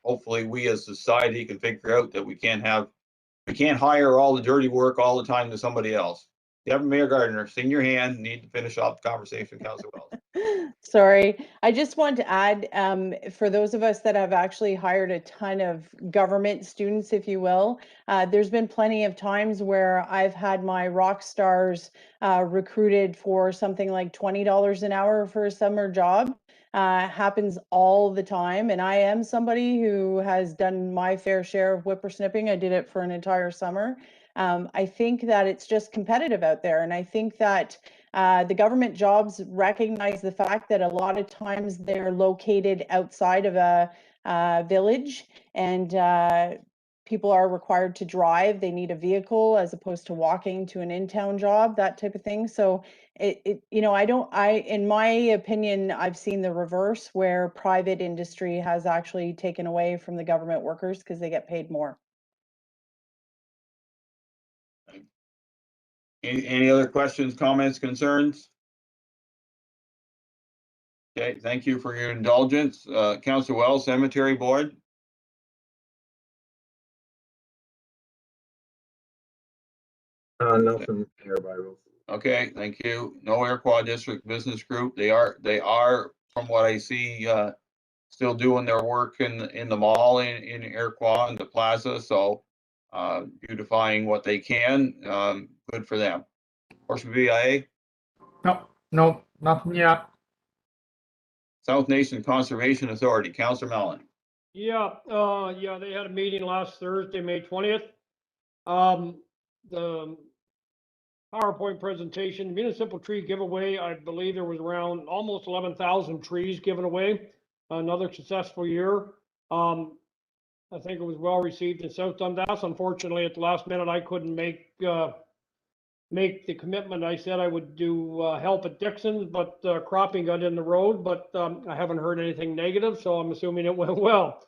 hopefully we as a society can figure out that we can't hire all the dirty work all the time to somebody else. Deputy Mayor Gardner, sing your hand. Need to finish off the conversation, Councilor Wells. Sorry, I just want to add, for those of us that have actually hired a ton of government students, if you will, there's been plenty of times where I've had my rock stars recruited for something like $20 an hour for a summer job. Happens all the time, and I am somebody who has done my fair share of whippersnipping. I did it for an entire summer. I think that it's just competitive out there. And I think that the government jobs recognize the fact that a lot of times they're located outside of a village, and people are required to drive. They need a vehicle as opposed to walking to an in-town job, that type of thing. So in my opinion, I've seen the reverse, where private industry has actually taken away from the government workers because they get paid more. Any other questions, comments, concerns? Okay, thank you for your indulgence. Councillor Wells, Cemetery Board. Nothing here by rules. Okay, thank you. No Iroquois District Business Group. They are, from what I see, still doing their work in the mall in Iroquois and the plaza. So beautifying what they can. Good for them. Horse BIA. No, nothing yet. South Nation Conservation Authority, Councillor Mellon. Yeah, they had a meeting last Thursday, May 20th. The PowerPoint presentation, municipal tree giveaway, I believe there was around almost 11,000 trees given away. Another successful year. I think it was well received in South Dundas. Unfortunately, at the last minute, I couldn't make the commitment. I said I would do help at Dixon's, but cropping got in the road. But I haven't heard anything negative, so I'm assuming it went well.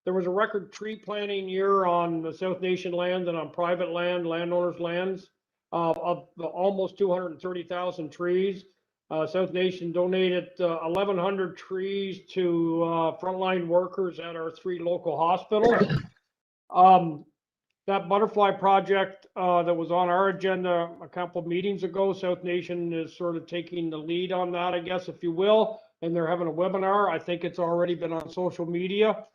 There was a record tree planting year on the South Nation land and on private land, landowners' lands, of almost 230,000 trees. South Nation donated 1,100 trees to frontline workers at our 3 local hospitals. That butterfly project that was on our agenda a couple of meetings ago, South Nation is sort of taking the lead on that, I guess, if you will, and they're having a webinar. I think it's already been on social media,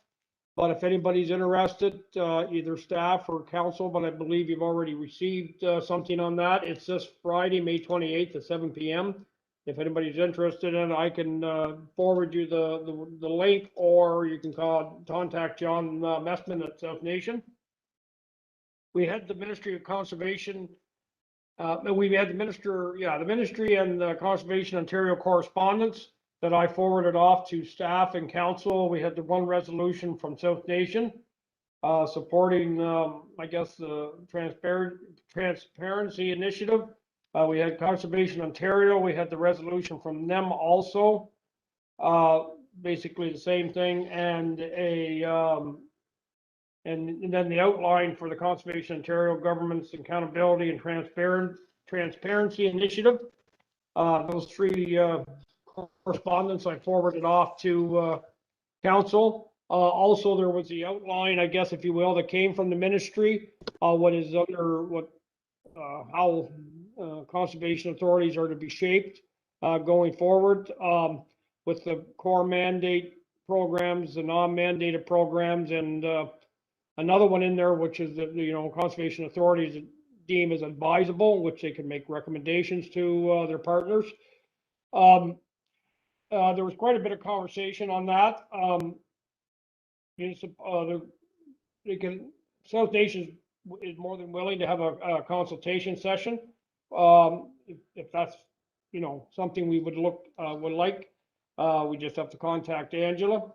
but if anybody's interested, either staff or council, but I believe you've already received something on that. It's this Friday, May 28th at 7 p.m. If anybody's interested in it, I can forward you the link, or you can contact John Messman at South Nation. We had the Ministry of Conservation. We had the Ministry and the Conservation Ontario correspondence that I forwarded off to staff and council. We had the one resolution from South Nation supporting, I guess, the transparency initiative. We had Conservation Ontario. We had the resolution from them also. Basically the same thing, and and then the outline for the Conservation Ontario Government's Accountability and Transparency Initiative. Those 3 correspondence I forwarded off to council. Also, there was the outline, I guess, if you will, that came from the ministry. What is under how conservation authorities are to be shaped going forward, with the core mandate programs, the non-mandated programs, and another one in there, which is that, conservation authorities deem as advisable, which they can make recommendations to their partners. There was quite a bit of conversation on that. South Nation is more than willing to have a consultation session, if that's something we would like. We just have to contact Angela.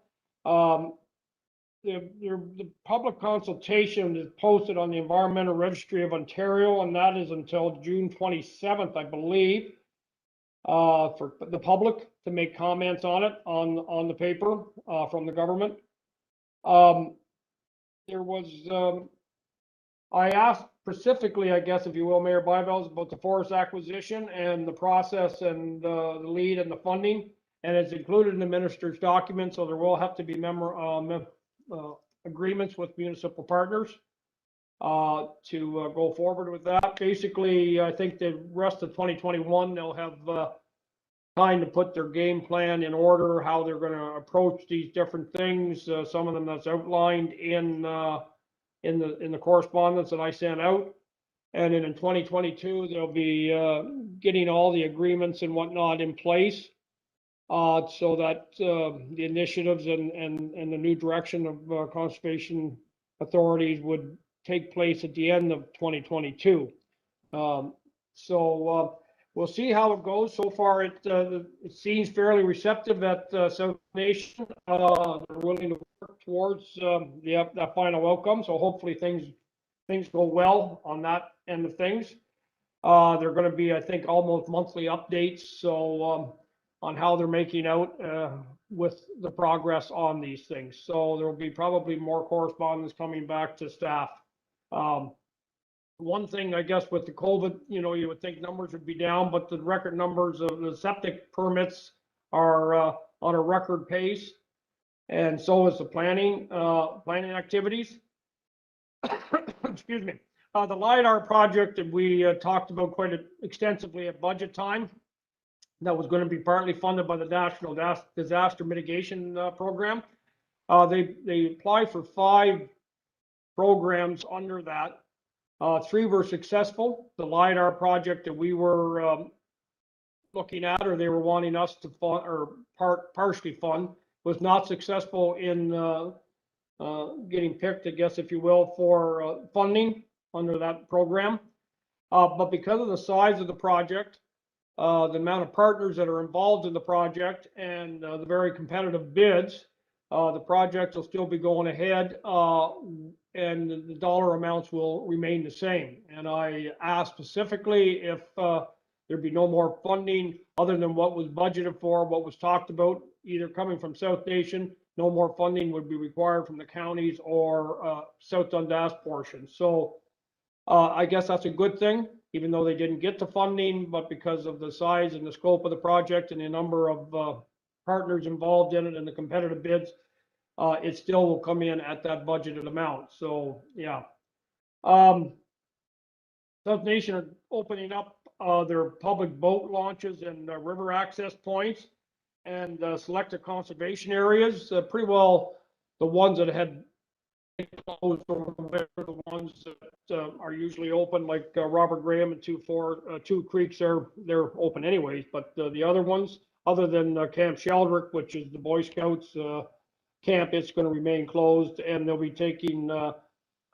The public consultation is posted on the Environmental Registry of Ontario, and that is until June 27th, I believe, for the public to make comments on it, on the paper from the government. There was, I asked specifically, I guess, if you will, Mayor Byvelds, about the forest acquisition and the process and the lead and the funding, and it's included in the minister's document, so there will have to be agreements with municipal partners to go forward with that. Basically, I think the rest of 2021, they'll have time to put their game plan in order, how they're going to approach these different things. Some of them that's outlined in the correspondence that I sent out. And then in 2022, they'll be getting all the agreements and whatnot in place, so that the initiatives and the new direction of conservation authorities would take place at the end of 2022. So we'll see how it goes. So far, it seems fairly receptive at South Nation. They're willing to work towards that final outcome. So hopefully things go well on that end of things. They're going to be, I think, almost monthly updates. So on how they're making out with the progress on these things. So there will be probably more correspondence coming back to staff. One thing, I guess, with the COVID, you would think numbers would be down, but the record numbers of the septic permits are on a record pace, and so is the planning activities. Excuse me. The LiDAR project that we talked about quite extensively at budget time, that was going to be partly funded by the National Disaster Mitigation Program. They applied for 5 programs under that. 3 were successful. The LiDAR project that we were looking at, or they were wanting us to fund, or partially fund, was not successful in getting picked, I guess, if you will, for funding under that program. But because of the size of the project, the amount of partners that are involved in the project, and the very competitive bids, the project will still be going ahead, and the dollar amounts will remain the same. And I asked specifically if there'd be no more funding other than what was budgeted for, what was talked about, either coming from South Nation. No more funding would be required from the counties or South Dundas portion. So I guess that's a good thing, even though they didn't get the funding, but because of the size and the scope of the project and the number of partners involved in it and the competitive bids, it still will come in at that budgeted amount. So yeah. South Nation are opening up their public boat launches and river access points and selected conservation areas. Pretty well the ones that had closed, or the ones that are usually open, like Robert Graham and Two Creeks, they're open anyways. But the other ones, other than Camp Sheldrick, which is the Boy Scouts camp, it's going to remain closed, and they'll be taking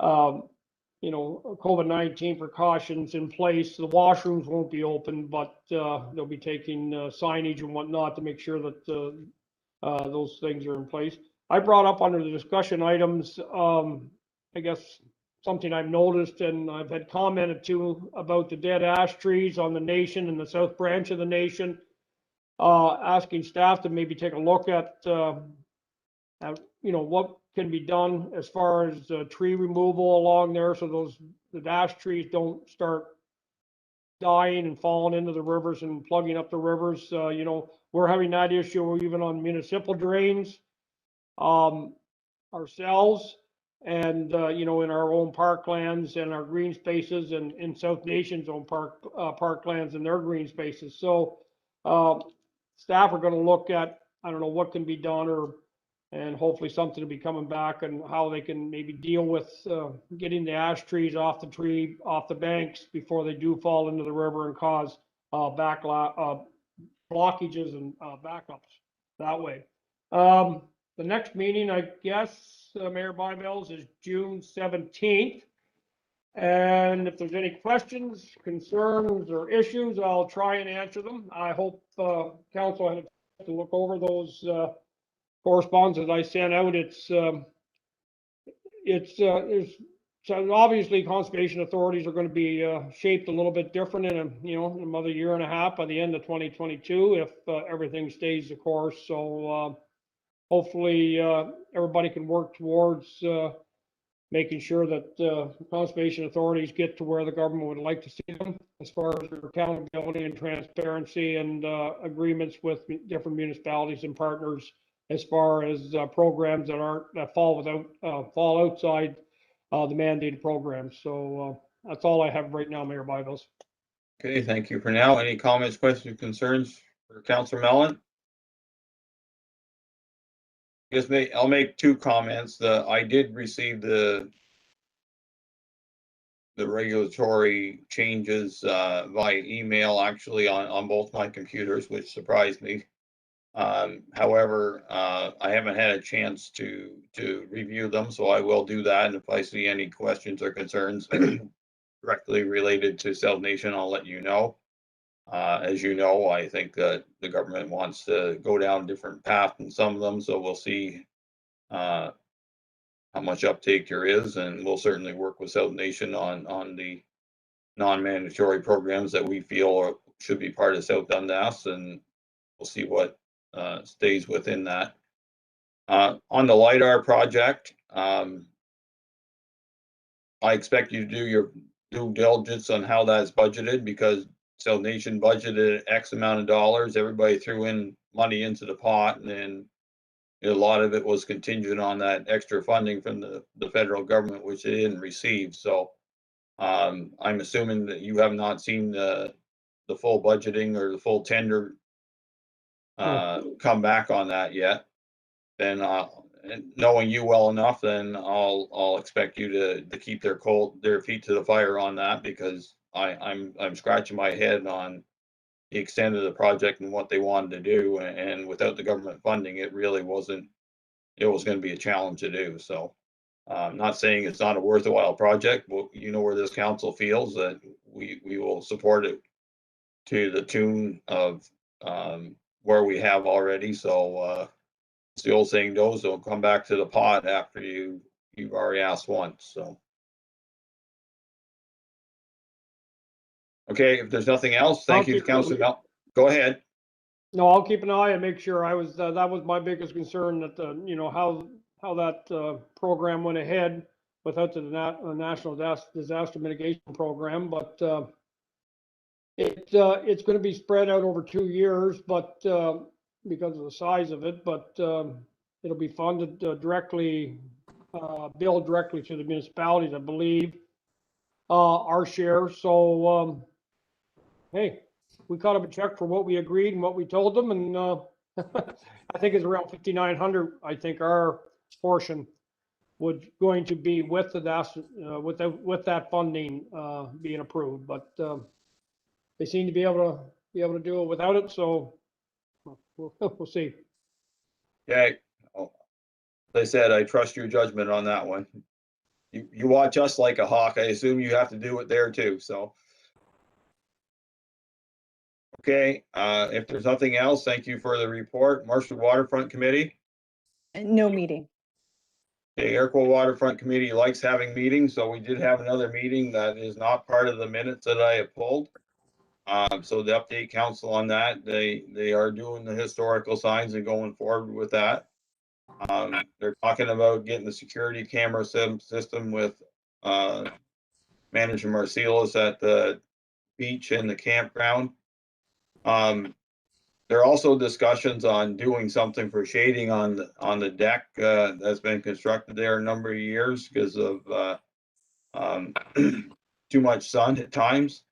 COVID-19 precautions in place. The washrooms won't be open, but they'll be taking signage and whatnot to make sure that those things are in place. I brought up under the discussion items, I guess, something I've noticed and I've had commented to about the dead ash trees on the Nation and the South Branch of the Nation, asking staff to maybe take a look at what can be done as far as tree removal along there, so the ash trees don't start dying and falling into the rivers and plugging up the rivers. We're having that issue even on municipal drains ourselves, and in our own parklands and our green spaces, and in South Nation's own parklands and their green spaces. So staff are going to look at, I don't know what can be done, and hopefully something will be coming back, and how they can maybe deal with getting the ash trees off the banks before they do fall into the river and cause blockages and backups that way. The next meeting, I guess, Mayor Byvelds, is June 17th. And if there's any questions, concerns, or issues, I'll try and answer them. I hope council had a chance to look over those correspondence I sent out. So obviously conservation authorities are going to be shaped a little bit different in another year and a half by the end of 2022 if everything stays the course. So hopefully everybody can work towards making sure that conservation authorities get to where the government would like to see them as far as their accountability and transparency, and agreements with different municipalities and partners as far as programs that fall outside the mandated programs. So that's all I have right now, Mayor Byvelds. Okay, thank you for now. Any comments, questions, concerns for Councillor Mellon? I'll make 2 comments. I did receive the regulatory changes via email, actually, on both my computers, which surprised me. However, I haven't had a chance to review them, so I will do that. And if I see any questions or concerns directly related to South Nation, I'll let you know. As you know, I think that the government wants to go down a different path in some of them, so we'll see how much uptake there is, and we'll certainly work with South Nation on the non-mandatory programs that we feel should be part of South Dundas, and we'll see what stays within that. On the LiDAR project, I expect you to do your due diligence on how that's budgeted, because South Nation budgeted X amount of dollars. Everybody threw in money into the pot, and then a lot of it was contingent on that extra funding from the federal government, which they didn't receive. So I'm assuming that you have not seen the full budgeting or the full tender come back on that yet. Then and knowing you well enough, then I'll expect you to keep their feet to the fire on that, because I'm scratching my head on the extent of the project and what they wanted to do, and without the government funding, it really wasn't. It was going to be a challenge to do. So, I'm not saying it's not a worthwhile project, but you know where this council feels that we will support it to the tune of where we have already. So it's the old saying goes, don't come back to the pot after you've already asked once. So okay, if there's nothing else, thank you, Councilor. Go ahead. No, I'll keep an eye and make sure that was my biggest concern, that, you know, how that program went ahead without the National Disaster Mitigation Program, but it's going to be spread out over 2 years, but because of the size of it, but it'll be funded directly, billed directly to the municipalities, I believe, our share. So, hey, we caught up a check for what we agreed and what we told them, and I think it's around 5,900. I think our portion would going to be with the with that funding being approved, but they seem to be able to do it without it. So we'll see. Okay. As I said, I trust your judgment on that one. You watch us like a hawk. I assume you have to do it there too. So. Okay, if there's nothing else, thank you for the report. Marshall Waterfront Committee. No meeting. The Airco Waterfront Committee likes having meetings, so we did have another meeting that is not part of the minutes that I have pulled. So the update council on that, they are doing the historical signs and going forward with that. They're talking about getting the security camera system with Manager Marcellus at the beach and the campground. There are also discussions on doing something for shading on the deck that's been constructed there a number of years because of too much sun at times.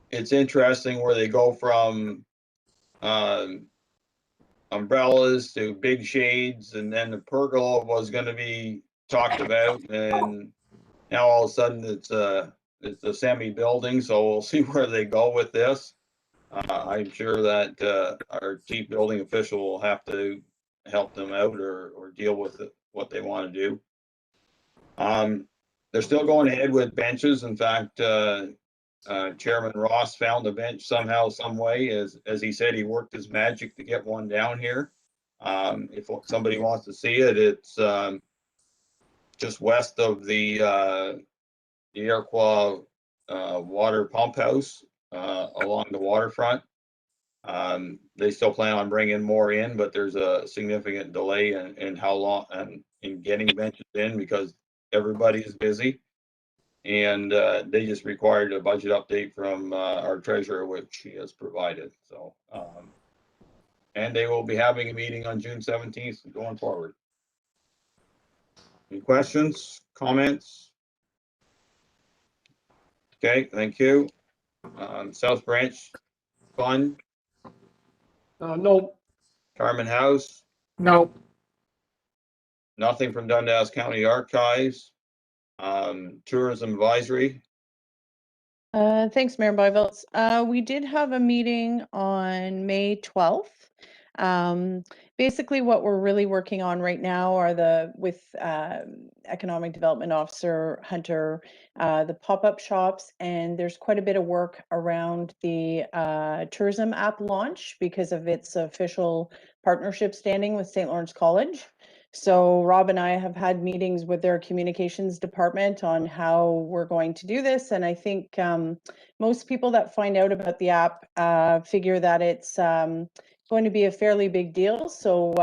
It's interesting where they go from umbrellas to big shades, and then the pergola was going to be talked about, and now all of a sudden it's a semi building. So we'll see where they go with this. I'm sure that our chief building official will have to help them out or deal with it, what they want to do. They're still going ahead with benches. In fact, Chairman Ross found a bench somehow, some way. As he said, he worked his magic to get one down here. If somebody wants to see it, it's just west of the Iroquois water pump house along the waterfront. They still plan on bringing more in, but there's a significant delay in how long and in getting benches in because everybody is busy. And they just required a budget update from our treasurer, which she has provided. So, and they will be having a meeting on June 17th going forward. Any questions, comments? Okay, thank you. South Branch Fund. No. Carmen House. No. Nothing from Dundas County Archives. Tourism Advisory. Thanks, Mayor Byvelds. We did have a meeting on May 12th. Basically what we're really working on right now are with Economic Development Officer Hunter, the pop-up shops, and there's quite a bit of work around the tourism app launch because of its official partnership standing with St. Lawrence College. So Rob and I have had meetings with their communications department on how we're going to do this. And I think most people that find out about the app figure that it's going to be a fairly big deal. So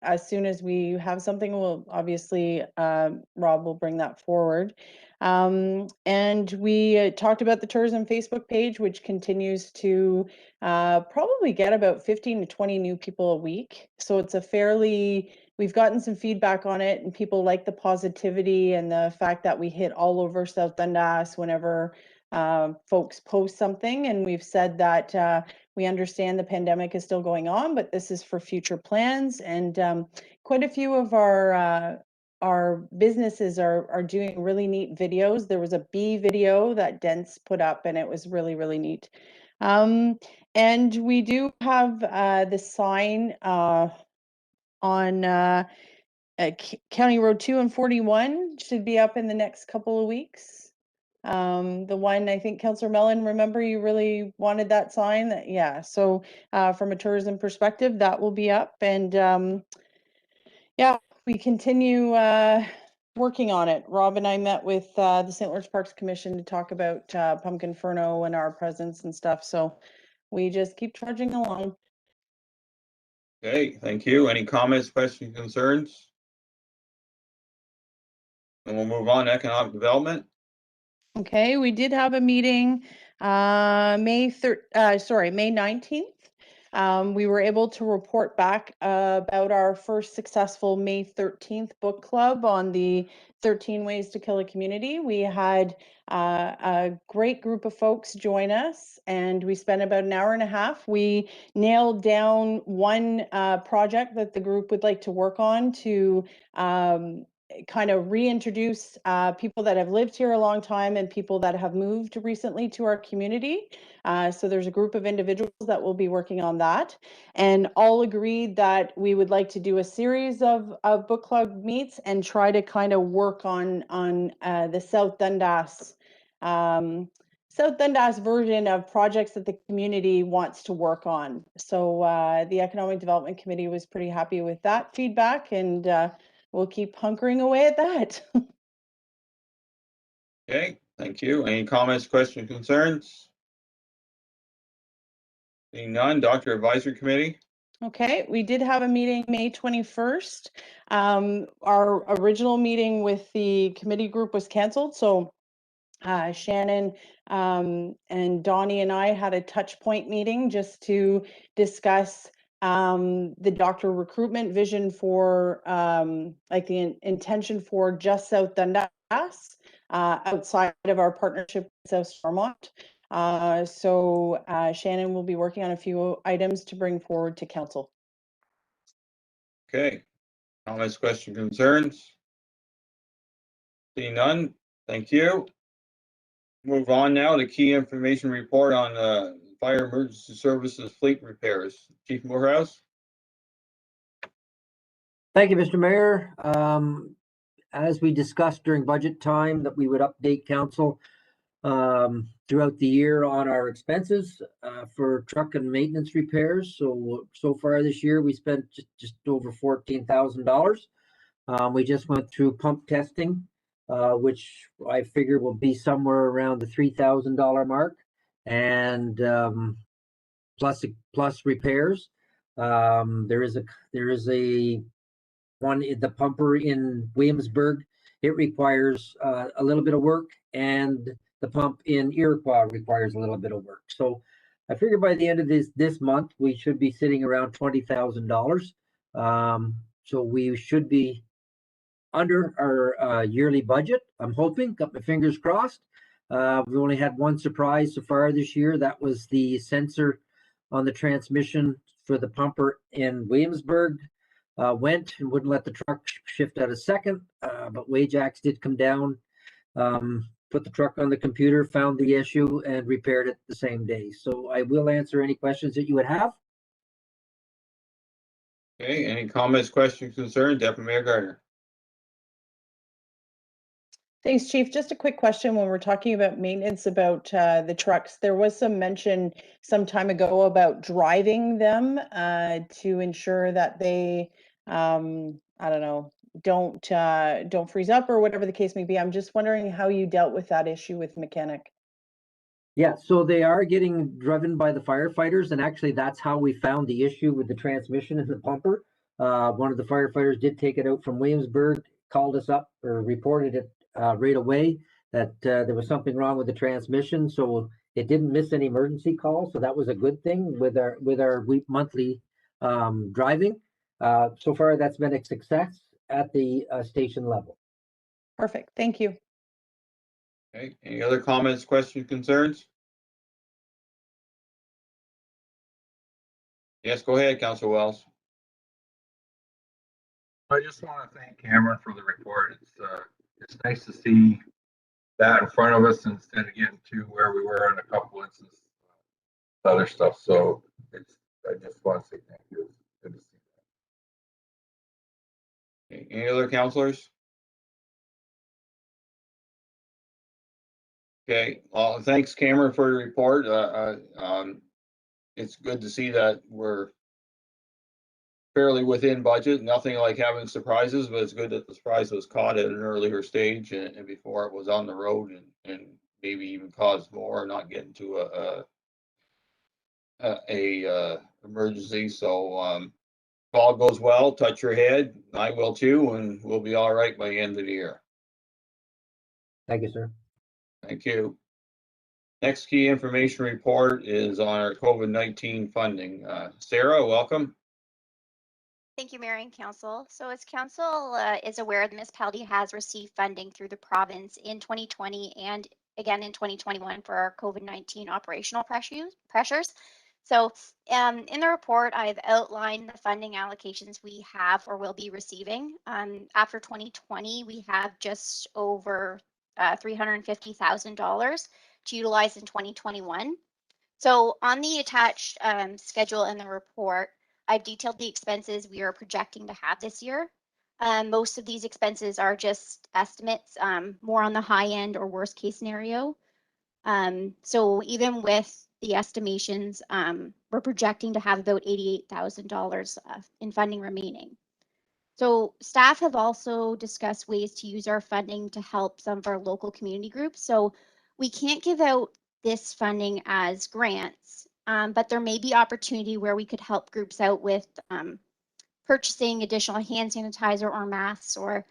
as soon as we have something, we'll obviously, Rob will bring that forward. And we talked about the tourism Facebook page, which continues to probably get about 15 to 20 new people a week. So it's a fairly, we've gotten some feedback on it and people like the positivity and the fact that we hit all over South Dundas whenever folks post something. And we've said that we understand the pandemic is still going on, but this is for future plans. And quite a few of our businesses are doing really neat videos. There was a bee video that Dents put up and it was really, really neat. And we do have the sign on County Road 2 and 41 should be up in the next couple of weeks. The one, I think Councillor Mellon, remember you really wanted that sign? Yeah, so from a tourism perspective, that will be up. And yeah, we continue working on it. Rob and I met with the St. Lawrence Parks Commission to talk about Pumpkin Furno and our presence and stuff. So we just keep trudging along. Okay, thank you. Any comments, questions, concerns? And we'll move on to economic development. Okay, we did have a meeting May 19th. We were able to report back about our first successful May 13th book club on the 13 Ways to Kill a Community. We had a great group of folks join us and we spent about an hour and a half. We nailed down one project that the group would like to work on to kind of reintroduce people that have lived here a long time and people that have moved recently to our community. So there's a group of individuals that will be working on that, and all agreed that we would like to do a series of book club meets and try to kind of work on the South Dundas version of projects that the community wants to work on. So the Economic Development Committee was pretty happy with that feedback, and we'll keep hunkering away at that. Okay, thank you. Any comments, questions, concerns? Seeing none, Doctor Advisory Committee. Okay, we did have a meeting May 21st. Our original meeting with the committee group was canceled, so Shannon and Donnie and I had a touch point meeting just to discuss the doctor recruitment vision for like the intention for just South Dundas outside of our partnership with South Stormont. So Shannon will be working on a few items to bring forward to council. Okay, comments, questions, concerns? Seeing none, thank you. Move on now to key information report on fire emergency services fleet repairs. Chief Morehouse. Thank you, Mr. Mayor. As we discussed during budget time, that we would update council throughout the year on our expenses for truck and maintenance repairs. So far this year, we spent just over $14,000. We just went through pump testing, which I figure will be somewhere around the $3,000 mark, and plus repairs. There is a one, the pumper in Williamsburg. It requires a little bit of work, and the pump in Iroquois requires a little bit of work. So I figure by the end of this month, we should be sitting around $20,000. So we should be under our yearly budget. I'm hoping, got my fingers crossed. We only had one surprise so far this year. That was the sensor on the transmission for the pumper in Williamsburg. Went and wouldn't let the truck shift out a second, but Wajax did come down put the truck on the computer, found the issue, and repaired it the same day. So I will answer any questions that you would have. Okay, any comments, questions, concerns? Deputy Mayor Gardner. Thanks, Chief. Just a quick question when we're talking about maintenance about the trucks. There was some mention some time ago about driving them to ensure that they, I don't know, don't freeze up or whatever the case may be. I'm just wondering how you dealt with that issue with mechanic. Yeah, so they are getting driven by the firefighters, and actually that's how we found the issue with the transmission and the pumper. One of the firefighters did take it out from Williamsburg, called us up or reported it right away that there was something wrong with the transmission. So it didn't miss any emergency calls. So that was a good thing with our monthly driving. So far, that's been a success at the station level. Perfect. Thank you. Okay, any other comments, questions, concerns? Yes, go ahead, Councilor Wells. I just want to thank Cameron for the report. It's nice to see that in front of us instead of getting to where we were in a couple instances, other stuff. So I just want to say thank you. It's good to see that. Okay, any other councilors? Okay, well, thanks, Cameron, for your report. It's good to see that we're fairly within budget. Nothing like having surprises, but it's good that the surprise was caught at an earlier stage and before it was on the road and maybe even caused more, not get into a emergency. So if all goes well, touch your head. I will too, and we'll be all right by the end of the year. Thank you, sir. Thank you. Next key information report is on our COVID-19 funding. Sarah, welcome. Thank you, Mayor and Council. So as Council is aware, the municipality has received funding through the province in 2020 and again in 2021 for our COVID-19 operational pressures. So in the report, I've outlined the funding allocations we have or will be receiving. After 2020, we have just over $350,000 to utilize in 2021. So on the attached schedule in the report, I've detailed the expenses we are projecting to have this year. Most of these expenses are just estimates, more on the high end or worst case scenario. So even with the estimations, we're projecting to have about $88,000 in funding remaining. So staff have also discussed ways to use our funding to help some of our local community groups. So we can't give out this funding as grants, but there may be opportunity where we could help groups out with purchasing additional hand sanitizer or masks or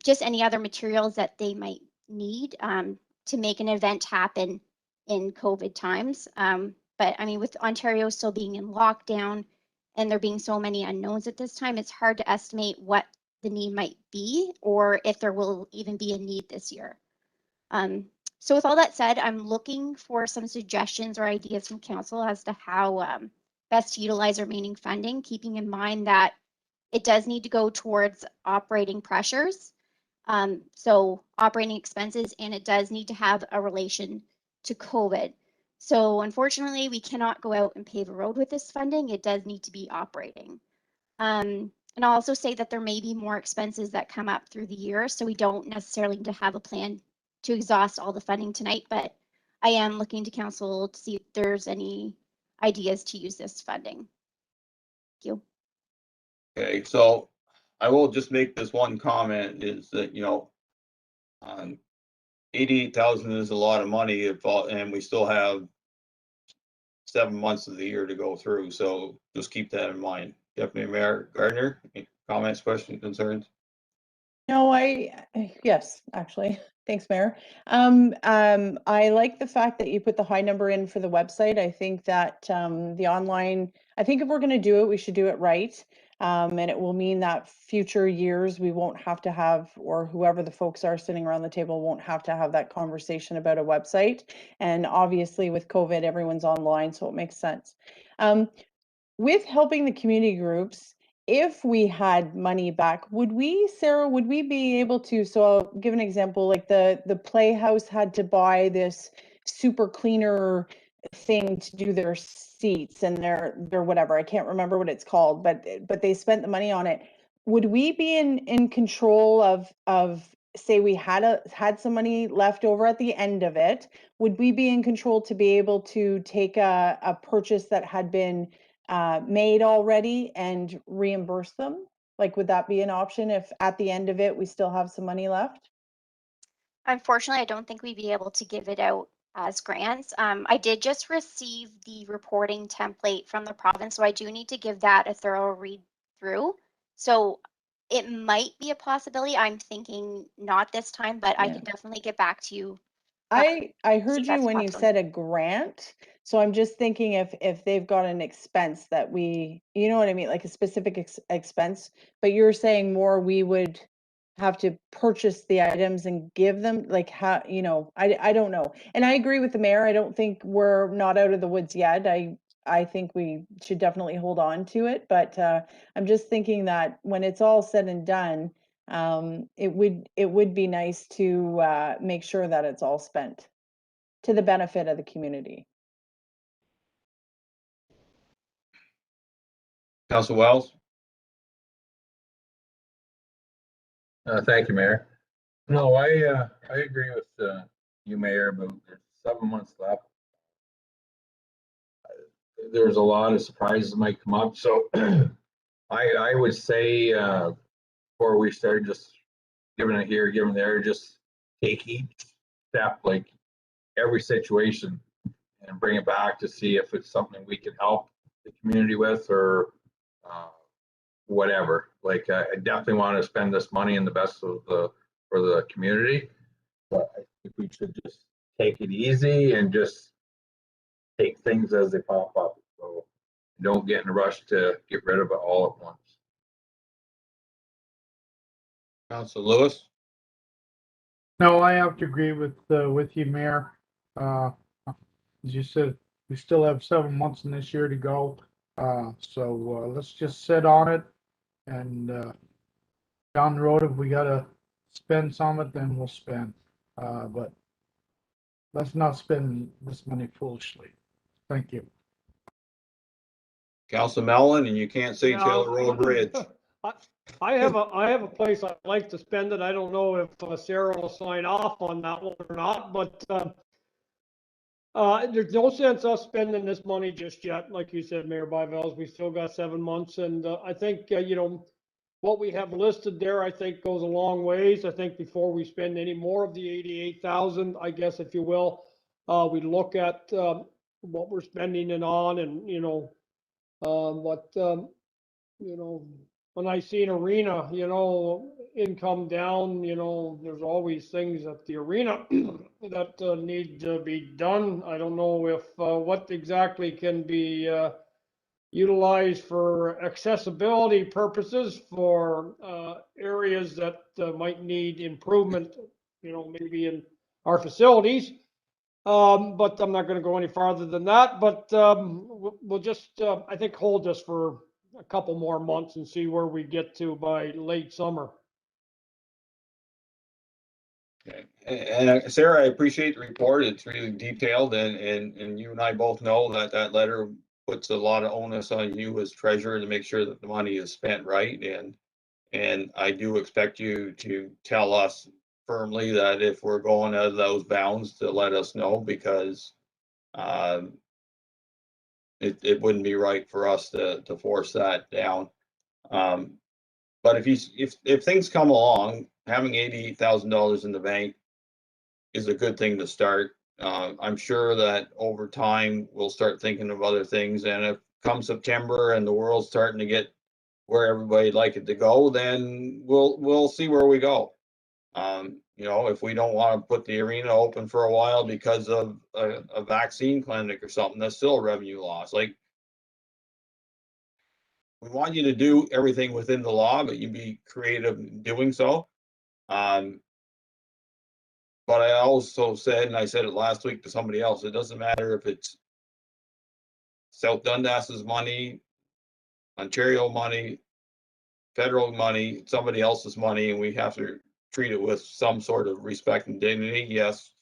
just any other materials that they might need to make an event happen in COVID times. But I mean, with Ontario still being in lockdown and there being so many unknowns at this time, it's hard to estimate what the need might be or if there will even be a need this year. So with all that said, I'm looking for some suggestions or ideas from council as to how best to utilize remaining funding, keeping in mind that it does need to go towards operating pressures. So operating expenses, and it does need to have a relation to COVID. So unfortunately, we cannot go out and pave a road with this funding. It does need to be operating. And I'll also say that there may be more expenses that come up through the year. So we don't necessarily need to have a plan to exhaust all the funding tonight, but I am looking to council to see if there's any ideas to use this funding. Thank you. Okay, so I will just make this one comment is that, 88,000 is a lot of money and we still have 7 months of the year to go through. So just keep that in mind. Deputy Mayor Gardner, any comments, questions, concerns? No, yes, actually. Thanks, Mayor. I like the fact that you put the high number in for the website. I think that the online, I think if we're going to do it, we should do it right. And it will mean that future years we won't have to have, or whoever the folks are sitting around the table won't have to have that conversation about a website. And obviously with COVID, everyone's online, so it makes sense. With helping the community groups, if we had money back, would we, Sarah, would we be able to, so I'll give an example, like the Playhouse had to buy this super cleaner thing to do their seats and their whatever, I can't remember what it's called, but they spent the money on it. Would we be in control of say we had some money left over at the end of it, would we be in control to be able to take a purchase that had been made already and reimburse them? Like, would that be an option if at the end of it, we still have some money left? Unfortunately, I don't think we'd be able to give it out as grants. I did just receive the reporting template from the province, so I do need to give that a thorough read through. So it might be a possibility. I'm thinking not this time, but I Yeah. can definitely get back to you. I see heard if you that's when you possible. said a grant, so I'm just thinking if they've got an expense that we, you know what I mean, like a specific expense, but you're saying more we would have to purchase the items and give them, like how, you know, I don't know. And I agree with the mayor. I don't think we're not out of the woods yet. I think we should definitely hold on to it, but I'm just thinking that when it's all said and done, it would be nice to make sure that it's all spent to the benefit of the community. Council Wells? Thank you, Mayor. No, I agree with you, Mayor, but there's 7 months left. There's a lot of surprises might come up, so I would say before we start just giving it here, giving there, just take each step, like every situation, and bring it back to see if it's something we can help the community with or whatever. Like I definitely want to spend this money in the best of for the community, but I think we should just take it easy and just take things as they pop up. So don't get in a rush to get rid of it all at once. Council Lewis? No, I have to agree with you, Mayor. As you said, we still have 7 months in this year to go. So let's just sit on it and down the road, if we gotta spend some of it, then we'll spend. But let's not spend this money foolishly. Thank you. Council Mellon, and you can't say Yeah, Taylor Road Bridge. I have a place I'd like to spend it. I don't know if Sarah will sign off on that one or not, but there's no sense us spending this money just yet. Like you said, Mayor Byvelds, we still got 7 months, and I think you know, what we have listed there, I think goes a long ways. I think before we spend any more of the 88,000, I guess, if you will, we look at what we're spending it on, and you know, you know, when I see an arena, you know, income down, you know, there's always things at the arena that need to be done. I don't know if what exactly can be utilized for accessibility purposes for areas that might need improvement, you know, maybe in our facilities. But I'm not going to go any farther than that. But we'll just, I think, hold this for a couple more months and see where we get to by late summer. Okay. And Sarah, I appreciate the report. It's really detailed, and you and I both know that that letter puts a lot of onus on you as treasurer to make sure that the money is spent right. And I do expect you to tell us firmly that if we're going out of those bounds, to let us know, because it wouldn't be right for us to force that down. But if things come along, having $88,000 in the bank is a good thing to start. I'm sure that over time we'll start thinking of other things, and if come September and the world's starting to get where everybody'd like it to go, then we'll see where we go. You know, if we don't want to put the arena open for a while because of a vaccine clinic or something, that's still a revenue loss. Like, we want you to do everything within the law, but you be creative in doing so. But I also said, and I said it last week to somebody else, it doesn't matter if it's South Dundas's money, Ontario money, federal money, somebody else's money, and we have to treat it with some sort of respect and dignity. Yes,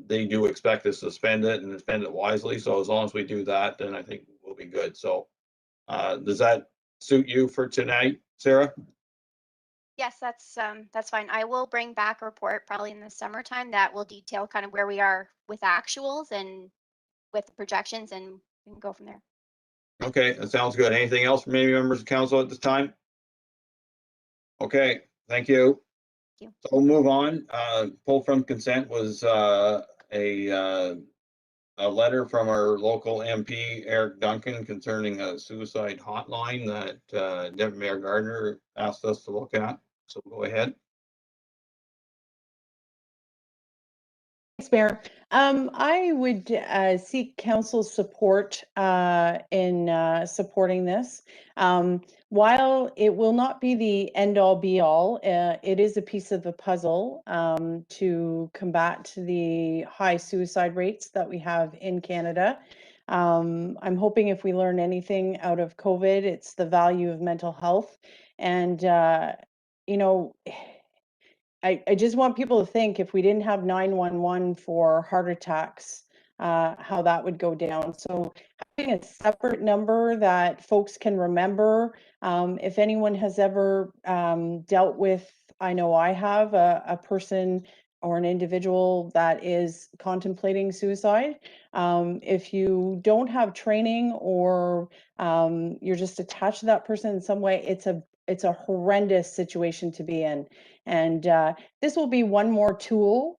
they do expect us to spend it and spend it wisely. So as long as we do that, then I think we'll be good. So does that suit you for tonight, Sarah? Yes, that's fine. I will bring back a report probably in the summertime that will detail kind of where we are with actuals and with the projections, and we can go from there. Okay, that sounds good. Anything else from any members of council at this time? Okay, thank you. Thank you. So we'll move on. Pulled from consent was a letter from our local MP, Eric Duncan, concerning a suicide hotline that Deputy Mayor Gardner asked us to look at. So go ahead. Thanks, Mayor. I would seek council's support in supporting this. While it will not be the end-all be-all, it is a piece of the puzzle to combat the high suicide rates that we have in Canada. I'm hoping if we learn anything out of COVID, it's the value of mental health. And, you know, I just want people to think if we didn't have 911 for heart attacks, how that would go down. So having a separate number that folks can remember, if anyone has ever dealt with, I know I have, a person or an individual that is contemplating suicide. If you don't have training or you're just attached to that person in some way, it's a horrendous situation to be in. And this will be one more tool.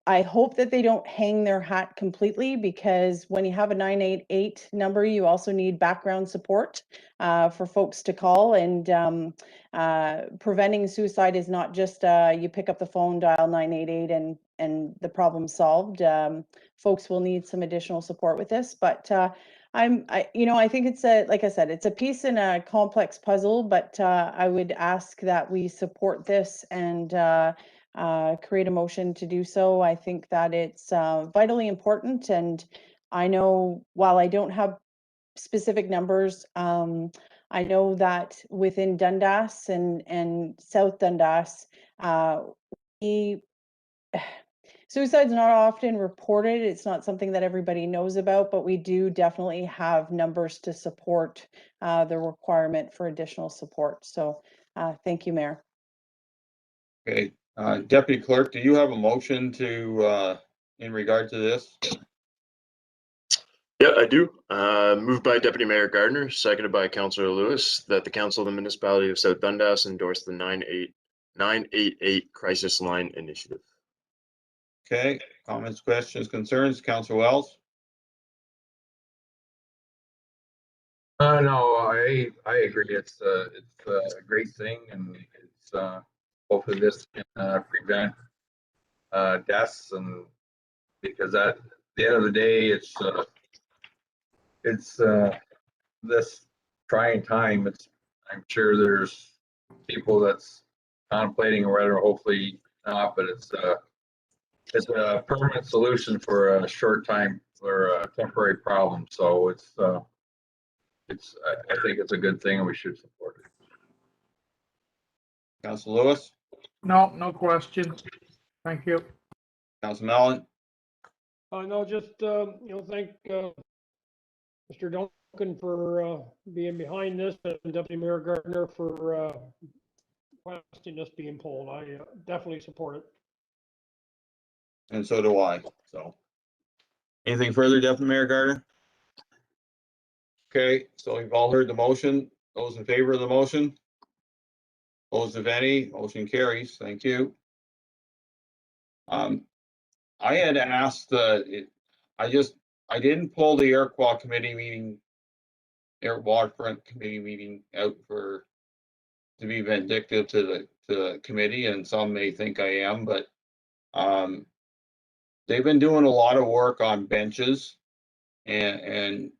I hope that they don't hang their hat completely, because when you have a 988 number, you also need background support for folks to call. And preventing suicide is not just you pick up the phone, dial 988 and the problem's solved. Folks will need some additional support with this, but I think it's like I said, it's a piece in a complex puzzle, but I would ask that we support this and create a motion to do so. I think that it's vitally important. And I know while I don't have specific numbers, I know that within Dundas and South Dundas, suicide's not often reported. It's not something that everybody knows about, but we do definitely have numbers to support the requirement for additional support. So thank you, Mayor. Okay, Deputy Clerk, do you have a motion to in regard to this? Yeah, I do. Moved by Deputy Mayor Gardner, seconded by Councillor Lewis, that the Council of the Municipality of South Dundas endorse the 988 Crisis Line Initiative. Okay, comments, questions, concerns, Councillor Wells? No, I agree. It's a great thing, and it's hopefully this can prevent deaths, and because at the end of the day, it's this trying time. I'm sure there's people that's contemplating or whatever. Hopefully not, but it's a permanent solution for a short time or a temporary problem. So I think it's a good thing, and we should support it. Councillor Lewis? No question. Thank you. Councillor Mallon? No, just, thank Mr. Duncan for being behind this, and Deputy Mayor Gardner for requesting this being pulled. I definitely support it. And so do I. So anything further, Deputy Mayor Gardner? Okay, so we've all heard the motion. Those in favor of the motion? Opposed, if any, motion carries. Thank you. I had asked I didn't pull the Air Waterfront Committee meeting out to be vindictive to the committee, and some may think I am, but they've been doing a lot of work on benches, and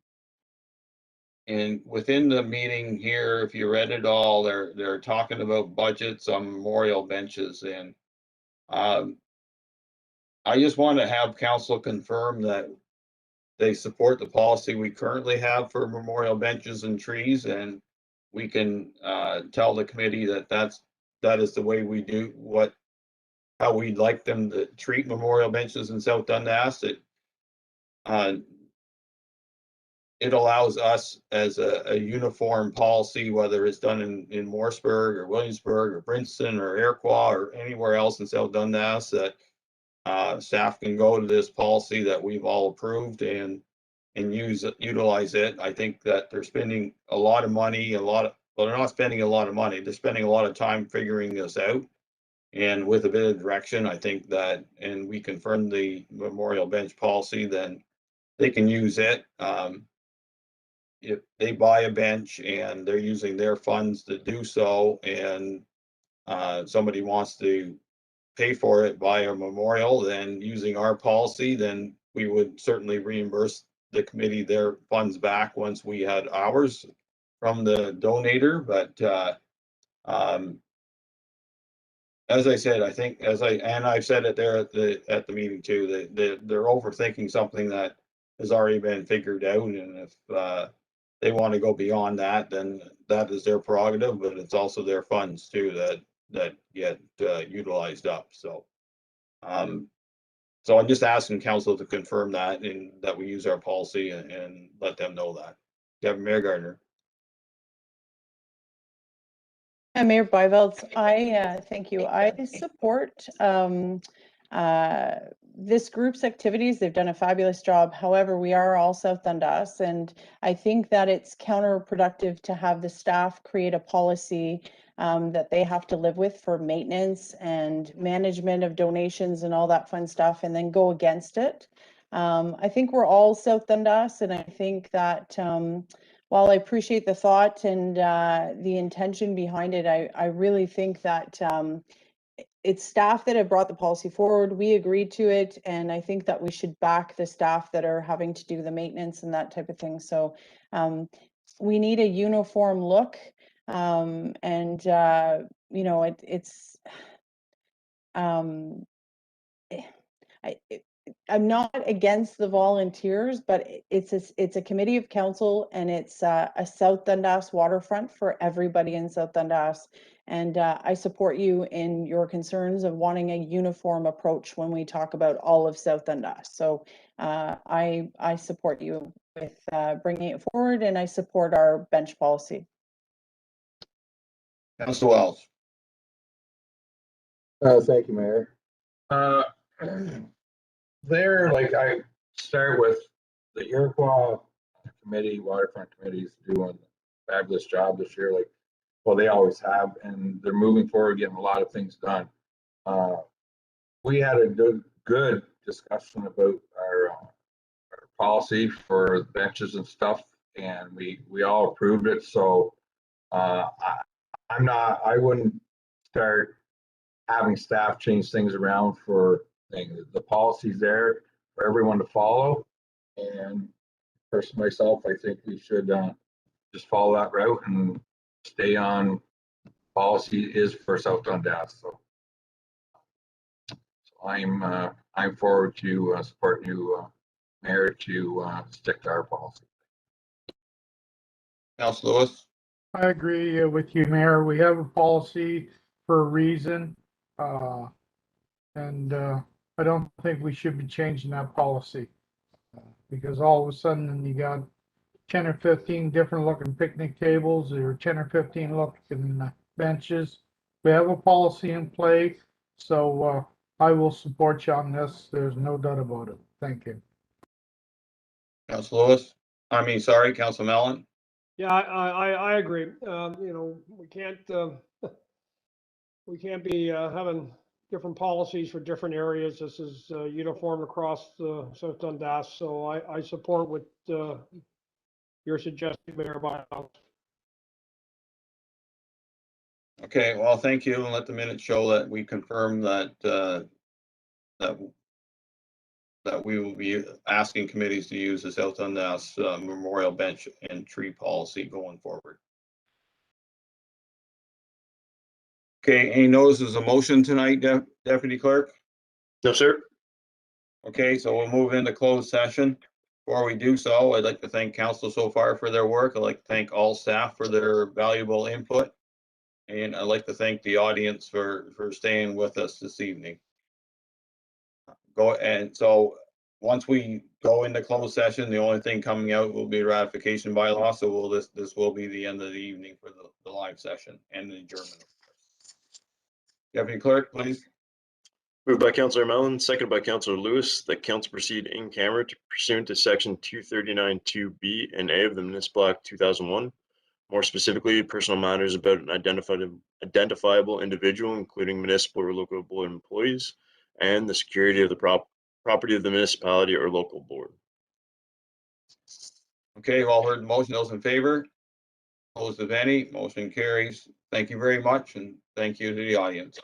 within the meeting here, if you read it all, they're talking about budgets on memorial benches, and I just want to have council confirm that they support the policy we currently have for memorial benches and trees, and we can tell the committee that that is the way we do how we'd like them to treat memorial benches in South Dundas. It allows us as a uniform policy, whether it's done in Morrisburg or Williamsburg or Princeton or Iroquois or anywhere else in South Dundas, that staff can go to this policy that we've all approved and utilize it. I think that they're spending a lot of money, well, they're not spending a lot of money. They're spending a lot of time figuring this out. And with a bit of direction, I think that, and we confirm the memorial bench policy, then they can use it. If they buy a bench and they're using their funds to do so, and somebody wants to pay for it via memorial, then using our policy, then we would certainly reimburse the committee their funds back once we had ours from the donator. But as I said, I think I've said it there at the meeting too, that they're overthinking something that has already been figured out. And if they want to go beyond that, then that is their prerogative, but it's also their funds too that get utilized up. So so I'm just asking council to confirm that, and that we use our policy and let them know that. Deputy Mayor Gardner. Mayor Byveld, thank you. I support this group's activities. They've done a fabulous job. However, we are all South Dundas, and I think that it's counterproductive to have the staff create a policy that they have to live with for maintenance and management of donations and all that fun stuff, and then go against it. I think we're all South Dundas, and I think that while I appreciate the thought and the intention behind it, I really think that it's staff that have brought the policy forward. We agreed to it, and I think that we should back the staff that are having to do the maintenance and that type of thing. So we need a uniform look, and you know, I'm not against the volunteers, but it's a committee of council, and it's a South Dundas waterfront for everybody in South Dundas. And I support you in your concerns of wanting a uniform approach when we talk about all of South Dundas. So I support you with bringing it forward, and I support our bench policy. Councilor Wells. Thank you, Mayor. Like I start with the Iroquois committee, waterfront committees doing a fabulous job this year. Like, well, they always have, and they're moving forward, getting a lot of things done. We had a good discussion about our policy for benches and stuff, and we all approved it. So I wouldn't start having staff change things around for things. The policy's there for everyone to follow, and personally myself, I think we should just follow that route and stay on policy is for South Dundas. So I'm forward to support you, Mayor, to stick to our policy. Councilor Lewis. I agree with you, Mayor. We have a policy for a reason. And I don't think we should be changing that policy because all of a sudden you got 10 or 15 different looking picnic tables or 10 or 15 looking benches. We have a policy in play, so I will support you on this. There's no doubt about it. Thank you. Councilor Lewis. Sorry, Councilor Mellon. Yeah, I agree. You know, we can't be having different policies for different areas. This is uniform across South Dundas. So I support what you're suggesting, Mayor Byveld. Okay, well, thank you, and let the minutes show that we confirm that that we will be asking committees to use the South Dundas memorial bench and tree policy going forward. Okay, any notices of motion tonight, Deputy Clerk? No, sir. Okay, so we'll move into closed session Before we do so, I'd like to thank council so far for their work. I'd like to thank all staff for their valuable input. And I'd like to thank the audience for staying with us this evening. Once we go into closed session, the only thing coming out will be ratification by law. So this will be the end of the evening for the live session and the adjournment. Deputy Clerk, please. Moved by Councillor Mellon, seconded by Councillor Lewis, that council proceed in camera pursuant to section 239(2)B and A of the Municipal Act 2001. More specifically, personal matters about an identifiable individual, including municipal or local board employees, and the security of the property of the municipality or local board. Okay, you've all heard the motion. Those in favor? Opposed, if any, motion carries. Thank you very much, and thank you to the audience.